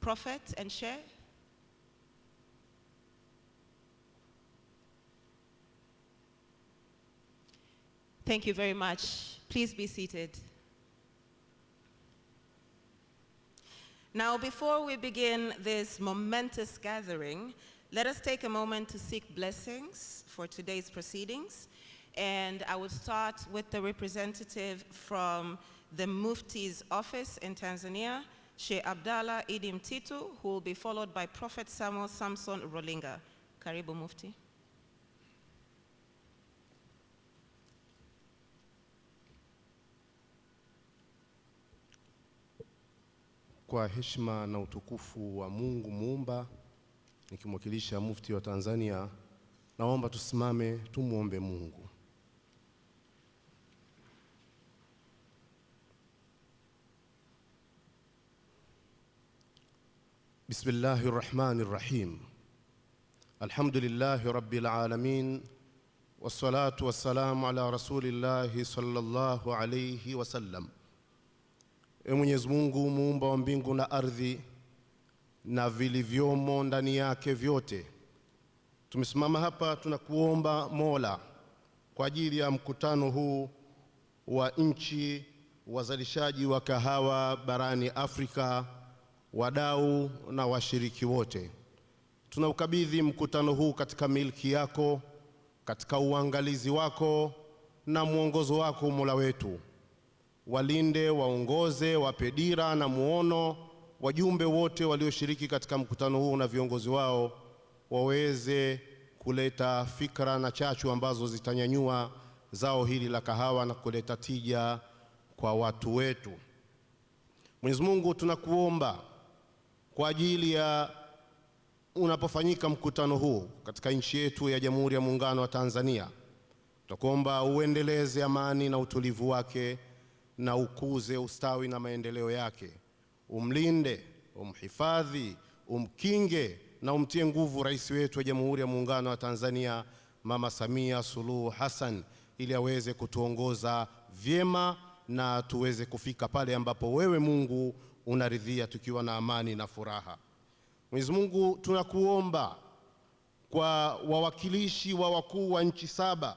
Prophet and share. Thank you very much. Please be seated. Now, before we begin this momentous gathering, let us take a moment to seek blessings for today's proceedings. And I will start with the representative from the Mufti's office in Tanzania, Sheikh Abdallah Idi Mtitu, who will be followed by Prophet Samuel Samson Rolinga. Karibu Mufti. Kwa heshima na utukufu wa Mungu Muumba, nikimwakilisha Mufti wa Tanzania, naomba tusimame tumuombe Mungu. Bismillahir Rahmanir Rahim. Alhamdulillahi Rabbil Alamin. Wassalatu wassalamu ala Rasulillahi sallallahu alayhi wasallam. Mwenyezi Mungu muumba wa mbingu na ardhi na vilivyomo ndani yake vyote, tumesimama hapa tunakuomba Mola kwa ajili ya mkutano huu wa nchi wazalishaji wa kahawa barani Afrika, wadau na washiriki wote. Tunaukabidhi mkutano huu katika milki yako, katika uangalizi wako na mwongozo wako Mola wetu. Walinde, waongoze, wape dira na muono wajumbe wote walioshiriki katika mkutano huu na viongozi wao, waweze kuleta fikra na chachu ambazo zitanyanyua zao hili la kahawa na kuleta tija kwa watu wetu. Mwenyezi Mungu, tunakuomba kwa ajili ya unapofanyika mkutano huu katika nchi yetu ya Jamhuri ya Muungano wa Tanzania, tunakuomba uendeleze amani na utulivu wake na ukuze ustawi na maendeleo yake. Umlinde, umhifadhi, umkinge na umtie nguvu rais wetu wa Jamhuri ya Muungano wa Tanzania Mama Samia Suluhu Hassan, ili aweze kutuongoza vyema na tuweze kufika pale ambapo wewe Mungu unaridhia, tukiwa na amani na furaha. Mwenyezi Mungu, tunakuomba kwa wawakilishi wa wakuu wa nchi 7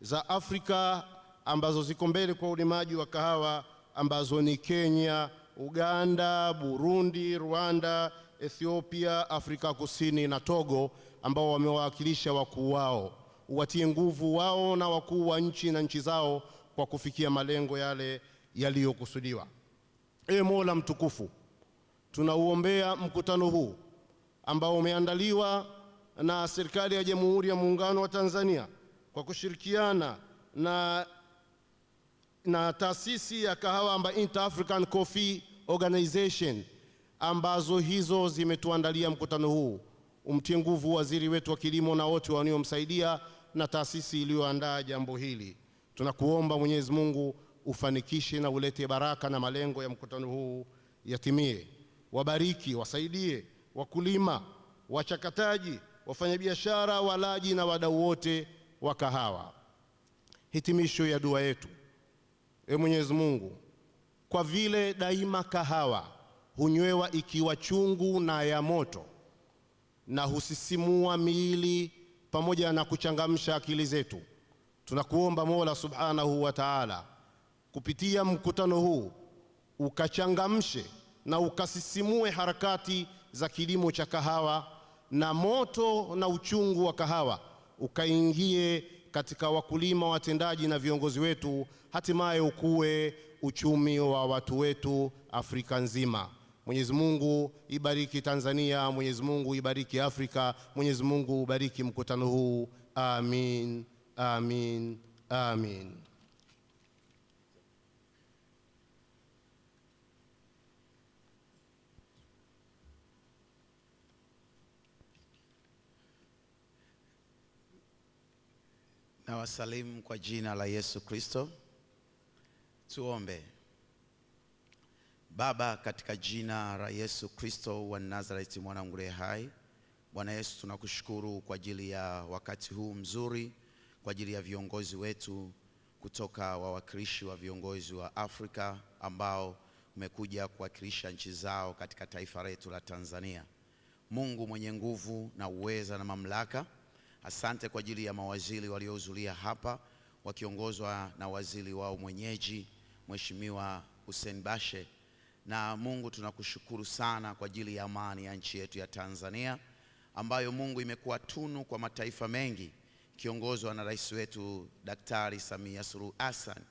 za Afrika ambazo ziko mbele kwa ulimaji wa kahawa, ambazo ni Kenya, Uganda, Burundi, Rwanda, Ethiopia, Afrika Kusini na Togo, ambao wamewakilisha wakuu wao. Uwatie nguvu wao na wakuu wa nchi na nchi zao kwa kufikia malengo yale yaliyokusudiwa. Mola mtukufu, tunauombea mkutano huu ambao umeandaliwa na serikali ya Jamhuri ya Muungano wa Tanzania kwa kushirikiana na taasisi ya kahawa amba Inter African Coffee Organization, ambazo hizo zimetuandalia mkutano huu. Umtie nguvu waziri wetu wa kilimo na wote wanaomsaidia na taasisi iliyoandaa jambo hili. Tunakuomba Mwenyezi Mungu ufanikishe na ulete baraka na malengo ya mkutano huu yatimie. Wabariki, wasaidie wakulima, wachakataji, wafanyabiashara, walaji na wadau wote wa kahawa. Hitimisho ya dua yetu. Mwenyezi Mungu, kwa vile daima kahawa hunywewa ikiwa chungu na ya moto, na husisimua miili pamoja na kuchangamsha akili zetu, tunakuomba Mola Subhanahu wa Ta'ala, kupitia mkutano huu ukachangamshe na ukasisimue harakati za kilimo cha kahawa, na moto na uchungu wa kahawa ukaingie katika wakulima, watendaji na viongozi wetu, hatimaye ukue uchumi wa watu wetu Afrika nzima. Mwenyezi Mungu ibariki Tanzania, Mwenyezi Mungu ibariki Afrika, Mwenyezi Mungu ubariki mkutano huu. Amin, amin, amin. Na wasalimu kwa jina la Yesu Kristo. Tuombe. Baba, katika jina la Yesu Kristo wa Nazareti, mwana wa hai, Bwana Yesu, tunakushukuru kwa ajili ya wakati huu mzuri, kwa ajili ya viongozi wetu kutoka wawakilishi wa viongozi wa Afrika ambao umekuja kuwakilisha nchi zao katika taifa letu la Tanzania. Mungu mwenye nguvu na uweza na mamlaka, asante kwa ajili ya mawaziri waliohudhuria hapa wakiongozwa na waziri wao mwenyeji Mheshimiwa Hussein Bashe. Na Mungu tunakushukuru sana kwa ajili ya amani ya nchi yetu ya Tanzania ambayo Mungu imekuwa tunu kwa mataifa mengi kiongozwa na rais wetu Daktari Samia Suluhu Hassan.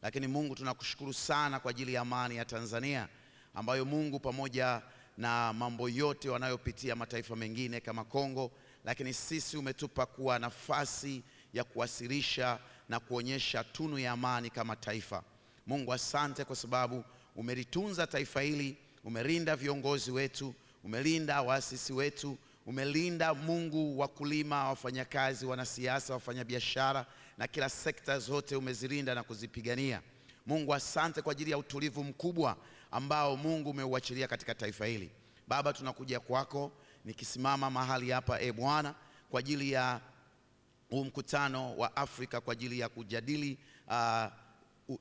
Lakini Mungu tunakushukuru sana kwa ajili ya amani ya Tanzania ambayo Mungu pamoja na mambo yote wanayopitia mataifa mengine kama Kongo, lakini sisi umetupa kuwa nafasi ya kuwasilisha na kuonyesha tunu ya amani kama taifa. Mungu asante kwa sababu umelitunza taifa hili, umelinda viongozi wetu, umelinda waasisi wetu, umelinda Mungu wakulima, wafanyakazi, wanasiasa, wafanyabiashara na kila sekta zote umezilinda na kuzipigania. Mungu asante kwa ajili ya utulivu mkubwa ambao Mungu umeuachilia katika taifa hili. Baba, tunakuja kwako nikisimama mahali hapa Bwana kwa ajili ya mkutano wa Afrika kwa ajili ya kujadili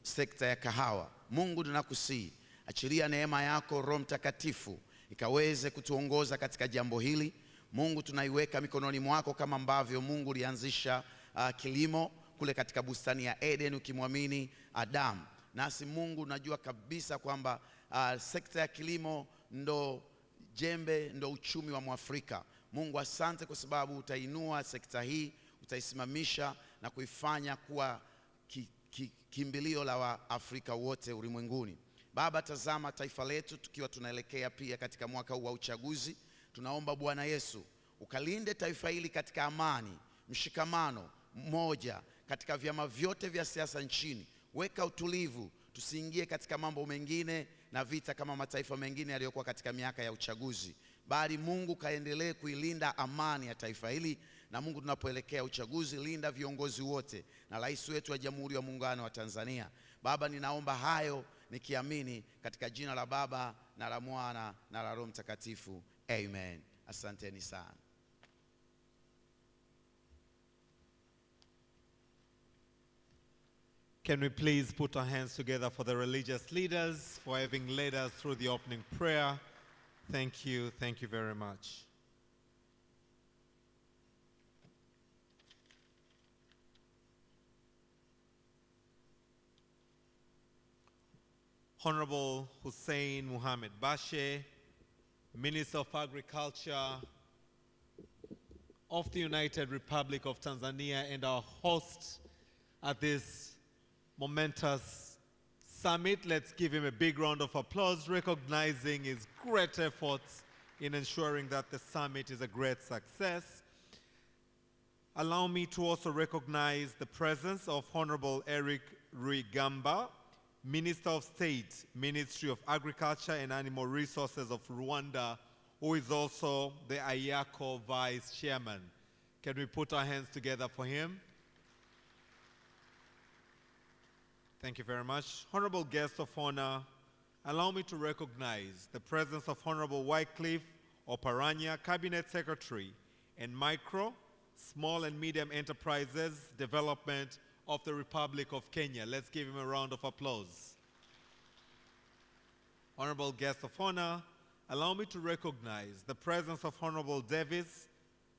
sekta ya kahawa. Mungu tunakusihi, achilia neema yako Roho Mtakatifu ikaweze kutuongoza katika jambo hili. Mungu tunaiweka mikononi mwako kama ambavyo Mungu ulianzisha kilimo kule katika bustani ya Eden ukimwamini Adamu. Nasi Mungu unajua kabisa kwamba sekta ya kilimo ndo jembe, ndo uchumi wa Mwafrika. Mungu asante kwa sababu utainua sekta hii, utaisimamisha na kuifanya kuwa kimbilio la Waafrika wote ulimwenguni. Baba, tazama taifa letu tukiwa tunaelekea pia katika mwaka huu wa uchaguzi. Tunaomba Bwana Yesu ukalinde taifa hili katika amani, mshikamano, mmoja katika vyama vyote vya siasa nchini. Weka utulivu, tusiingie katika mambo mengine na vita kama mataifa mengine yaliyokuwa katika miaka ya uchaguzi. Bali Mungu kaendelee kuilinda amani ya taifa hili. Na Mungu, tunapoelekea uchaguzi, linda viongozi wote na rais wetu wa Jamhuri ya Muungano wa Tanzania. Baba, ninaomba hayo nikiamini katika jina la Baba na la Mwana na la Roho Mtakatifu. Amen. Asanteni sana. Can we please put our hands together for the religious leaders for having led us through the opening prayer? Thank you. Thank you very much. Honorable Hussein Muhammad Bashe, Minister of Agriculture of the United Republic of Tanzania and our host at this momentous summit. Let's give him a big round of applause, recognizing his great efforts in ensuring that the summit is a great success. Allow me to also recognize the presence of Honorable Eric Ruigamba, Minister of State, Ministry of Agriculture and Animal Resources of Rwanda, who is also the IACO Vice Chairman. Can we put our hands together for him? Thank you very much. Honorable guests of honor, allow me to recognize the presence of Honorable Wycliffe Oparanya, Cabinet Secretary and Micro, Small and Medium Enterprises Development of the Republic of Kenya. Let's give him a round of applause. Honorable guests of honor, allow me to recognize the presence of Honorable Davis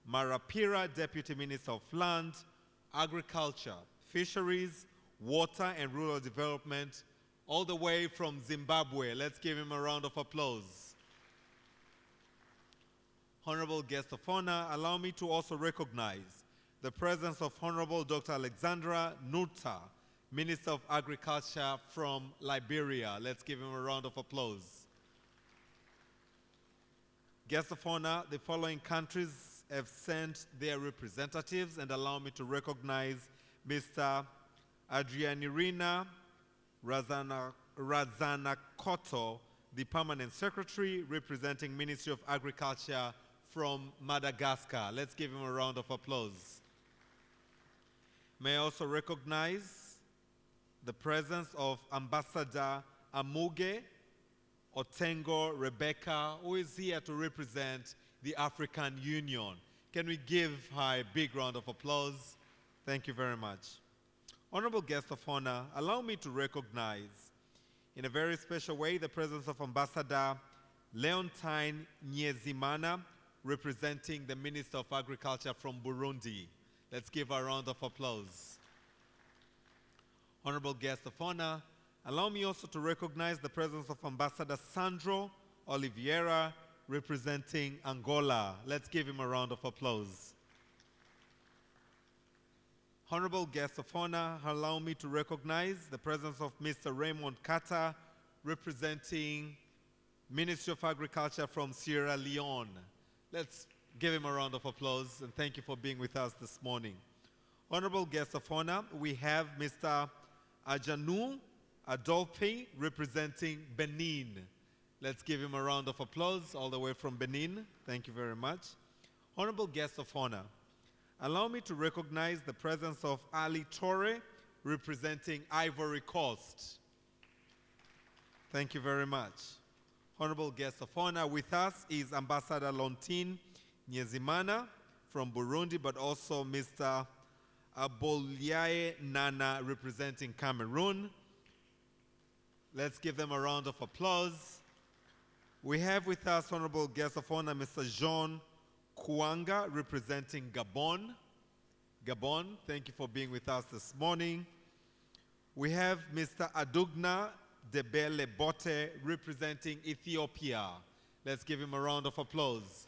Marapira, Deputy Minister of Land, Agriculture, Fisheries, Water and Rural Development, all the way from Zimbabwe. Let's give him a round of applause. Honorable guest of honor, allow me to also recognize the presence of Honorable Dr. Alexandra Nuta, Minister of Agriculture from Liberia. Let's give him a round of applause. Guests of honor, the following countries have sent their representatives, and allow me to recognize Mr. Adrianirina Razanakoto, the Permanent Secretary representing Ministry of Agriculture from Madagascar. Let's give him a round of applause. May I also recognize the presence of Ambassador Amuge Otengo Rebecca, who is here to represent the African Union. Can we give her a big round of applause? Thank you very much. Honorable guest of honor, allow me to recognize In a very special way, the presence of Ambassador Leontine Nyezimana, representing the Minister of Agriculture from Burundi. Let's give a round of applause. Honorable guest of honor, allow me also to recognize the presence of Ambassador Sandro Oliveira, representing Angola. Let's give him a round of applause. Honorable guest of honor, allow me to recognize the presence of Mr. Raymond Kata, representing Ministry of Agriculture from Sierra Leone. Let's give him a round of applause and thank you for being with us this morning. Honorable guest of honor, we have Mr. Ajanu Adolphe, representing Benin. Let's give him a round of applause all the way from Benin. Thank you very much. Honorable guest of honor, allow me to recognize the presence of Ali Torre, representing Ivory Coast. Thank you very much. Honorable guest of honor, with us is Ambassador Leontine Nyezimana from Burundi, but also Mr. Aboliae Nana, representing Cameroon. Let's give them a round of applause. We have with us honorable guest of honor, Mr. Jean Kouanga, representing Gabon. Gabon, thank you for being with us this morning. We have Mr. Adugna Debele Bote, representing Ethiopia. Let's give him a round of applause.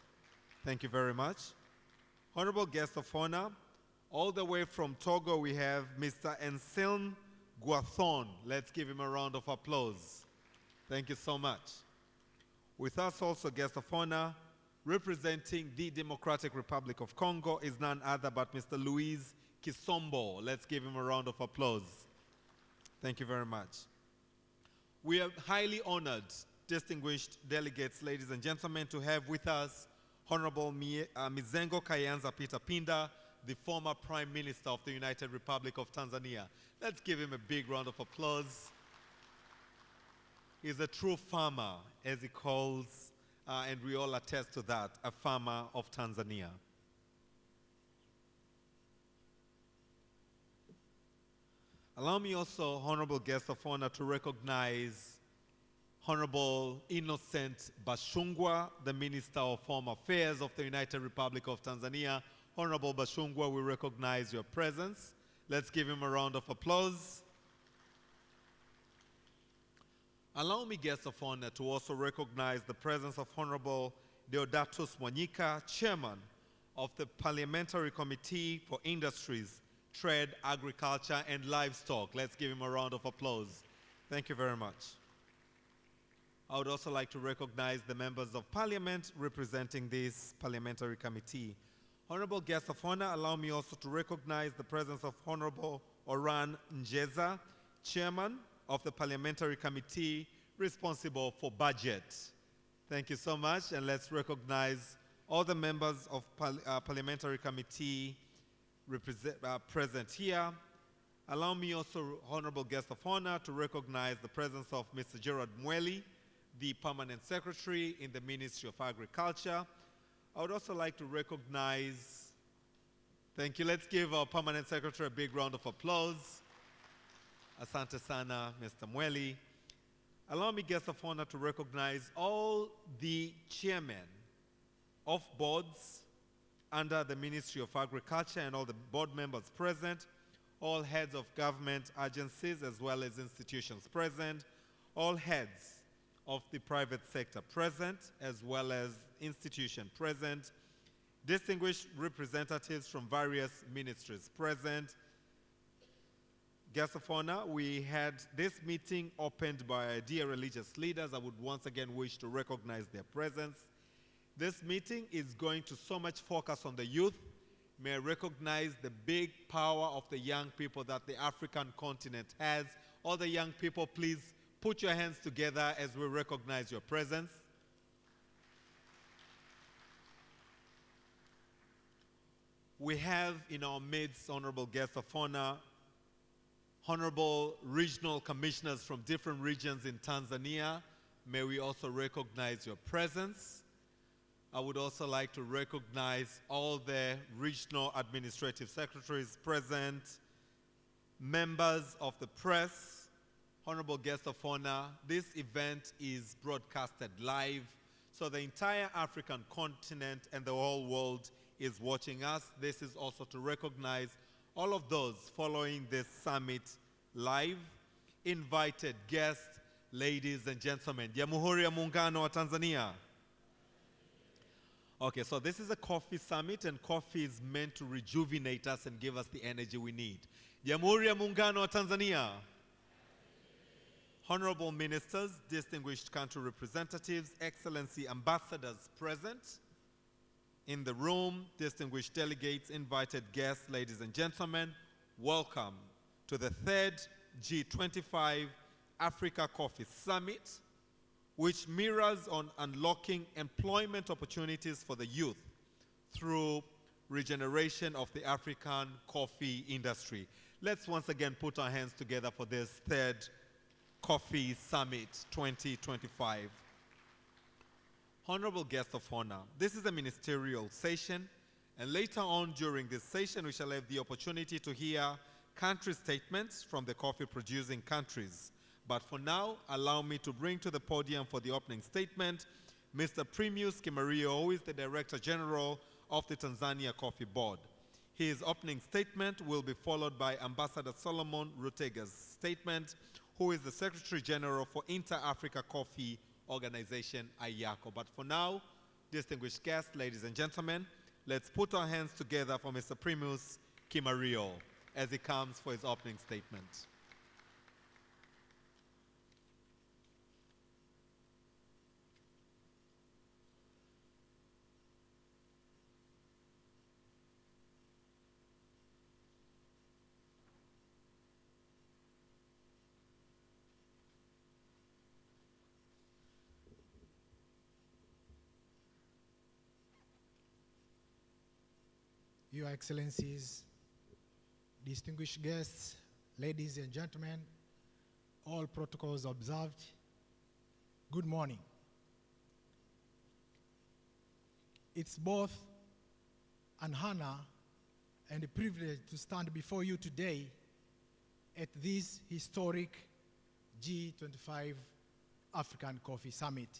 Thank you very much. Honorable guest of honor, all the way from Togo, we have Mr. Anselme Guathon. Let's give him a round of applause. Thank you so much. With us also, guest of honor, representing the Democratic Republic of Congo is none other but Mr. Louise Kisombo. Let's give him a round of applause. Thank you very much. We are highly honored, distinguished delegates, ladies and gentlemen, to have with us Honorable Mizengo Kayanza Peter Pinda, the former Prime Minister of the United Republic of Tanzania. Let's give him a big round of applause. He's a true farmer, as he calls, and we all attest to that, a farmer of Tanzania. Allow me also, honorable guest of honor, to recognize Honorable Innocent Bashungwa, the Minister of Home Affairs of the United Republic of Tanzania. Honorable Bashungwa, we recognize your presence. Let's give him a round of applause. Allow me, guest of honor, to also recognize the presence of Honorable Deodatus Mwanyika, Chairman of the Parliamentary Committee for Industries, Trade, Agriculture, and Livestock. Let's give him a round of applause. Thank you very much. I would also like to recognize the members of Parliament representing this Parliamentary Committee. Honorable guest of honor, allow me also to recognize the presence of Honorable Oran Njeza, Chairman of the Parliamentary Committee responsible for budget. Thank you so much, and let's recognize all the members of Parliamentary Committee present here. Allow me also, honorable guest of honor, to recognize the presence of Mr. Gerard Mweli, the Permanent Secretary in the Ministry of Agriculture. I would also like to recognize, thank you, let's give our Permanent Secretary a big round of applause. Asante sana, Mr. Mweli. Allow me, guest of honor, to recognize all the chairmen of boards under the Ministry of Agriculture and all the board members present, all heads of government agencies as well as institutions present, all heads of the private sector present as well as institution present, distinguished representatives from various ministries present. Guests of honor, we had this meeting opened by dear religious leaders. I would once again wish to recognize their presence. This meeting is going to so much focus on the youth. May I recognize the big power of the young people that the African continent has. All the young people, please put your hands together as we recognize your presence. We have in our midst, honorable guests of honor, honorable regional commissioners from different regions in Tanzania. May we also recognize your presence. I would also like to recognize all the regional administrative secretaries present, members of the press, honorable guest of honor, this event is broadcasted live, so the entire African continent and the whole world is watching us. This is also to recognize all of those following this summit live, invited guests, ladies and gentlemen. Jamhuri ya Muungano wa Tanzania. Okay, so this is a coffee summit, and coffee is meant to rejuvenate us and give us the energy we need. Jamhuri ya Muungano wa Tanzania. Honorable ministers, distinguished country representatives, excellency ambassadors present in the room, distinguished delegates, invited guests, ladies and gentlemen, welcome to the third G25 Africa Coffee Summit, which mirrors on unlocking employment opportunities for the youth through regeneration of the African coffee industry. Let's once again put our hands together for this third Coffee Summit 2025. Honorable guest of honor, this is a ministerial session, and later on during this session we shall have the opportunity to hear country statements from the coffee producing countries. But for now, allow me to bring to the podium for the opening statement Mr. Primus Kimario, who is the Director General of the Tanzania Coffee Board. His opening statement will be followed by Ambassador Solomon Rutega's statement, who is the Secretary General for Inter-Africa Coffee Organization, IACO. But for now, distinguished guests, ladies and gentlemen, let's put our hands together for Mr. Primus Kimario as he comes for his opening statement. Your Excellencies, distinguished guests, ladies and gentlemen, all protocols observed, good morning. It's both an honor and a privilege to stand before you today at this historic G25 African Coffee Summit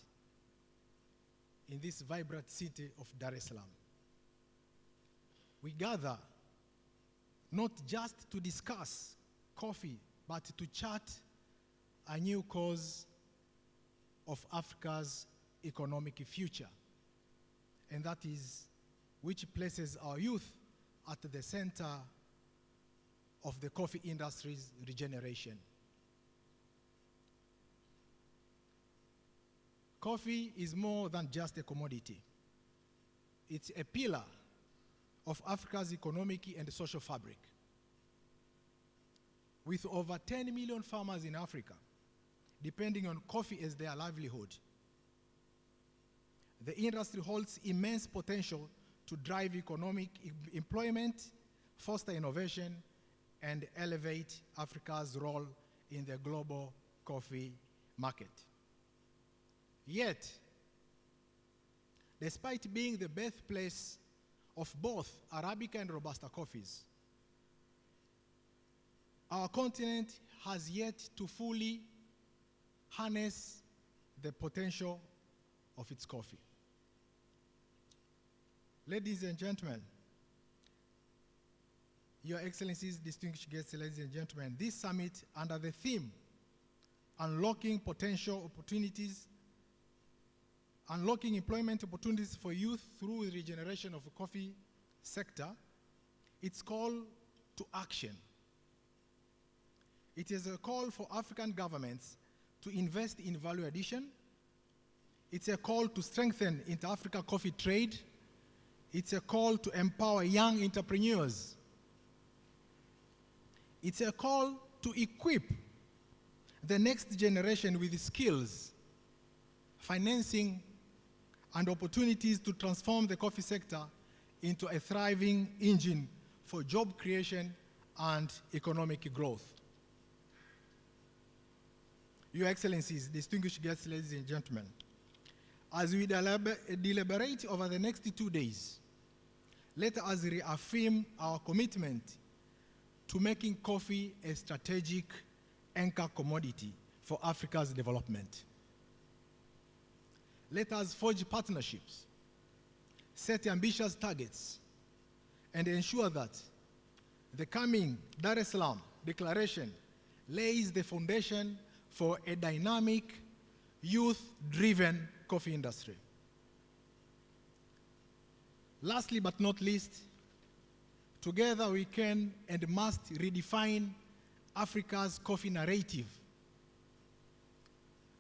in this vibrant city of Dar es Salaam. We gather not just to discuss coffee, but to chart a new course of Africa's economic future, and that is which places our youth at the center of the coffee industry's regeneration. Coffee is more than just a commodity. It's a pillar of Africa's economic and social fabric. With over 10 million farmers in Africa depending on coffee as their livelihood, the industry holds immense potential to drive economic employment, foster innovation, and elevate Africa's role in the global coffee market. Yet, despite being the birthplace of both Arabica and Robusta coffees, our continent has yet to fully harness the potential of its coffee. Ladies and gentlemen, Your Excellencies, distinguished guests, ladies and gentlemen, this summit under the theme, Unlocking Potential Opportunities, Unlocking Employment Opportunities for Youth Through the Regeneration of the Coffee Sector, it's call to action. It is a call for African governments to invest in value addition. It's a call to strengthen inter-Africa coffee trade. It's a call to empower young entrepreneurs. It's a call to equip the next generation with skills, financing, and opportunities to transform the coffee sector into a thriving engine for job creation and economic growth. Your Excellencies, distinguished guests, ladies and gentlemen, as we deliberate over the next 2 days, let us reaffirm our commitment to making coffee a strategic anchor commodity for Africa's development. Let us forge partnerships, set ambitious targets, and ensure that the coming Dar es Salaam Declaration lays the foundation for a dynamic, youth-driven coffee industry. Lastly but not least, together we can and must redefine Africa's coffee narrative,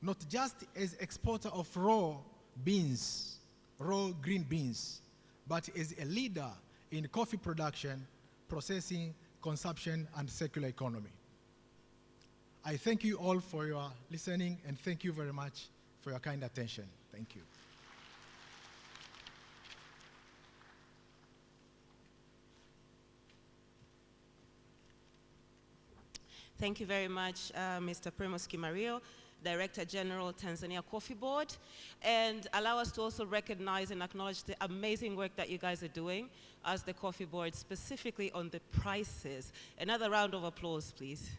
not just as exporter of raw beans, raw green beans, but as a leader in coffee production, processing, consumption, and circular economy. I thank you all for your listening, and thank you very much for your kind attention. Thank you. Thank you very much, Mr. Primoz Kimario, Director General, Tanzania Coffee Board. And allow us to also recognize and acknowledge the amazing work that you guys are doing as the Coffee Board, specifically on the prices. Another round of applause, please.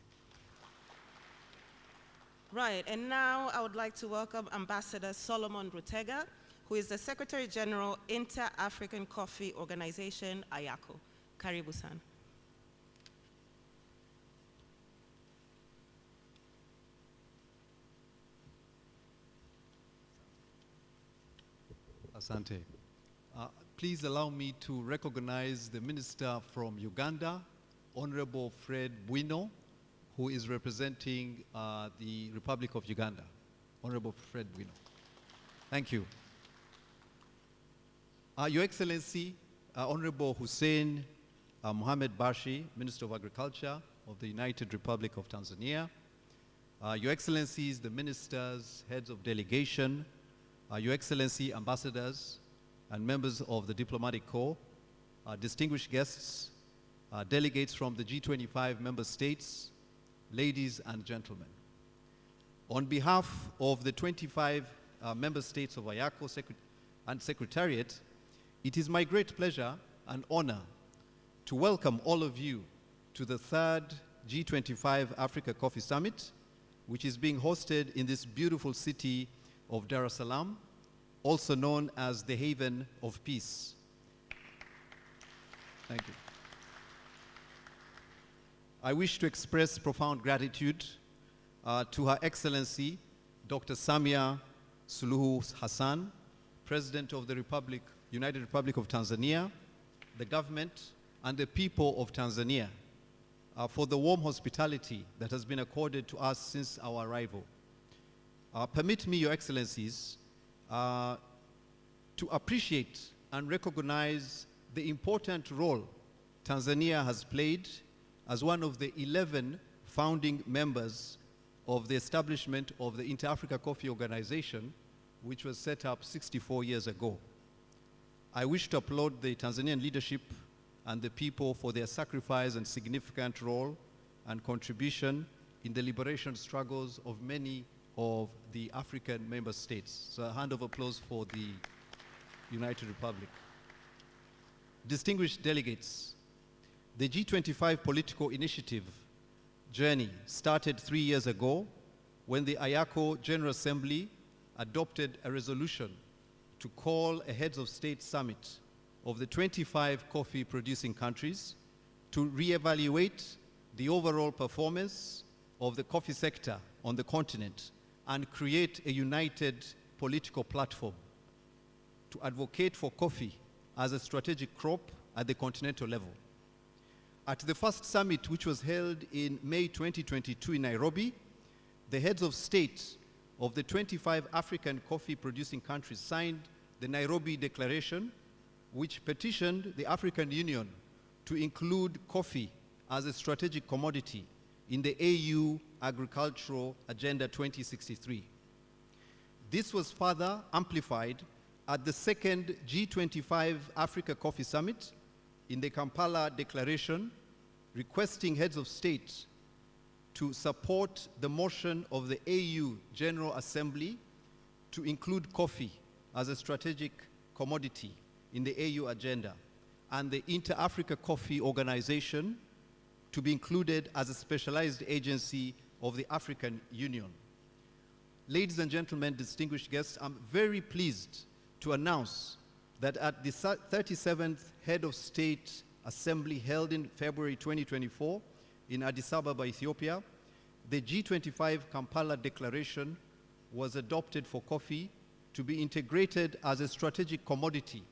Right, and now I would like to welcome Ambassador Solomon Rutega, who is the Secretary General, Inter-African Coffee Organization, IACO. Karibu-san. Asante. Please allow me to recognize the Minister from Uganda, Honorable Fred Bwino, who is representing the Republic of Uganda. Honorable Fred Bwino. Thank you. Your Excellency, Honorable Hussein Mohamed Bashi, Minister of Agriculture of the United Republic of Tanzania, Your Excellencies, the Ministers, Heads of Delegation, Your Excellency, Ambassadors, and members of the Diplomatic Corps, distinguished guests, delegates from the G25 member states, ladies and gentlemen. On behalf of the 25 member states of IACO and Secretariat, it is my great pleasure and honor to welcome all of you to the third G25 Africa Coffee Summit, which is being hosted in this beautiful city of Dar es Salaam, also known as the Haven of Peace. Thank you. I wish to express profound gratitude to Her Excellency, Dr. Samia Suluhu Hassan, President of the United Republic of Tanzania, the government, and the people of Tanzania for the warm hospitality that has been accorded to us since our arrival. Permit me, Your Excellencies, to appreciate and recognize the important role Tanzania has played as one of the 11 founding members of the establishment of the Inter-Africa Coffee Organization, which was set up 64 years ago. I wish to applaud the Tanzanian leadership and the people for their sacrifice and significant role and contribution in the liberation struggles of many of the African member states. So a hand of applause for the United Republic. Distinguished delegates, the G25 political initiative journey started 3 years ago when the IACO General Assembly adopted a resolution to call a heads of state summit of the 25 coffee producing countries to reevaluate the overall performance of the coffee sector on the continent and create a united political platform to advocate for coffee as a strategic crop at the continental level. At the first summit, which was held in May 2022 in Nairobi, the heads of state of the 25 African coffee producing countries signed the Nairobi Declaration, which petitioned the African Union to include coffee as a strategic commodity in the AU Agricultural Agenda 2063. This was further amplified at the second G25 Africa Coffee Summit in the Kampala Declaration, requesting heads of state to support the motion of the AU General Assembly to include coffee as a strategic commodity in the AU agenda, and the Inter-Africa Coffee Organization to be included as a specialized agency of the African Union. ladies and gentlemen, distinguished guests, I'm very pleased to announce that at the 37th Head of State Assembly held in February 2024 in Addis Ababa, Ethiopia, the G25 Kampala Declaration was adopted for coffee to be integrated as a strategic commodity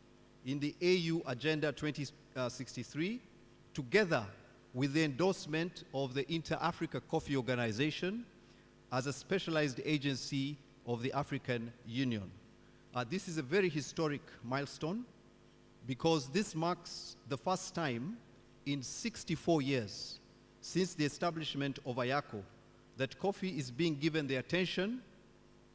in the AU Agenda 2063, together with the endorsement of the Inter-Africa Coffee Organization as a specialized agency of the African Union. This is a very historic milestone because this marks the first time in 64 years since the establishment of IACO that coffee is being given the attention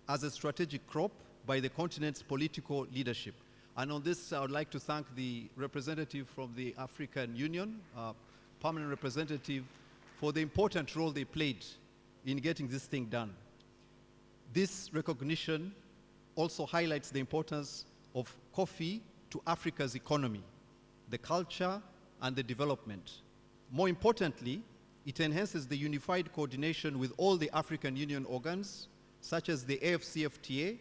as a strategic crop by the continent's political leadership. And on this, I would like to thank the representative from the African Union, permanent representative, for the important role they played in getting this thing done. This recognition also highlights the importance of coffee to Africa's economy, the culture, and the development. More importantly, it enhances the unified coordination with all the African Union organs, such as the AFCFTA,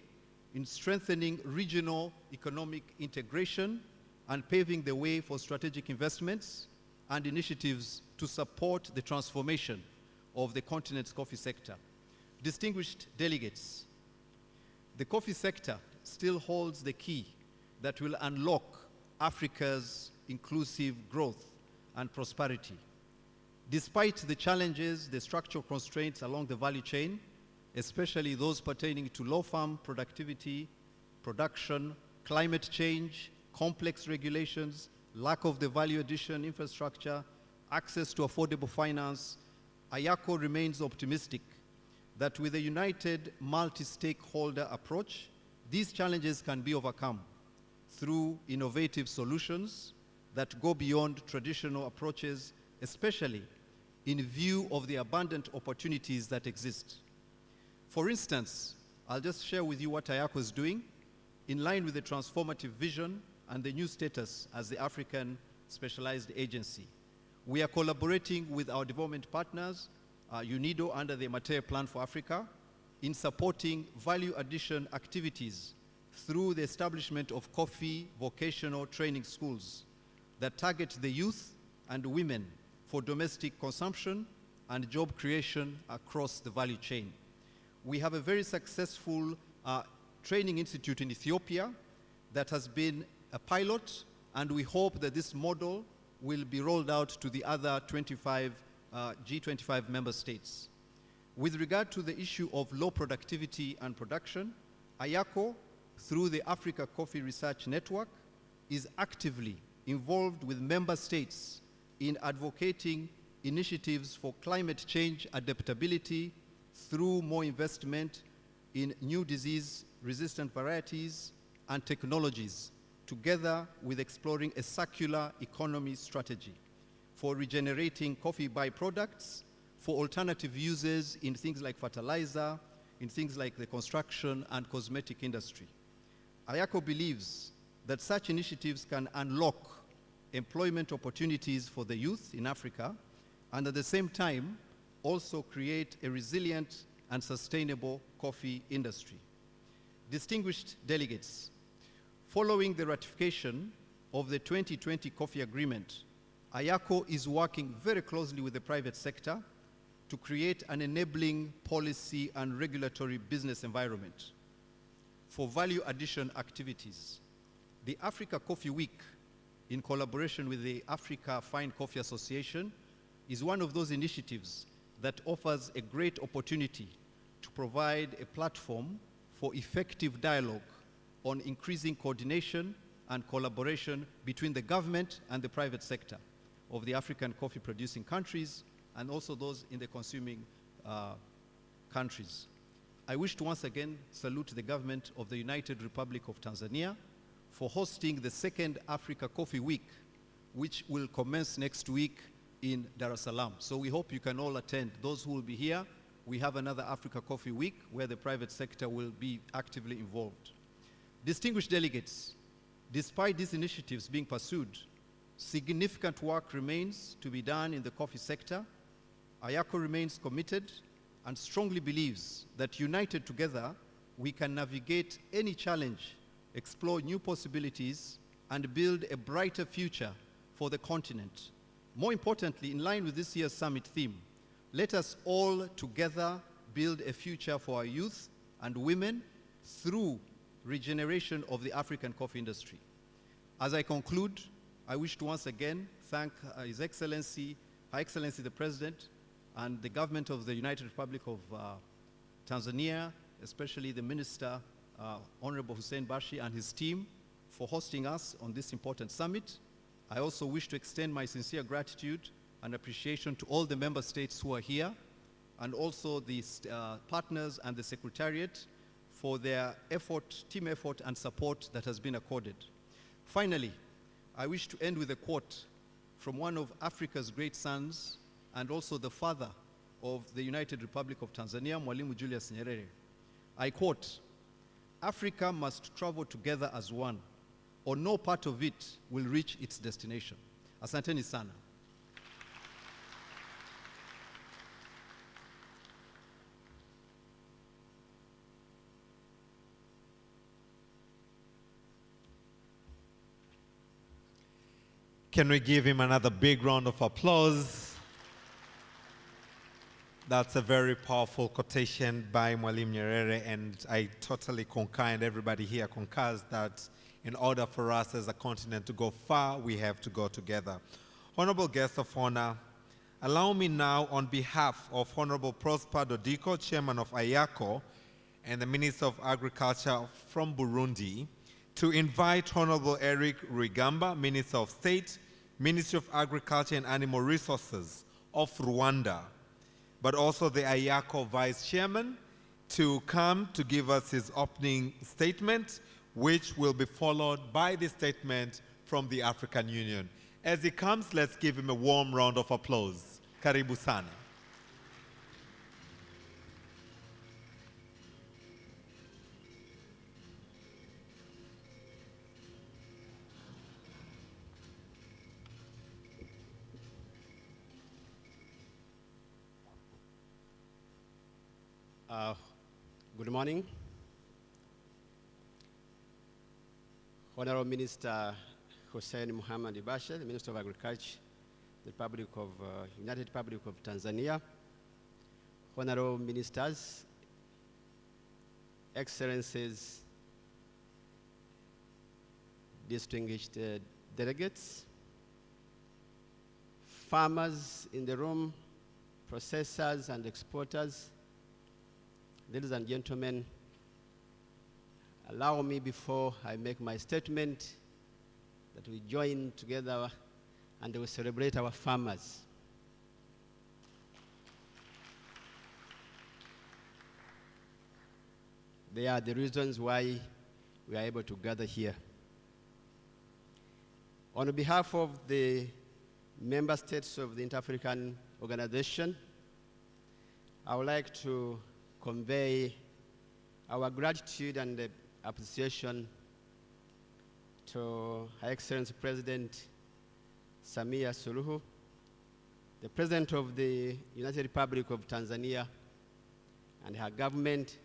in strengthening regional economic integration and paving the way for strategic investments and initiatives to support the transformation of the continent's coffee sector. Distinguished delegates, the coffee sector still holds the key that will unlock Africa's inclusive growth and prosperity. Despite the challenges, the structural constraints along the value chain, especially those pertaining to low farm productivity, production, climate change, complex regulations, lack of the value addition infrastructure, access to affordable finance, IACO remains optimistic that with a united multi-stakeholder approach, these challenges can be overcome through innovative solutions that go beyond traditional approaches, especially in view of the abundant opportunities that exist. For instance, I'll just share with you what IACO is doing in line with the transformative vision and the new status as the African Specialized Agency. We are collaborating with our development partners, UNIDO under the Matea Plan for Africa, in supporting value addition activities through the establishment of coffee vocational training schools that target the youth and women for domestic consumption and job creation across the value chain. We have a very successful training institute in Ethiopia that has been a pilot, and we hope that this model will be rolled out to the other 25 G25 member states. With regard to the issue of low productivity and production, IACO, through the Africa Coffee Research Network, is actively involved with member states in advocating initiatives for climate change adaptability through more investment in new disease-resistant varieties and technologies, together with exploring a circular economy strategy for regenerating coffee byproducts for alternative uses in things like fertilizer, in things like the construction and cosmetic industry. IACO believes that such initiatives can unlock employment opportunities for the youth in Africa and at the same time also create a resilient and sustainable coffee industry. Distinguished delegates, following the ratification of the 2020 Coffee Agreement, IACO is working very closely with the private sector to create an enabling policy and regulatory business environment for value addition activities. The Africa Coffee Week, in collaboration with the Africa Fine Coffee Association, is one of those initiatives that offers a great opportunity to provide a platform for effective dialogue on increasing coordination and collaboration between the government and the private sector of the African coffee producing countries and also those in the consuming countries. I wish to once again salute the government of the United Republic of Tanzania for hosting the second Africa Coffee Week, which will commence next week in Dar es Salaam. So we hope you can all attend. Those who will be here, we have another Africa Coffee Week where the private sector will be actively involved. Distinguished delegates, despite these initiatives being pursued, significant work remains to be done in the coffee sector. IACO remains committed and strongly believes that united together, we can navigate any challenge, explore new possibilities, and build a brighter future for the continent. More importantly, in line with this year's summit theme, let us all together build a future for our youth and women through regeneration of the African coffee industry. As I conclude, I wish to once again thank His Excellency, Her Excellency the President, and the government of the United Republic of Tanzania, especially the Minister, Honorable Hussein Bashi, and his team for hosting us on this important summit. I also wish to extend my sincere gratitude and appreciation to all the member states who are here, and also the partners and the Secretariat for their effort, team effort, and support that has been accorded. Finally, I wish to end with a quote from one of Africa's great sons and also the father of the United Republic of Tanzania, Mwalimu Julius Nyerere. I quote, "Africa must travel together as one, or no part of it will reach its destination." Asanteni sana. Can we give him another big round of applause? That's a very powerful quotation by Mwalimu Nyerere, and I totally concur, and everybody here concurs, that in order for us as a continent to go far, we have to go together. Honorable guests of honor, allow me now on behalf of Honorable Prosper Dodiko, Chairman of IACO, and the Minister of Agriculture from Burundi, to invite Honorable Eric Rwigamba, Minister of State, Ministry of Agriculture and Animal Resources of Rwanda, but also the IACO Vice Chairman, to come to give us his opening statement, which will be followed by the statement from the African Union. As he comes, let's give him a warm round of applause. Karibu sana. Good morning. Honorable Minister Hussein Muhammad Bashe, the Minister of Agriculture, the United Republic of Tanzania, Honorable Ministers, Excellencies, distinguished delegates, farmers in the room, processors and exporters, ladies and gentlemen, allow me, before I make my statement, that we join together and we celebrate our farmers. They are the reasons why we are able to gather here. On behalf of the member states of the Inter-African Organization, I would like to convey our gratitude and appreciation to Her Excellency President Samia Suluhu, the President of the United Republic of Tanzania, and her government,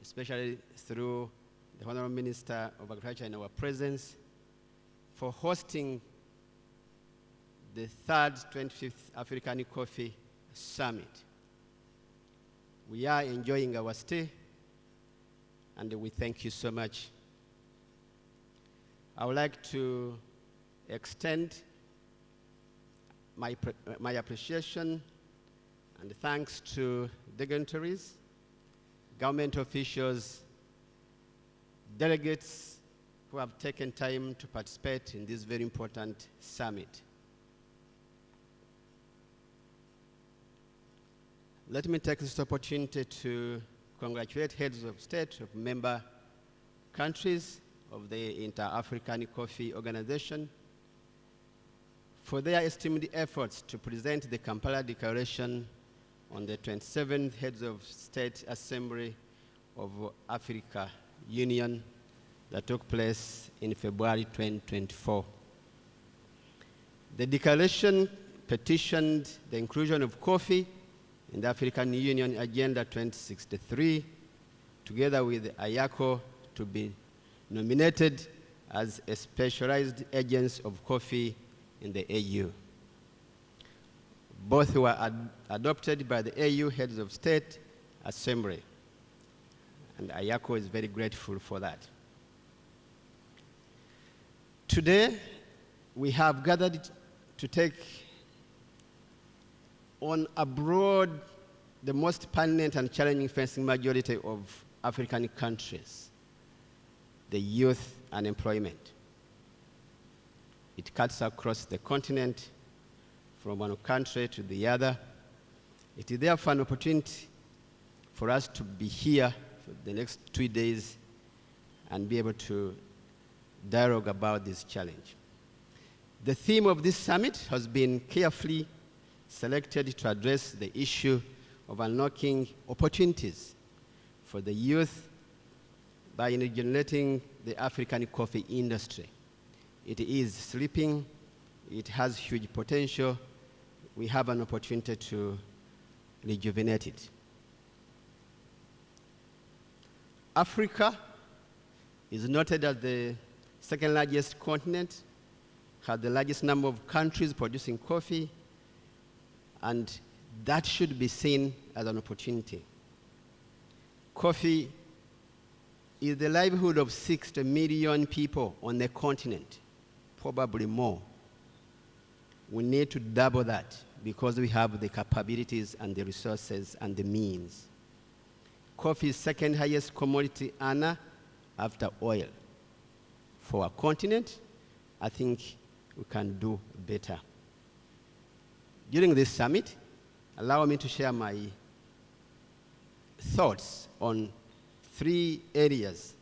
especially through the Honorable Minister of Agriculture in our presence, for hosting the third 25th African Coffee Summit. We are enjoying our stay, and we thank you so much. I would like to extend my appreciation and thanks to dignitaries, government officials, delegates who have taken time to participate in this very important summit. Let me take this opportunity to congratulate heads of state of member countries of the Inter-African Coffee Organization for their esteemed efforts to present the Kampala Declaration on the 27th Heads of State Assembly of Africa Union that took place in February 2024. The declaration petitioned the inclusion of coffee in the African Union Agenda 2063, together with IACO, to be nominated as a specialized agents of coffee in the AU. Both were adopted by the AU Heads of State Assembly, and IACO is very grateful for that. Today, we have gathered to take on abroad the most pertinent and challenging facing majority of African countries, the youth unemployment. It cuts across the continent from one country to the other. It is therefore an opportunity for us to be here for the next 2 days and be able to dialogue about this challenge. The theme of this summit has been carefully selected to address the issue of unlocking opportunities for the youth by regenerating the African coffee industry. It is sleeping, it has huge potential. We have an opportunity to rejuvenate it. Africa is noted as the second largest continent, has the largest number of countries producing coffee, and that should be seen as an opportunity. Coffee is the livelihood of 60 million people on the continent, probably more. We need to double that because we have the capabilities and the resources and the means. Coffee is second highest commodity earner after oil. For our continent, I think we can do better. During this summit, allow me to share my thoughts on 3 areas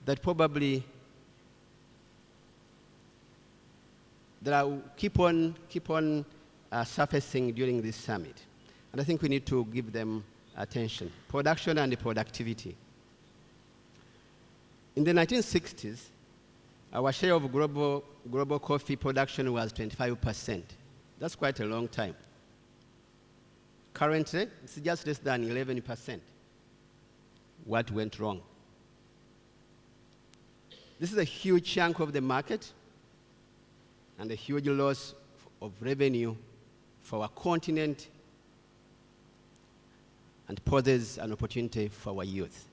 that probably that will keep on surfacing during this summit. And I think we need to give them attention. Production and productivity. In the 1960s, our share of global coffee production was 25%. That's quite a long time. Currently, it's just less than 11%. What went wrong? This is a huge chunk of the market and a huge loss of revenue for our continent and poses an opportunity for our youth.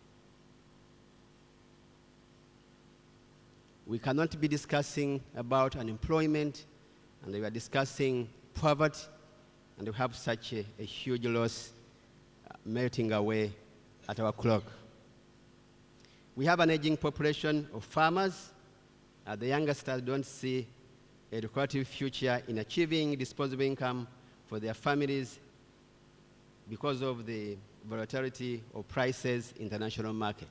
We cannot be discussing about unemployment, and we are discussing poverty, and we have such a huge loss melting away at our clock. We have an aging population of farmers. The youngsters don't see a lucrative future in achieving disposable income for their families because of the volatility of prices in the international market.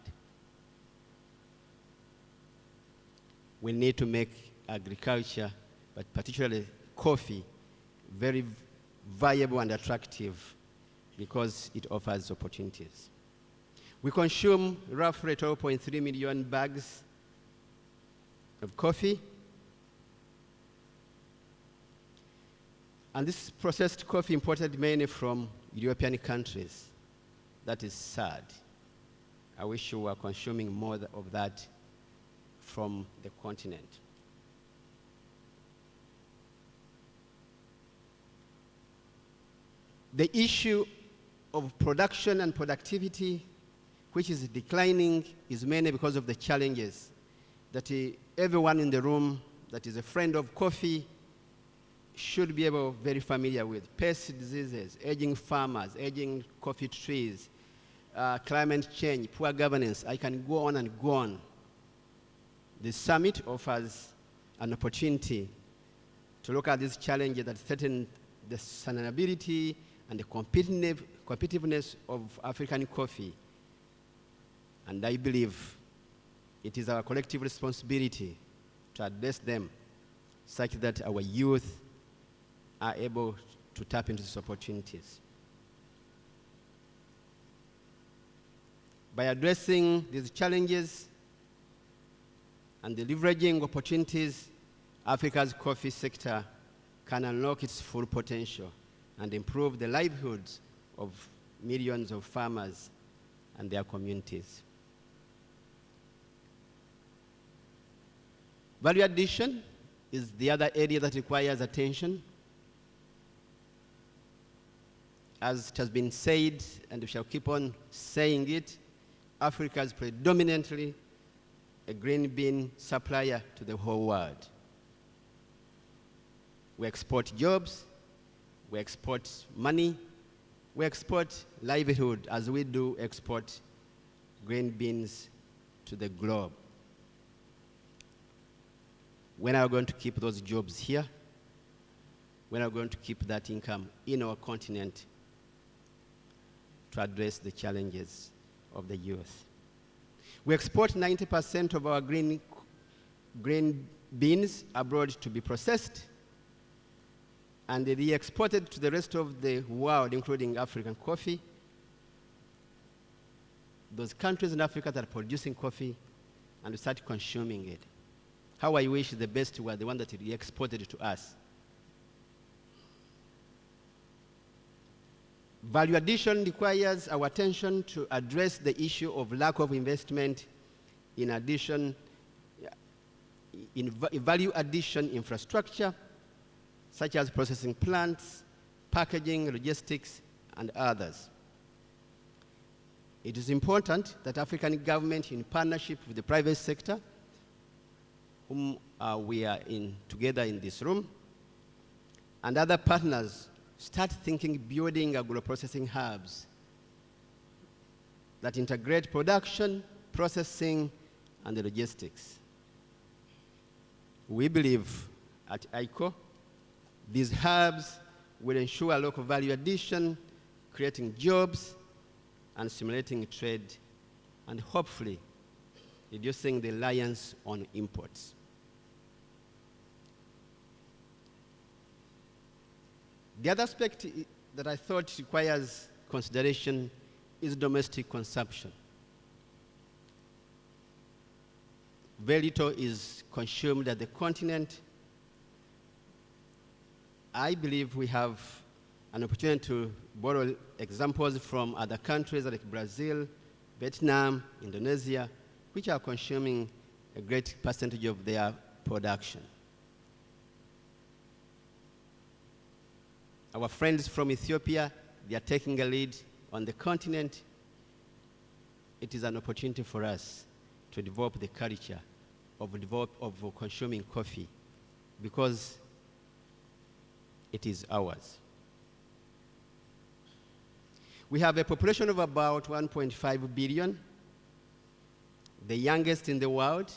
We need to make agriculture, but particularly coffee, very viable and attractive because it offers opportunities. We consume roughly 12.3 million bags of coffee. And this is processed coffee imported mainly from European countries. That is sad. I wish we were consuming more of that from the continent. The issue of production and productivity, which is declining, is mainly because of the challenges that everyone in the room that is a friend of coffee should be very familiar with. Pest diseases, aging farmers, aging coffee trees, climate change, poor governance. I can go on and go on. The summit offers an opportunity to look at these challenges that threaten the sustainability and the competitiveness of African coffee. And I believe it is our collective responsibility to address them such that our youth are able to tap into these opportunities. By addressing these challenges and leveraging opportunities, Africa's coffee sector can unlock its full potential and improve the livelihoods of millions of farmers and their communities. Value addition is the other area that requires attention. As it has been said, and we shall keep on saying it, Africa is predominantly a green bean supplier to the whole world. We export jobs, we export money, we export livelihood, as we do export green beans to the globe. When are we going to keep those jobs here? When are we going to keep that income in our continent to address the challenges of the youth? We export 90% of our green beans abroad to be processed and re-exported to the rest of the world, including African coffee. Those countries in Africa that are producing coffee, and we start consuming it. How I wish the best were the one that re-exported to us. Value addition requires our attention to address the issue of lack of investment in value addition infrastructure, such as processing plants, packaging, logistics, and others. It is important that African government, in partnership with the private sector, whom we are together in this room, and other partners, start thinking building agro-processing hubs that integrate production, processing, and the logistics. We believe at IACO, these hubs will ensure local value addition, creating jobs, and stimulating trade, and hopefully reducing the reliance on imports. The other aspect that I thought requires consideration is domestic consumption. Very little is consumed at the continent. I believe we have an opportunity to borrow examples from other countries like Brazil, Vietnam, Indonesia, which are consuming a great percentage of their production. Our friends from Ethiopia, they are taking a lead on the continent. It is an opportunity for us to develop the culture of consuming coffee because it is ours. We have a population of about 1.5 billion, the youngest in the world.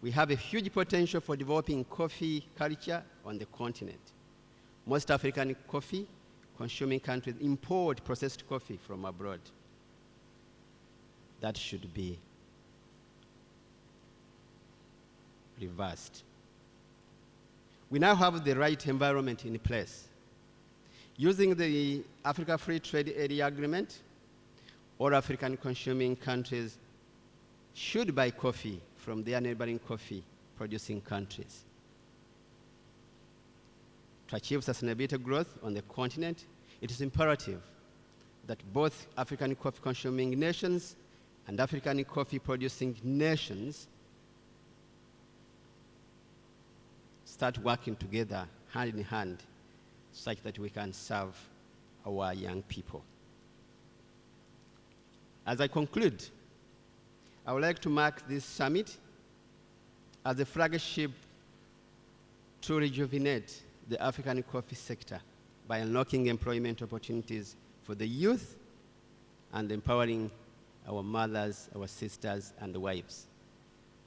We have a huge potential for developing coffee culture on the continent. Most African coffee consuming countries import processed coffee from abroad. That should be reversed. We now have the right environment in place. Using the Africa Free Trade Area Agreement, all African consuming countries should buy coffee from their neighboring coffee producing countries. To achieve sustainability growth on the continent, it is imperative that both African coffee consuming nations and African coffee producing nations start working together hand in hand such that we can serve our young people. As I conclude, I would like to mark this summit as a flagship to rejuvenate the African coffee sector by unlocking employment opportunities for the youth and empowering our mothers, our sisters, and wives.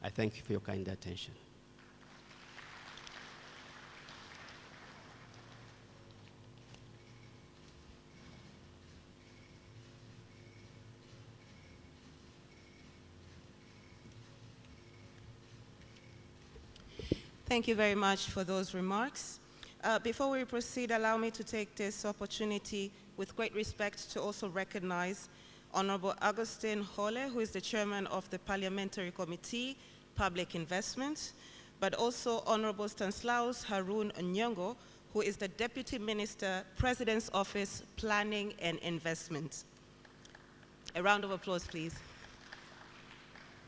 I thank you for your kind attention. Thank you very much for those remarks. Before we proceed, allow me to take this opportunity with great respect to also recognize Honorable Augustine Hole, who is the chairman of the Parliamentary Committee, Public Investment, but also Honorable Stanislaus Harun Nyongo, who is the Deputy Minister, President's Office, Planning and Investment. A round of applause, please.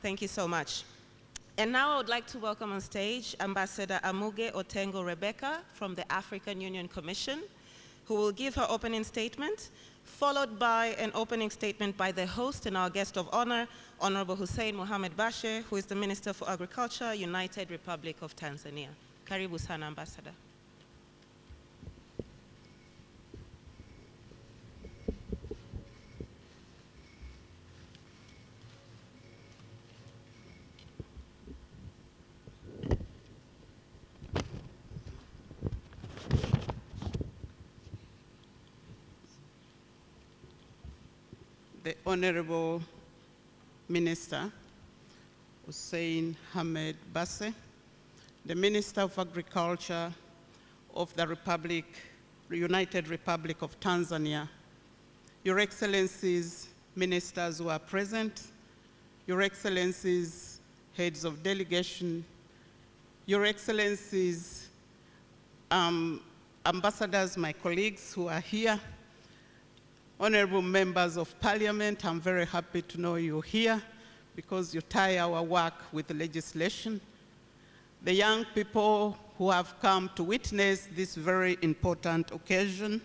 Thank you so much. And now I would like to welcome on stage Ambassador Amuge Otengo Rebecca from the African Union Commission, who will give her opening statement, followed by an opening statement by the host and our guest of honor, Honorable Hussein Mohamed Bashe, who is the Minister for Agriculture, United Republic of Tanzania. Karibu sana, Ambassador. The Honorable Minister Hussein Mohamed Bashe, the Minister of Agriculture of the United Republic of Tanzania, Your Excellencies, ministers who are present, Your Excellencies, heads of delegation, Your Excellencies, ambassadors, my colleagues who are here, honorable members of parliament, I'm very happy to know you're here because you tie our work with legislation. The young people who have come to witness this very important occasion.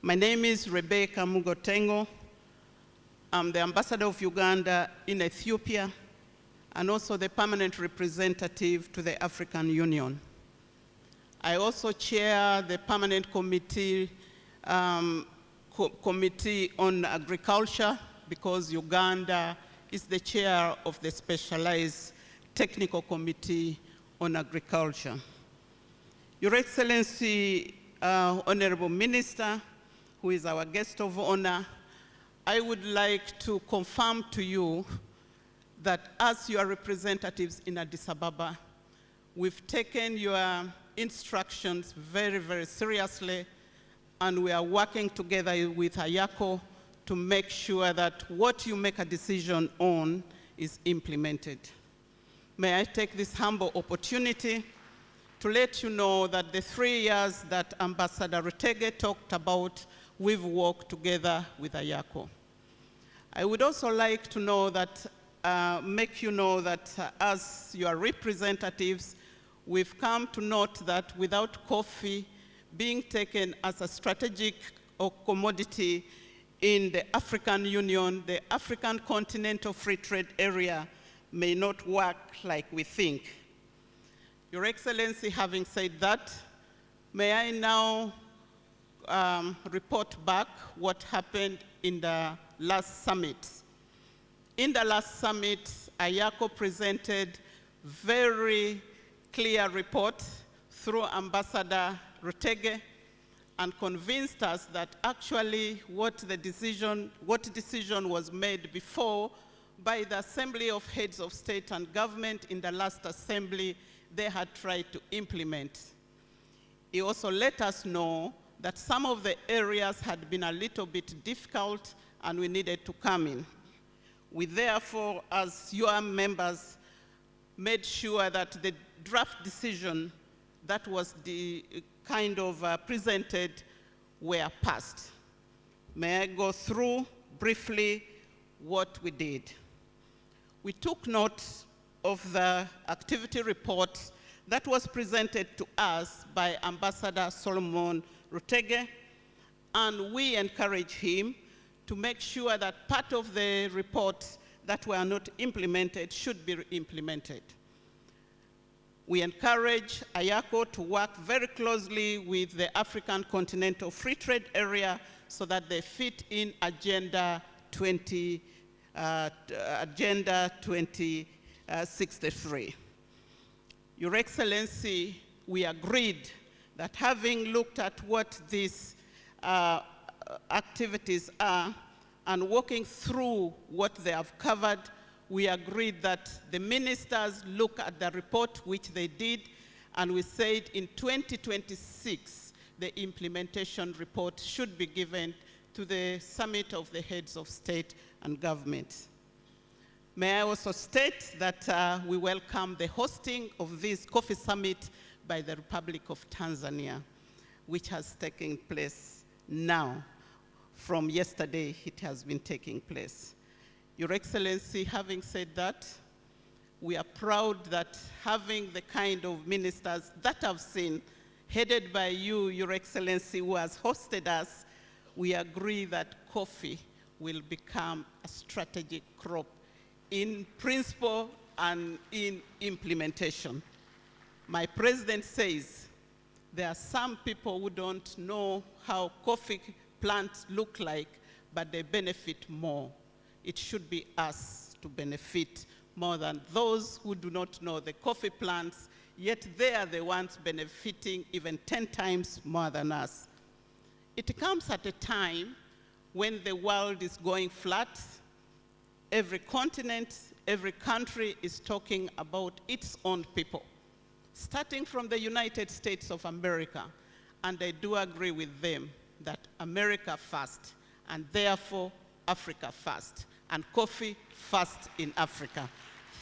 My name is Rebecca Mugotengo. I'm the ambassador of Uganda in Ethiopia and also the permanent representative to the African Union. I also chair the permanent committee Committee on Agriculture because Uganda is the chair of the Specialized Technical Committee on Agriculture. Your Excellency, Honorable Minister, who is our guest of honor, I would like to confirm to you that as your representatives in Addis Ababa, we've taken your instructions very, very seriously, and we are working together with IACO to make sure that what you make a decision on is implemented. May I take this humble opportunity to let you know that the 3 years that Ambassador Rutege talked about, we've worked together with IACO. I would also like to know that, make you know that as your representatives, we've come to note that without coffee being taken as a strategic or commodity in the African Union, the African Continental Free Trade Area may not work like we think. Your Excellency, having said that, may I now report back what happened in the last summit. In the last summit, IACO presented very clear report through Ambassador Rutege and convinced us that actually what decision was made before by the Assembly of Heads of State and Government in the last assembly, they had tried to implement. He also let us know that some of the areas had been a little bit difficult and we needed to come in. We therefore, as your members, made sure that the draft decision that was presented were passed. May I go through briefly what we did? We took note of the activity report that was presented to us by Ambassador Solomon Rutege, and we encourage him to make sure that part of the reports that were not implemented should be implemented. We encourage IACO to work very closely with the African Continental Free Trade Area so that they fit in Agenda 2063. Your Excellency, we agreed that having looked at what these activities are and walking through what they have covered, we agreed that the ministers look at the report, which they did, and we said in 2026, the implementation report should be given to the Summit of the Heads of State and Government. May I also state that we welcome the hosting of this coffee summit by the Republic of Tanzania. which has taken place now. From yesterday, it has been taking place. Your Excellency, having said that, we are proud that having the kind of ministers that I've seen, headed by you, Your Excellency, who has hosted us, we agree that coffee will become a strategic crop in principle and in implementation. My president says there are some people who don't know how coffee plants look like, but they benefit more. It should be us to benefit more than those who do not know the coffee plants, yet they are the ones benefiting even 10 times more than us. It comes at a time when the world is going flat. Every continent, every country is talking about its own people, starting from the United States of America. And I do agree with them that America first, and therefore Africa first, and coffee first in Africa.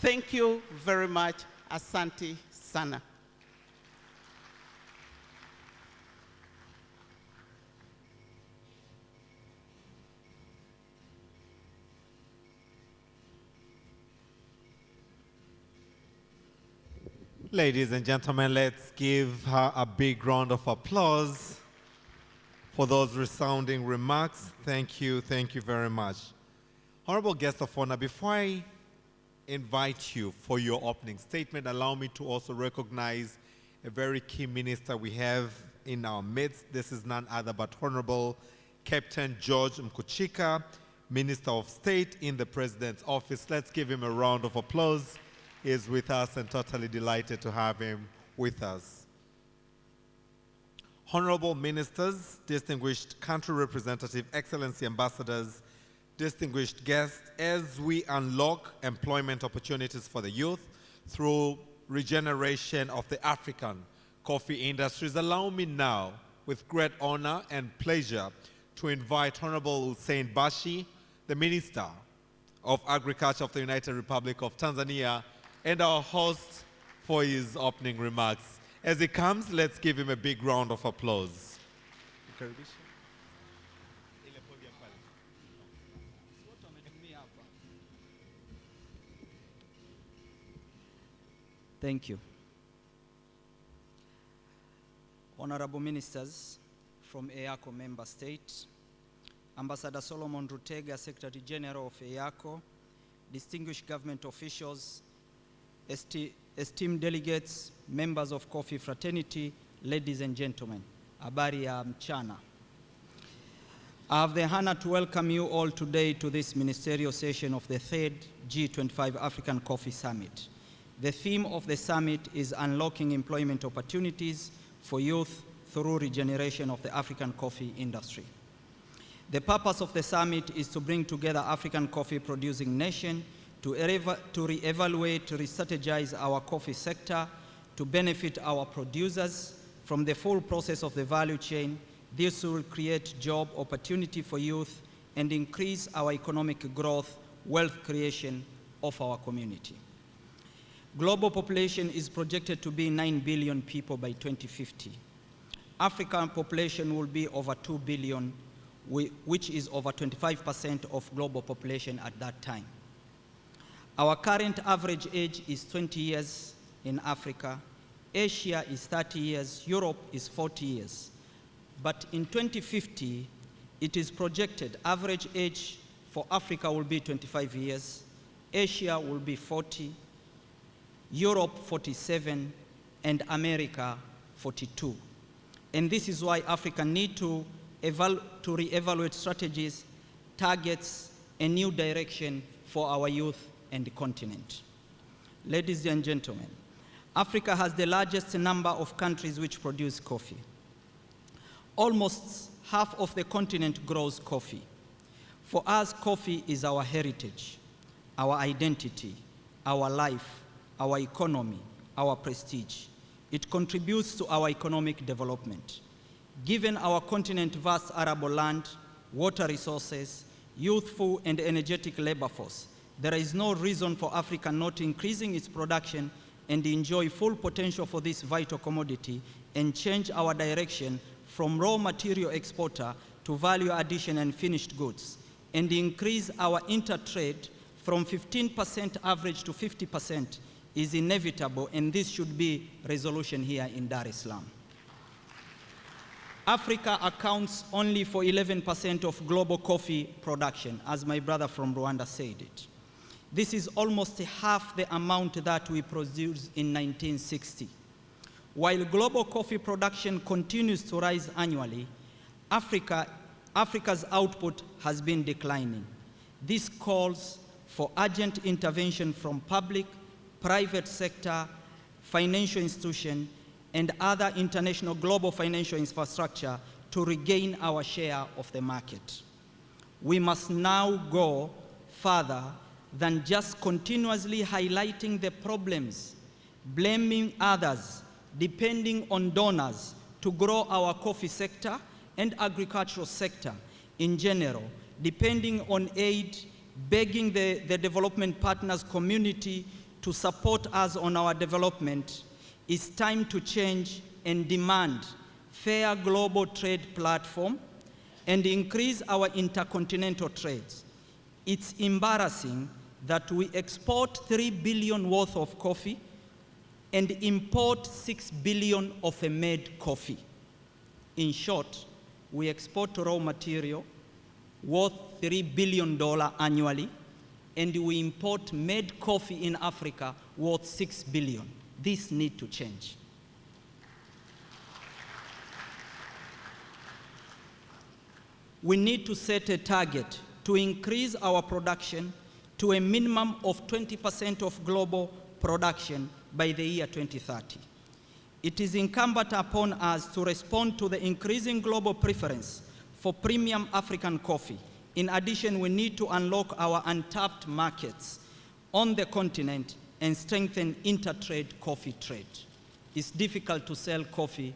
Thank you very much. Asante sana. Ladies and gentlemen, let's give her a big round of applause for those resounding remarks. Thank you very much. Honorable guest of honor, before I invite you for your opening statement, allow me to also recognize a very key minister we have in our midst. This is none other but Honorable Captain George Mkuchika, Minister of State in the President's Office. Let's give him a round of applause. He is with us and totally delighted to have him with us. Honorable ministers, distinguished country representative, excellency ambassadors, distinguished guests, as we unlock employment opportunities for the youth through regeneration of the African coffee industries, allow me now, with great honor and pleasure, to invite Honorable Hussein Bashi, the Minister of Agriculture of the United Republic of Tanzania, and our host for his opening remarks. As he comes, let's give him a big round of applause. Thank you. Honorable ministers from EACO member state, Ambassador Solomon Rutega, Secretary General of EACO, distinguished government officials, esteemed delegates, members of coffee fraternity, ladies and gentlemen, habari ya mchana. I have the honor to welcome you all today to this ministerial session of the third G25 African Coffee Summit. The theme of the summit is unlocking employment opportunities for youth through regeneration of the African coffee industry. The purpose of the summit is to bring together African coffee producing nations to re-evaluate, re-strategize our coffee sector, to benefit our producers from the full process of the value chain. This will create job opportunity for youth and increase our economic growth, wealth creation of our community. Global population is projected to be 9 billion people by 2050. African population will be over 2 billion, which is over 25% of global population at that time. Our current average age is 20 years in Africa. Asia is 30 years, Europe is 40 years. But in 2050, it is projected average age for Africa will be 25 years, Asia will be 40, Europe 47, and America 42. And this is why Africa needs to re-evaluate strategies, targets, a new direction for our youth and the continent. Ladies and gentlemen, Africa has the largest number of countries which produce coffee. Almost half of the continent grows coffee. For us, coffee is our heritage, our identity, our life, our economy, our prestige. It contributes to our economic development. Given our continent's vast arable land, water resources, youthful and energetic labor force, there is no reason for Africa not increasing its production and enjoy full potential for this vital commodity and change our direction from raw material exporter to value addition and finished goods, and increase our intertrade from 15% average to 50% is inevitable, and this should be resolution here in Dar es Salaam. Africa accounts only for 11% of global coffee production, as my brother from Rwanda said it. This is almost half the amount that we produced in 1960. While global coffee production continues to rise annually, Africa's output has been declining. This calls for urgent intervention from public, private sector, financial institutions, and other international global financial infrastructure to regain our share of the market. We must now go further than just continuously highlighting the problems, blaming others, depending on donors to grow our coffee sector and agricultural sector in general, depending on aid, begging the development partners community to support us on our development. It's time to change and demand fair global trade platform and increase our intercontinental trades. It's embarrassing that we export 3 billion worth of coffee and import 6 billion of a made coffee. In short, we export raw material worth $3 billion annually, and we import made coffee in Africa worth $6 billion. This needs to change. We need to set a target to increase our production to a minimum of 20% of global production by the year 2030. It is incumbent upon us to respond to the increasing global preference for premium African coffee. In addition, we need to unlock our untapped markets on the continent and strengthen intertrade coffee trade. It's difficult to sell coffee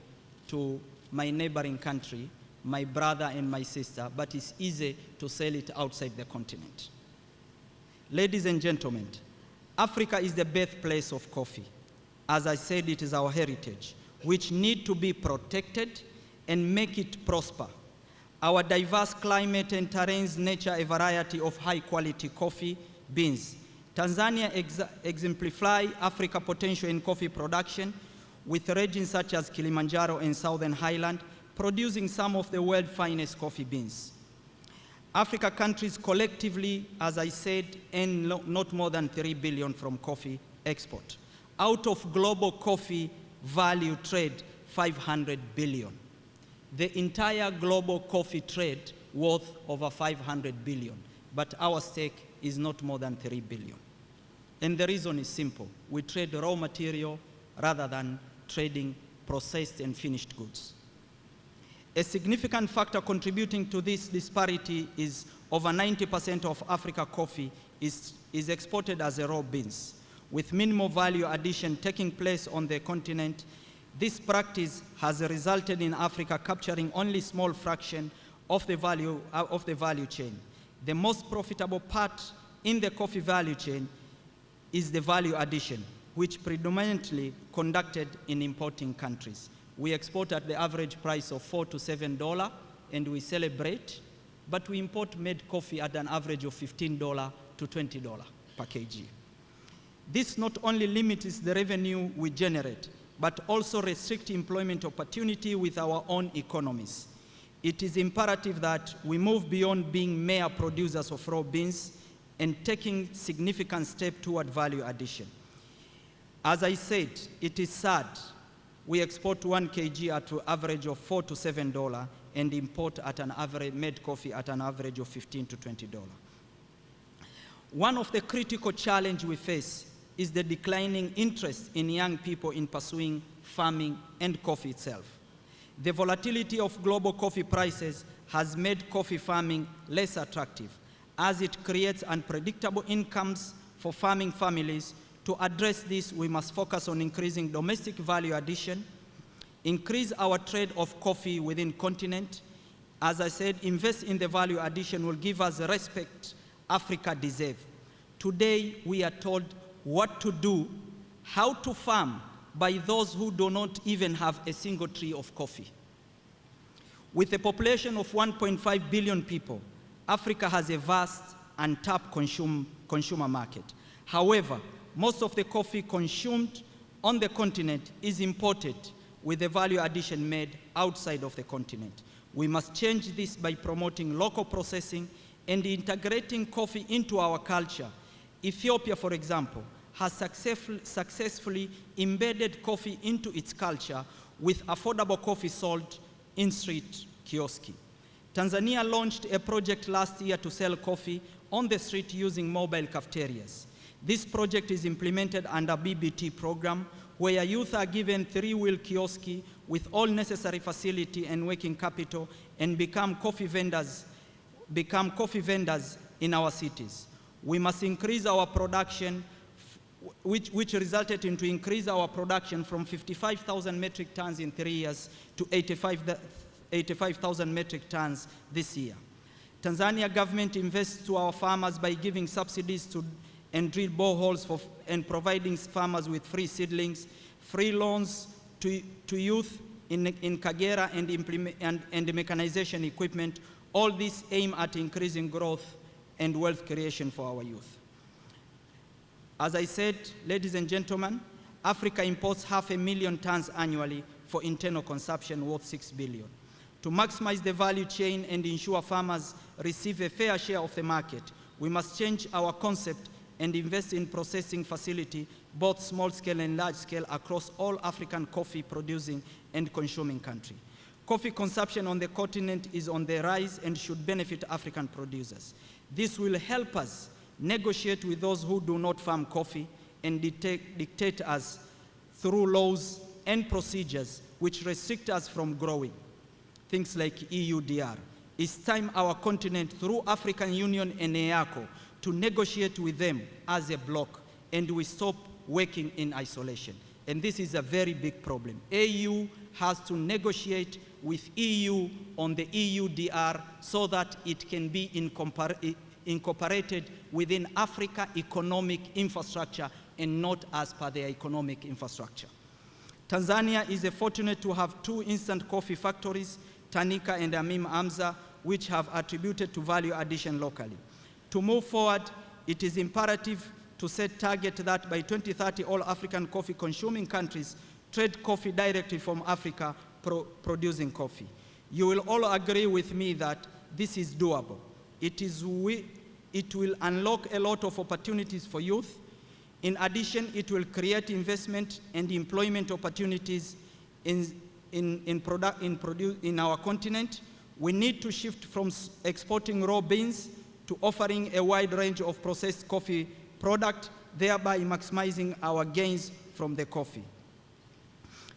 to my neighboring country, my brother and my sister, but it's easy to sell it outside the continent. Ladies and gentlemen, Africa is the birthplace of coffee. As I said, it is our heritage, which need to be protected and make it prosper. Our diverse climate and terrains nurture a variety of high-quality coffee beans. Tanzania exemplify Africa's potential in coffee production, with regions such as Kilimanjaro and Southern Highland producing some of the world's finest coffee beans. Africa countries collectively, as I said, earn not more than 3 billion from coffee export. Out of global coffee value trade, 500 billion. The entire global coffee trade worth over 500 billion, but our stake is not more than 3 billion. And the reason is simple. We trade raw material rather than trading processed and finished goods. A significant factor contributing to this disparity is over 90% of Africa coffee is exported as a raw beans, with minimal value addition taking place on the continent. This practice has resulted in Africa capturing only a small fraction of the value chain. The most profitable part in the coffee value chain is the value addition, which predominantly conducted in importing countries. We export at the average price of $4 to $7, and we celebrate, but we import made coffee at an average of $15 to $20 per kg. This not only limits the revenue we generate, but also restricts employment opportunity with our own economies. It is imperative that we move beyond being mere producers of raw beans and taking significant steps toward value addition. As I said, it is sad we export 1 kg at an average of $4 to $7 and import at an average made coffee at an average of $15 to $20. One of the critical challenges we face is the declining interest in young people in pursuing farming and coffee itself. The volatility of global coffee prices has made coffee farming less attractive, as it creates unpredictable incomes for farming families. To address this, we must focus on increasing domestic value addition, increase our trade of coffee within continent. As I said, invest in the value addition will give us the respect Africa deserves. Today, we are told what to do, how to farm by those who do not even have a single tree of coffee. With a population of 1.5 billion people, Africa has a vast untapped consumer market. However, most of the coffee consumed on the continent is imported with the value addition made outside of the continent. We must change this by promoting local processing and integrating coffee into our culture. Ethiopia, for example, has successfully embedded coffee into its culture with affordable coffee sold in street kiosks. Tanzania launched a project last year to sell coffee on the street using mobile cafeterias. This project is implemented under BBT program, where youth are given 3-wheel kiosks with all necessary facility and working capital and become coffee vendors in our cities. We must increase our production, which resulted into increase our production from 55,000 metric tons in 3 years to 85,000 metric tons this year. Tanzania government invests to our farmers by giving subsidies to and drill boreholes and providing farmers with free seedlings, free loans to youth in Kagera and mechanization equipment. All this aim at increasing growth and wealth creation for our youth. As I said, ladies and gentlemen, Africa imports 500,000 tons annually for internal consumption worth 6 billion. To maximize the value chain and ensure farmers receive a fair share of the market, we must change our concept and invest in processing facility, both small scale and large scale, across all African coffee producing and consuming countries. Coffee consumption on the continent is on the rise and should benefit African producers. This will help us negotiate with those who do not farm coffee and dictate us through laws and procedures which restrict us from growing. Things like EUDR. It's time our continent, through African Union and EACO, to negotiate with them as a bloc, and we stop working in isolation. And this is a very big problem. AU has to negotiate with EU on the EUDR so that it can be incorporated within Africa economic infrastructure and not as per their economic infrastructure. Tanzania is fortunate to have 2 instant coffee factories, Tanika and Amim Amza, which have attributed to value addition locally. To move forward, it is imperative to set target that by 2030 all African coffee consuming countries trade coffee directly from Africa producing coffee. You will all agree with me that this is doable. It will unlock a lot of opportunities for youth. In addition, it will create investment and employment opportunities in our continent. We need to shift from exporting raw beans to offering a wide range of processed coffee product, thereby maximizing our gains from the coffee.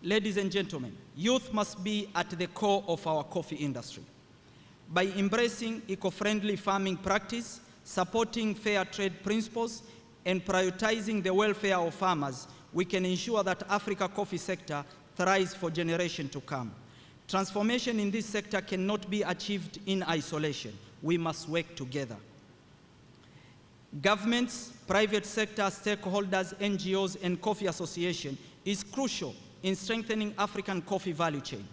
Ladies and gentlemen, youth must be at the core of our coffee industry. By embracing eco-friendly farming practice, supporting fair trade principles, and prioritizing the welfare of farmers, we can ensure that Africa coffee sector thrives for generations to come. Transformation in this sector cannot be achieved in isolation. We must work together. Governments, private sector, stakeholders, NGOs, and coffee associations is crucial in strengthening African coffee value chain.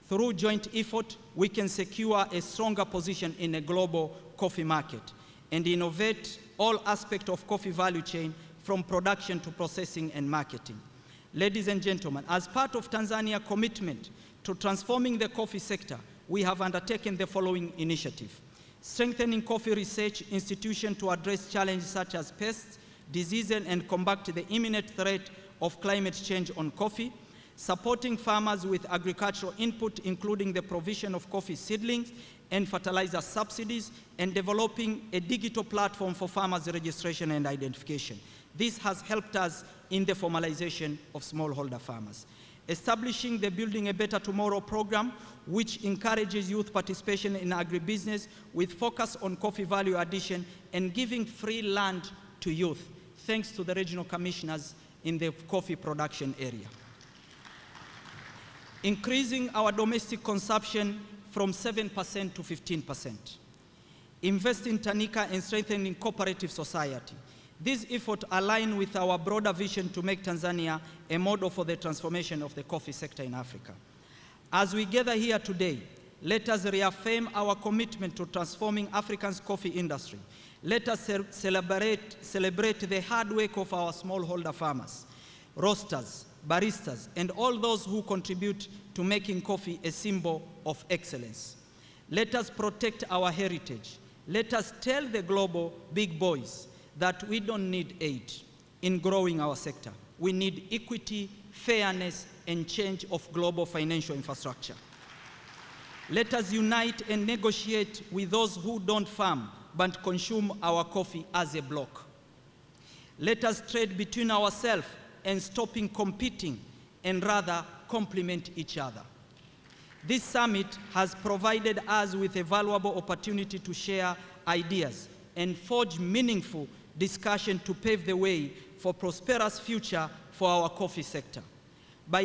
Through joint effort, we can secure a stronger position in a global coffee market and innovate all aspects of coffee value chain from production to processing and marketing. Ladies and gentlemen, as part of Tanzania's commitment to transforming the coffee sector, we have undertaken the following initiative: strengthening coffee research institution to address challenges such as pests, diseases, and combat the imminent threat of climate change on coffee; supporting farmers with agricultural input, including the provision of coffee seedlings and fertilizer subsidies; and developing a digital platform for farmers' registration and identification. This has helped us in the formalization of smallholder farmers. Establishing the Building a Better Tomorrow program, which encourages youth participation in agribusiness with focus on coffee value addition and giving free land to youth, thanks to the regional commissioners in the coffee production area. Increasing our domestic consumption from 7% to 15%. Invest in Tanika and strengthening cooperative society. These efforts align with our broader vision to make Tanzania a model for the transformation of the coffee sector in Africa. As we gather here today, Let us reaffirm our commitment to transforming Africa's coffee industry. Let us celebrate the hard work of our smallholder farmers, roasters, baristas, and all those who contribute to making coffee a symbol of excellence. Let us protect our heritage. Let us tell the global big boys that we don't need aid in growing our sector. We need equity, fairness, and change of global financial infrastructure. Let us unite and negotiate with those who don't farm but consume our coffee as a bloc. Let us trade between ourselves and stopping competing and rather complement each other. This summit has provided us with a valuable opportunity to share ideas and forge meaningful discussion to pave the way for prosperous future for our coffee sector. By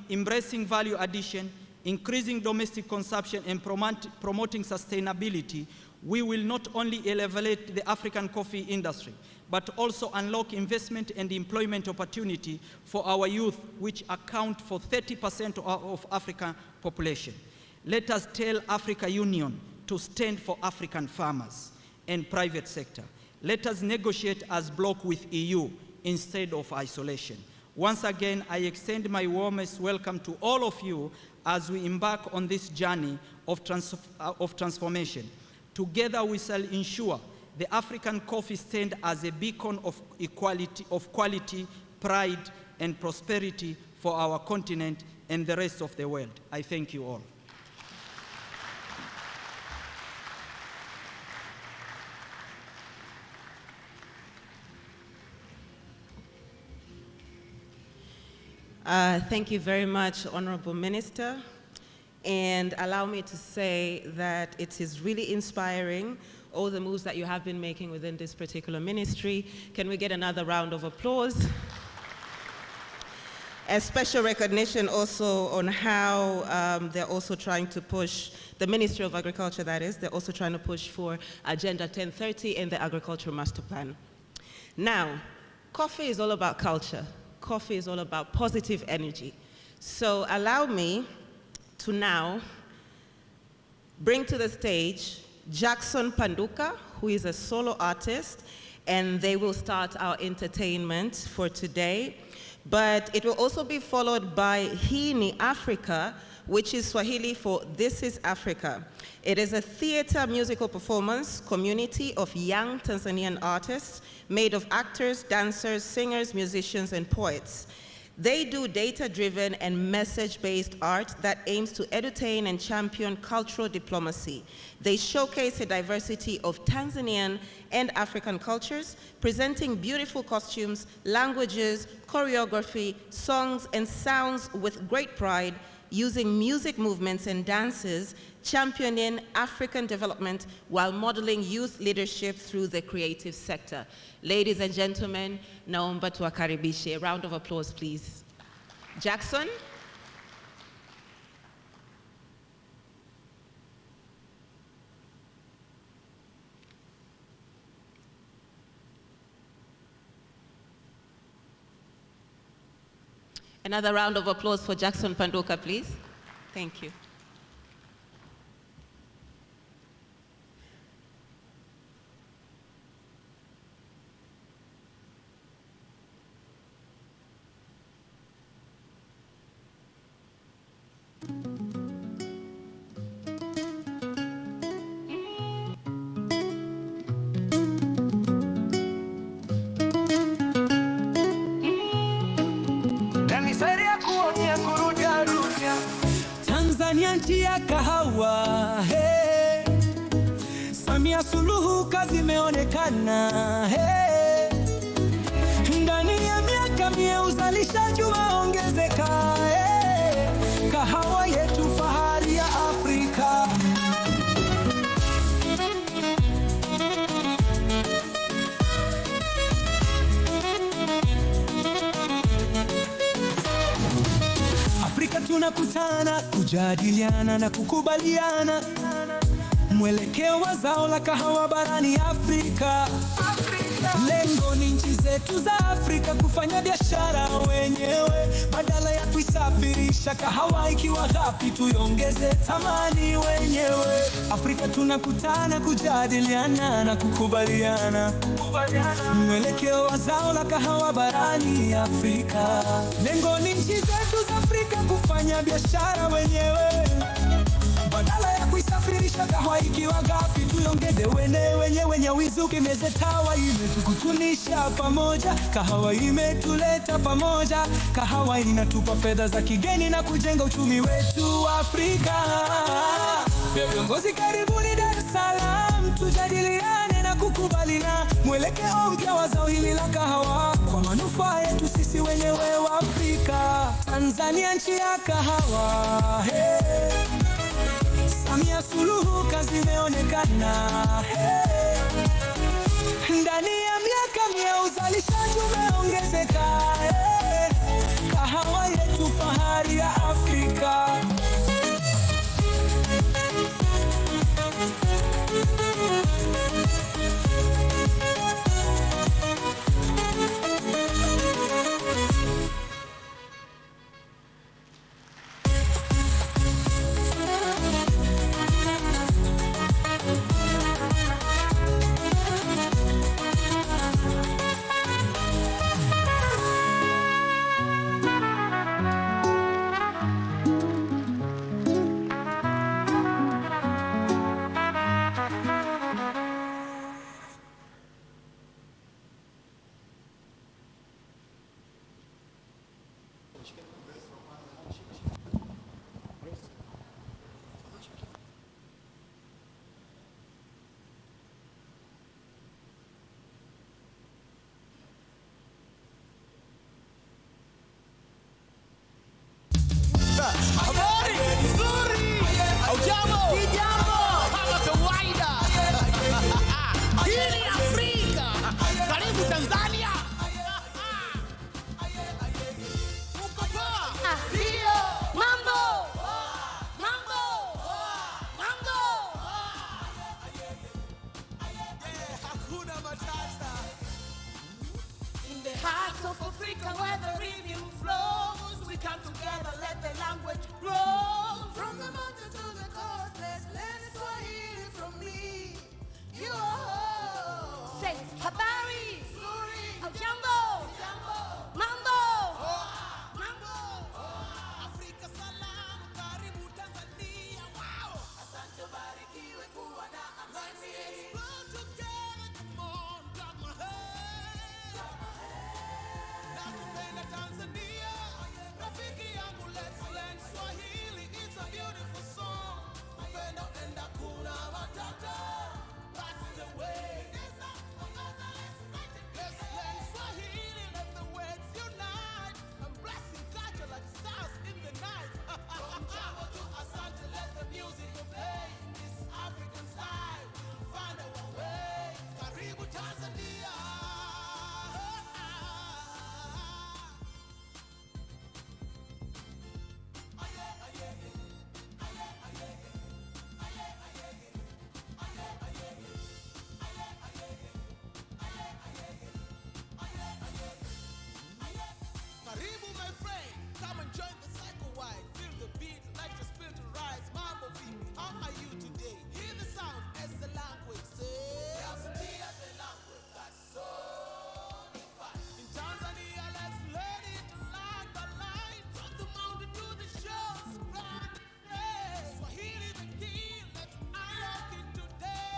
embracing value addition, increasing domestic consumption, and promoting sustainability, we will not only elevate the African coffee industry, but also unlock investment and employment opportunity for our youth, which account for 30% of African population. Let us tell Africa Union to stand for African farmers and private sector. Let us negotiate as bloc with EU instead of isolation. Once again, I extend my warmest welcome to all of you as we embark on this journey of transformation. Together we shall ensure the African coffee stand as a beacon of equality, of quality, pride, and prosperity for our continent and the rest of the world. I thank you all. Thank you very much, Honorable Minister. And allow me to say that it is really inspiring, all the moves that you have been making within this particular ministry. Can we get another round of applause? A special recognition also on how they're also trying to push, the Ministry of Agriculture that is, they're also trying to push for Agenda 1030 and the Agricultural Master Plan. Now, coffee is all about culture. Coffee is all about positive energy. So allow me to now bring to the stage Jackson Panduka, who is a solo artist, and they will start our entertainment for today. But it will also be followed by Hii ni Africa, which is Swahili for This is Africa. It is a theater musical performance community of young Tanzanian artists made of actors, dancers, singers, musicians, and poets. They do data-driven and message-based art that aims to entertain and champion cultural diplomacy. They showcase a diversity of Tanzanian and African cultures, presenting beautiful costumes, languages, choreography, songs, and sounds with great pride, using music movements and dances, championing African development while modeling youth leadership through the creative sector. Ladies and gentlemen, naomba tuwakaribishe. A round of applause, please. Jackson. Another round of applause for Jackson Panduka, please. Thank you. Tanzania nchi ya kahawa, hey. Samia Suluhu kazi imeonekana, hey. Ndani ya miaka mia uzalishaji umeongezeka, hey. Kahawa yetu fahari ya Afrika. Afrika tunakutana, kujadiliana na kukubaliana mwelekeo wa zao la kahawa barani Afrika. Lengo ni nchi zetu za Afrika kufanya biashara wenyewe. badala ya kuisafirisha. Kahawa ikiwa ghafi tuiongeze thamani wenyewe. Afrika tunakutana kujadiliana na kukubaliana mwelekeo wa zao la kahawa barani Afrika. Lengo ni nchi zetu za Afrika kufanya biashara wenyewe badala ya kuisafirisha. Kahawa ikiwa ghafi tuiongeze wenyewe. Nyawizuki meze tawa imetukutunisha pamoja. Kahawa imetuleta pamoja. Kahawa inatupa fedha za kigeni na kujenga uchumi wetu wa Afrika. Viongozi karibuni Dar es Salaam, tujadiliane na kukubaliana mwelekeo mpya wa zao hili la kahawa kwa manufaa yetu sisi wenyewe wa Afrika. Tanzania nchi ya kahawa, hey. Samia Suluhu kazi imeonekana, hey. Ndani ya miaka 100 uzalishaji umeongezeka, hey. Kahawa yetu fahari ya Afrika. Habari nzuri. Hujambo? Sijambo. Kama kawaida. Hii ni Afrika. Karibu Tanzania. Uko poa? Ndio. Mambo. Mambo. Mambo. Hakuna matata. In the heart of Africa where the rhythm flows, we come together, let the language grow. From the mountain to the coast, let's learn Swahili from me. You say habari, hujambo, mambo, mambo. Afrika salam, karibu Tanzania. Wow. Asante, barikiwe kuwa na amani. Let's go together, come on, clap my hands. Nakupenda Tanzania, rafiki yangu, let's learn Swahili. It's a beautiful song. Upendo enda kuna matata. That's the way. Let's learn Swahili, let the words unite. Embracing culture like stars in the night. From Java to Asante, let the music play. This African style, find our way. Karibu Tanzania. Karibu my friend, come and join the cycle wide. Feel the beat, like the spirit to rise. Mambo vipi, how are you today? Hear the sound as the language says. Tanzania, the language that's so fine. In Tanzania, let's learn it line by line. From the mountain to the shores, round the day. Swahili the key, let's unlock it today.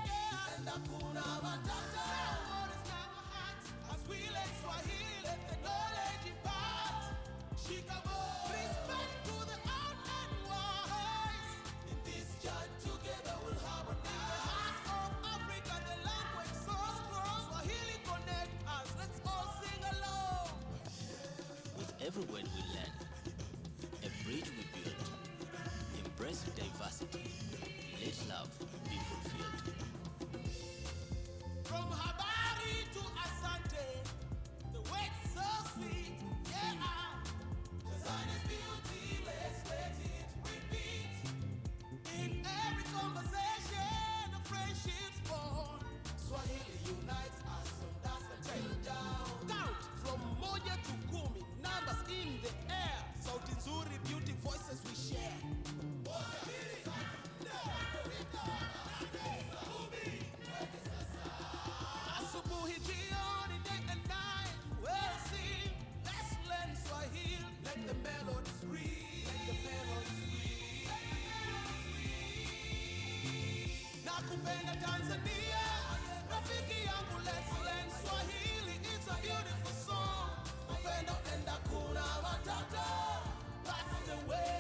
Yeah. And hakuna matata. What is our heart? As we let Swahili, let the knowledge impart. Shikamo, respect to the old and wise. In this journey together we'll harmonize. In the heart of Africa, the language so strong. Swahili connect us, let's all sing along. With every word we learn, a bridge we build, embrace diversity, let love be fulfilled. From Habari to Asante, the words so sweet, yeah. Tanzania's beauty, let's let it repeat. In every conversation, a friendship's born. Swahili unites us, so that's the take down. Count from moja to kumi, numbers in mazuri, beauty voices we share. Asubuhi, jioni, day and night, we'll sing. Let's learn Swahili. Let the melodies ring. Let the melodies ring. Nakupenda Tanzania, rafiki yangu, let's learn Swahili. It's a beautiful song. Upendo enda kuna matata. That's the way.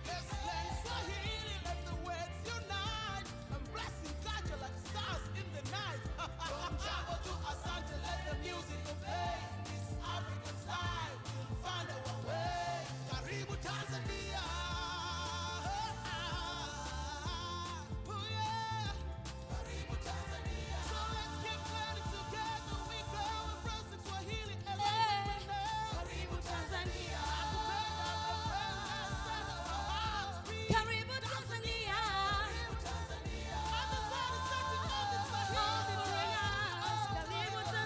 Let's learn Swahili. Let the words unite. Embracing culture like stars in the night. From Jambo to Asante, let the music obey. This African style, we'll find our way. Karibu Tanzania. Oh yeah. Karibu Tanzania. So let's keep learning together. We go embracing Swahili. Karibu Tanzania. Karibu Tanzania.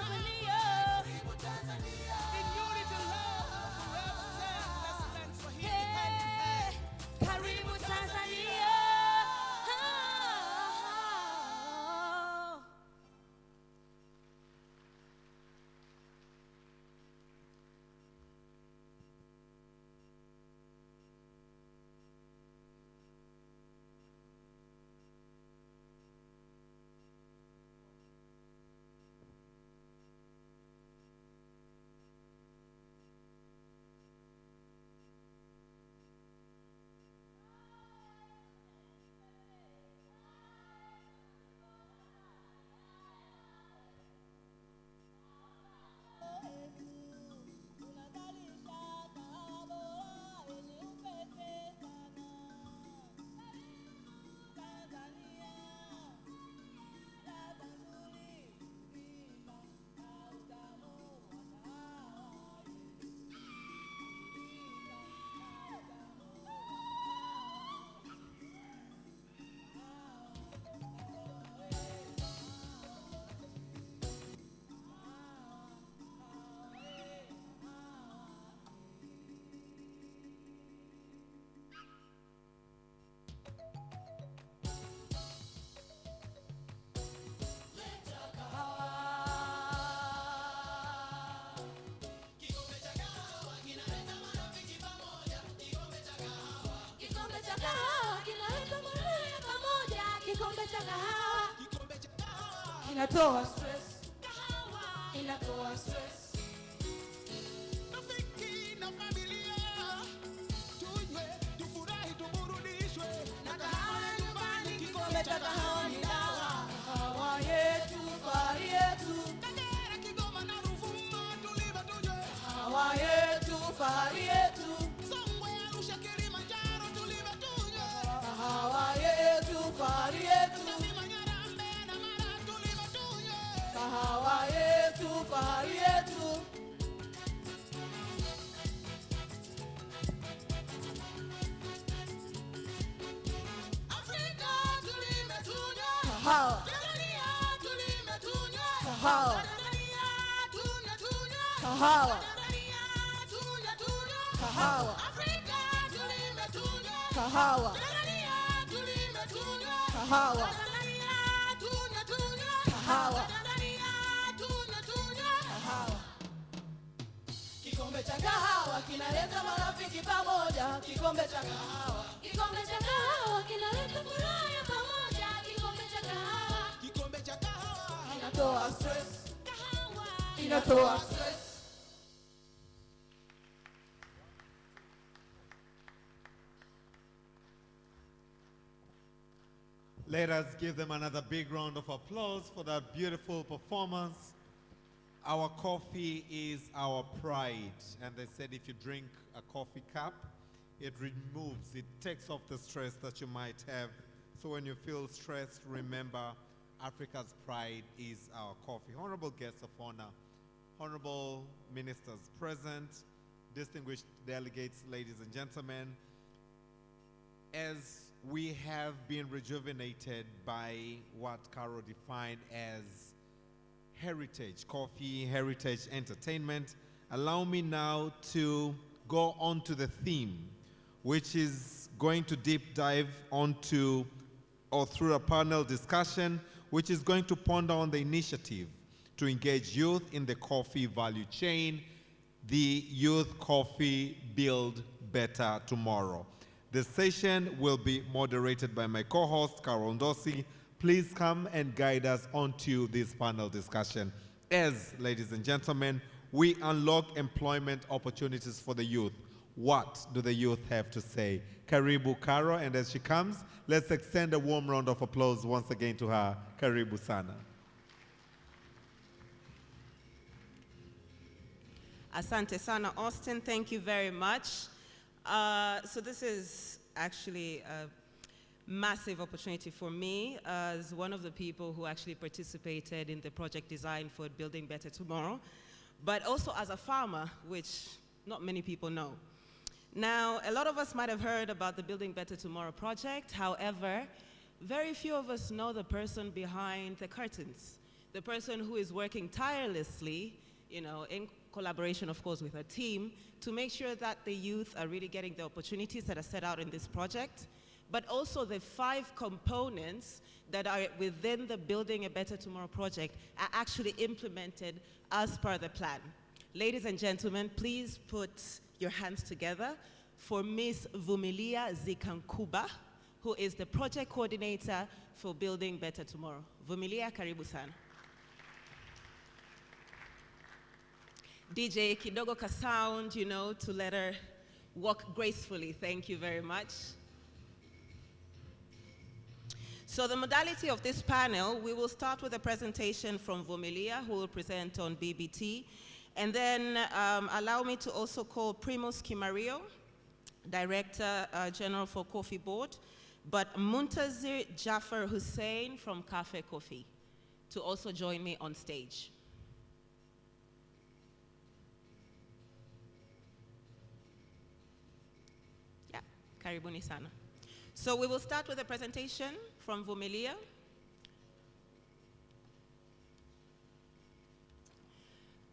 Karibu Tanzania. In unity, love, forever stand. Let's learn Swahili. Hey, Karibu Tanzania. Kikombe cha kahawa kinaleta marafiki pamoja. Kikombe cha kahawa kinatoa stress. Inatoa stress. Rafiki na familia, tunywe, tufurahi, tuburudishwe. Na kahawa ya nyumbani, Kikombe cha kahawa ni dawa. Kahawa yetu, fahari yetu. Kagera, Kigoma na Ruvuma, tulive tunywe. Kahawa yetu, fahari yetu. Songwe, Arusha, Kilimanjaro, tulive tunywe. Kahawa yetu, fahari yetu. Katavi, Manyara, Mbeya na Mara, tulive tunywe. Kahawa yetu, fahari yetu. Afrika, tulive tunywe. Kahawa. Tanzania, tulive tunywe. Kahawa. Tanzania, tunywe, tunywe. Kahawa. Tanzania, tunywe, tunywe. Kahawa. Afrika, tulive tunywe. Kahawa. Tanzania, tulive tunywe. Kahawa. Tanzania, tunywe, tunywe. Kahawa. Tanzania, tunywe, tunywe. Kahawa. Kikombe cha kahawa kinaleta marafiki pamoja. Kikombe cha kahawa. Kikombe cha kahawa kinaleta furaha ya pamoja. Kikombe cha kahawa Kikombe cha kahawa inatoa stress. Inatoa stress. Let us give them another big round of applause for that beautiful performance. Our coffee is our pride. And they said if you drink a coffee cup, it removes, it takes off the stress that you might have. So when you feel stressed, remember Africa's pride is our coffee. Honorable guests of honor, honorable ministers present, distinguished delegates, ladies and gentlemen, as we have been rejuvenated by what Caro defined as heritage coffee, heritage entertainment, allow me now to go on to the theme, which is going to deep dive onto or through a panel discussion, which is going to ponder on the initiative to engage youth in the coffee value chain, the Youth Coffee Build Better Tomorrow. The session will be moderated by my co-host, Carol Ndosi. Please come and guide us onto this panel discussion. As, ladies and gentlemen, we unlock employment opportunities for the youth. What do the youth have to say? Karibu Karo, and as she comes, let's extend a warm round of applause once again to her. Karibu sana. Asante sana, Austin. Thank you very much. So this is actually a massive opportunity for me as one of the people who actually participated in the project design for Building Better Tomorrow, but also as a farmer, which not many people know. Now, a lot of us might have heard about the Building Better Tomorrow project. However, very few of us know the person behind the curtains, the person who is working tirelessly, in collaboration, of course, with her team, to make sure that the youth are really getting the opportunities that are set out in this project, but also the 5 components that are within the Building a Better Tomorrow project are actually implemented as per the plan. Ladies and gentlemen, please put your hands together for Ms. Vumilia Zikankuba, who is the project coordinator for Building Better Tomorrow. Vumilia, karibu sana. DJ Kidogo ka sound, to let her walk gracefully. Thank you very much. So the modality of this panel, we will start with a presentation from Vumilia, who will present on BBT. And then allow me to also call Primus Kimario, Director General for Coffee Board, but Muntazir Jafar Hussein from Cafe Coffee to also join me on stage. Yeah, karibuni sana. So we will start with a presentation from Vumilia.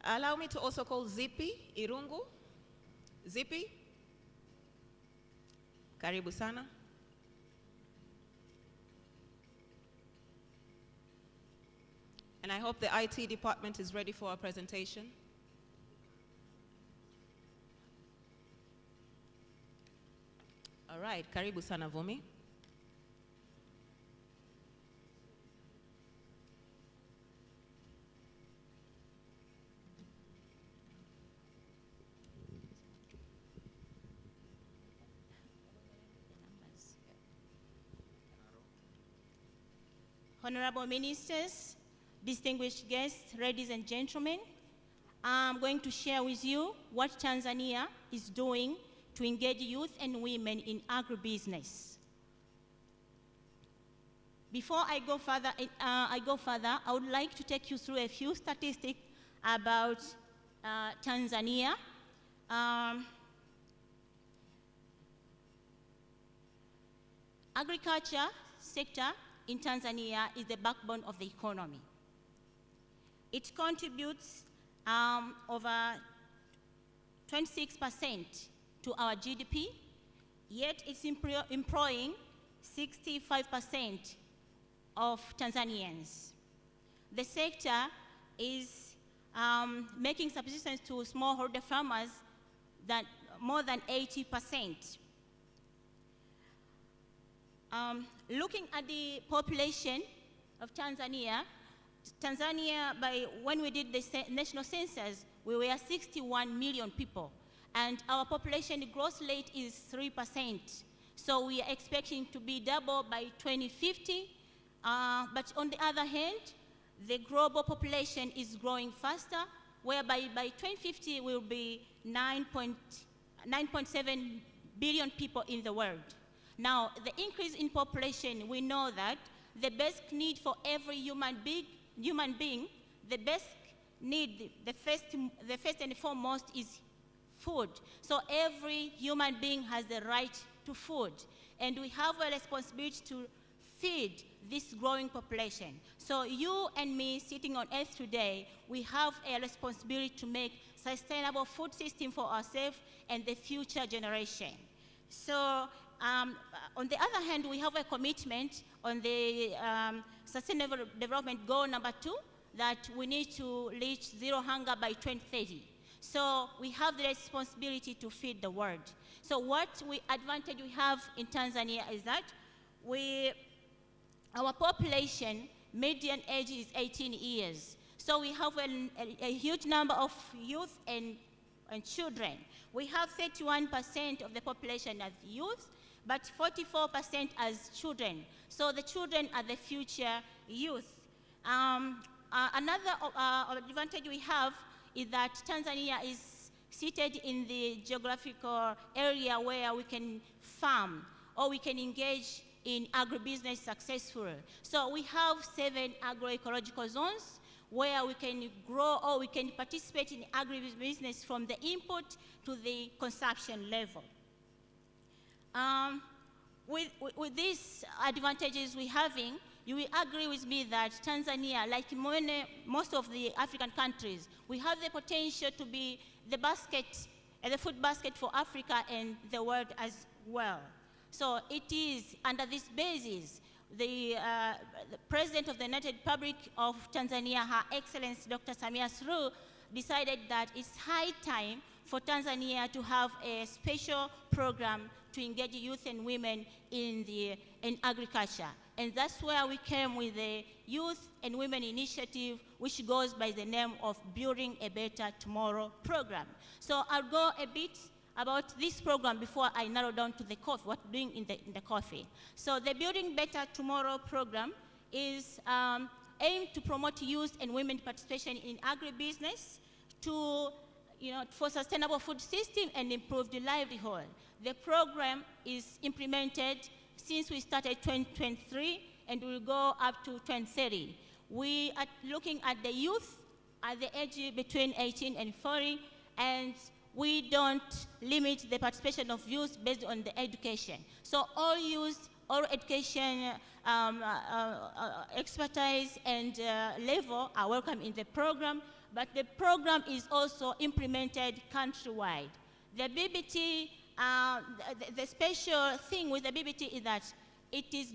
Allow me to also call Zippy Irungu. Zippy, karibu sana. And I hope the IT department is ready for our presentation. All right, karibu sana Vumi. Honorable ministers, distinguished guests, ladies and gentlemen, I'm going to share with you what Tanzania is doing to engage youth and women in agribusiness. Before I go further, I would like to take you through a few statistics about Tanzania. Agriculture sector in Tanzania is the backbone of the economy. It contributes over 26% to our GDP, yet it's employing 65% of Tanzanians. The sector is making subsistence to smallholder farmers that more than 80%. Looking at the population of Tanzania, when we did the national census, we were 61 million people, and our population growth rate is 3%. So we are expecting to be double by 2050. But on the other hand, the global population is growing faster, whereby by 2050 will be 9.7 billion people in the world. Now, the increase in population, we know that the basic need for every human being, the basic need, the first and foremost is food. So every human being has the right to food. And we have a responsibility to feed this growing population. So you and me sitting on earth today, we have a responsibility to make sustainable food system for ourselves and the future generation. So on the other hand, we have a commitment on the Sustainable Development Goal number 2 that we need to reach zero hunger by 2030. So we have the responsibility to feed the world. So what advantage we have in Tanzania is that our population median age is 18 years. So we have a huge number of youth and children. We have 31% of the population as youth, but 44% as children. So the children are the future youth. Another advantage we have is that Tanzania is seated in the geographical area where we can farm or we can engage in agribusiness successfully. So we have 7 agroecological zones where we can grow or we can participate in agribusiness from the input to the consumption level. With these advantages we're having, you will agree with me that Tanzania, like most of the African countries, we have the potential to be the food basket for Africa and the world as well. So it is under this basis, the President of the United Republic of Tanzania, Her Excellency Dr. Samia Suluhu, decided that it's high time for Tanzania to have a special program to engage youth and women in agriculture. And that's where we came with the Youth and Women Initiative, which goes by the name of Building a Better Tomorrow program. So I'll go a bit about this program before I narrow down to the coffee, what we're doing in the coffee. So the Building Better Tomorrow program is aimed to promote youth and women participation in agribusiness for sustainable food system and improved livelihood. The program is implemented since we started 2023 and will go up to 2030. We are looking at the youth at the age between 18 and 40, and we don't limit the participation of youth based on the education. So all youth, all education expertise and level are welcome in the program, but the program is also implemented countrywide. The BBT, the special thing with the BBT is that it is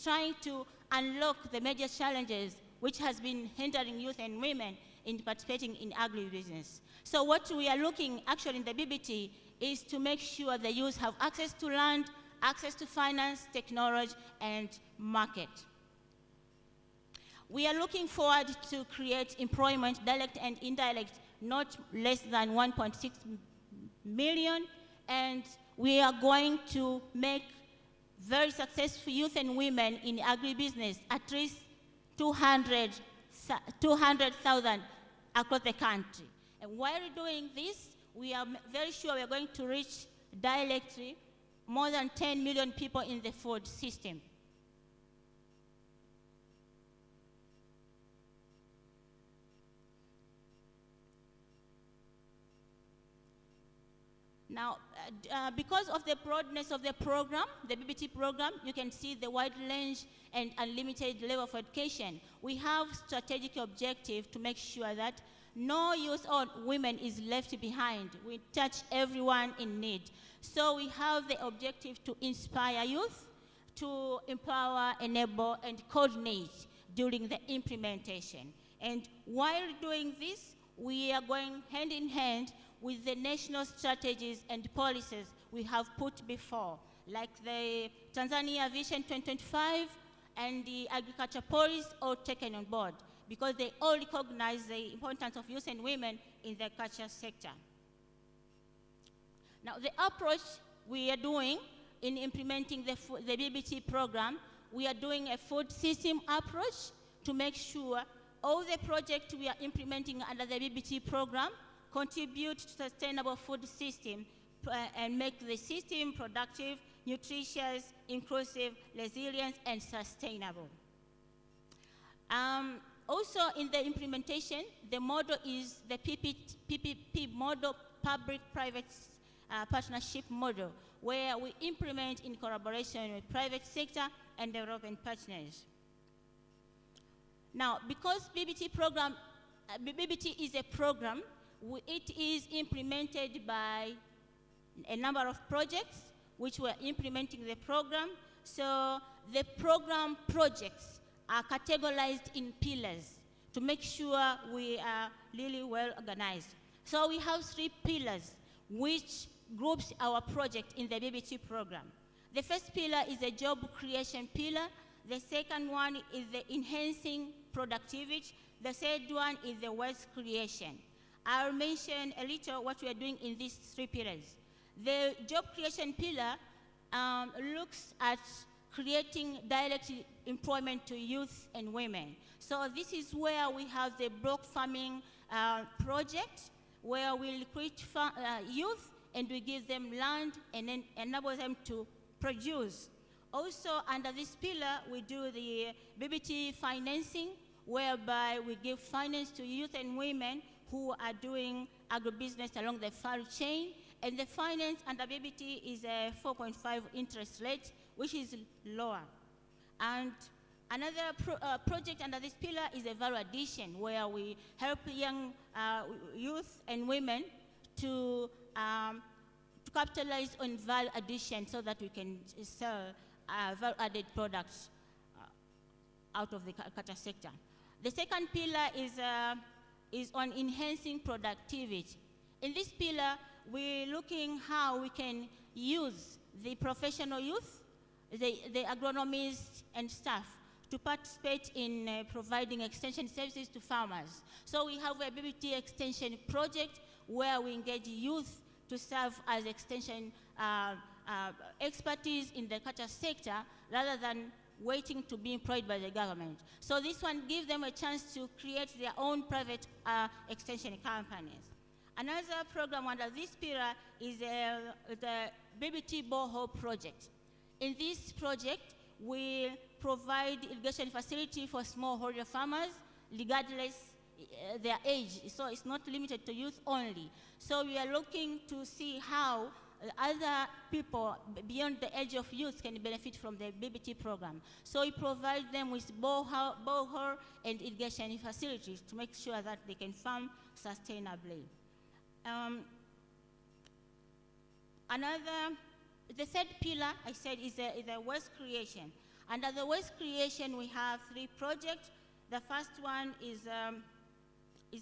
trying to unlock the major challenges which has been hindering youth and women in participating in agribusiness. So what we are looking actually in the BBT is to make sure the youth have access to land, access to finance, technology, and market. We are looking forward to create employment, direct and indirect, not less than 1.6 million, and we are going to make very successful youth and women in agribusiness, at least 200,000 across the country. And while doing this, we are very sure we are going to reach directly more than 10 million people in the food system. Now, because of the broadness of the program, the BBT program, you can see the wide range and unlimited level of education. We have strategic objective to make sure that no youth or women is left behind. We touch everyone in need. So we have the objective to inspire youth, to empower, enable, and coordinate during the implementation. And while doing this, we are going hand in hand with the national strategies and policies we have put before, like the Tanzania Vision 2025 and the agriculture policy, all taken on board, because they all recognize the importance of youth and women in the agriculture sector. Now, the approach we are doing in implementing the BBT program, we are doing a food system approach to make sure all the projects we are implementing under the BBT program contribute to sustainable food system and make the system productive, nutritious, inclusive, resilient, and sustainable. Also in the implementation, the model is the PPP model, public-private partnership model, where we implement in collaboration with private sector and development partners. Now, because BBT is a program, it is implemented by a number of projects which were implementing the program. So the program projects are categorized in pillars to make sure we are really well organized. So we have 3 pillars which groups our project in the BBT program. The first pillar is a job creation pillar. The second one is the enhancing productivity. The third one is the wealth creation. I'll mention a little what we are doing in these 3 pillars. The job creation pillar looks at creating direct employment to youth and women. So this is where we have the block farming project, where we recruit youth and we give them land and then enable them to produce. Also, under this pillar, we do the BBT financing, whereby we give finance to youth and women who are doing agribusiness along the value chain. And the finance under BBT is a 4.5 interest rate, which is lower. And another project under this pillar is a value addition, where we help young youth and women to capitalize on value addition so that we can sell value-added products out of the agriculture sector. The second pillar is on enhancing productivity. In this pillar, we're looking how we can use the professional youth, the agronomists and staff to participate in providing extension services to farmers. So we have a BBT extension project where we engage youth to serve as extension expertise in the agriculture sector rather than waiting to be employed by the government. So this one gives them a chance to create their own private extension companies. Another program under this pillar is the BBT borehole project. In this project, we provide irrigation facility for smallholder farmers, regardless their age. So it's not limited to youth only. So we are looking to see how other people beyond the age of youth can benefit from the BBT program. So we provide them with borehole and irrigation facilities to make sure that they can farm sustainably. The third pillar, I said, is the wealth creation. Under the wealth creation, we have 3 projects. The first one is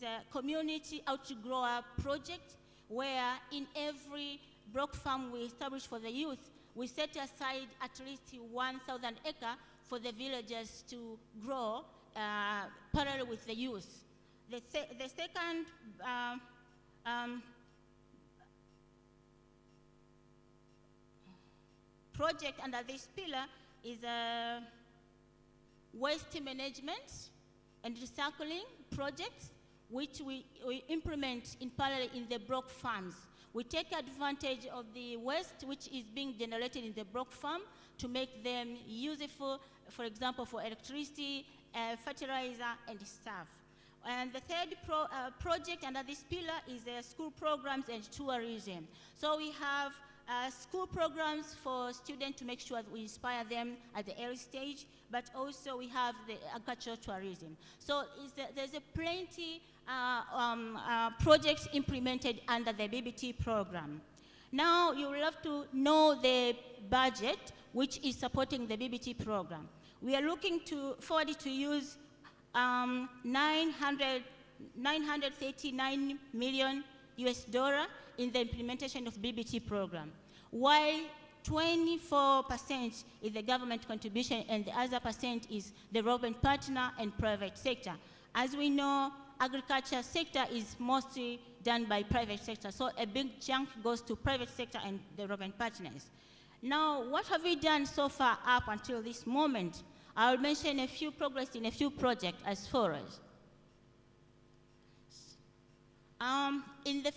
a community outgrower project, where in every block farm we establish for the youth, we set aside at least 1,000 acres for the villagers to grow parallel with the youth. The second project under this pillar is a waste management and recycling projects, which we implement in parallel in the block farms. We take advantage of the waste which is being generated in the block farm to make them useful, for example, for electricity, fertilizer, and stuff. And the third project under this pillar is school programs and tourism. So we have school programs for students to make sure that we inspire them at the early stage, but also we have the agricultural tourism. So there's plenty projects implemented under the BBT program. Now you will have to know the budget which is supporting the BBT program. We are looking forward to use 939 million US dollar in the implementation of BBT program, while 24% is the government contribution and the other % is development partner and private sector. As we know, agriculture sector is mostly done by private sector, so a big chunk goes to private sector and development partners. Now, what have we done so far up until this moment? I'll mention a few progress in a few projects as follows. In the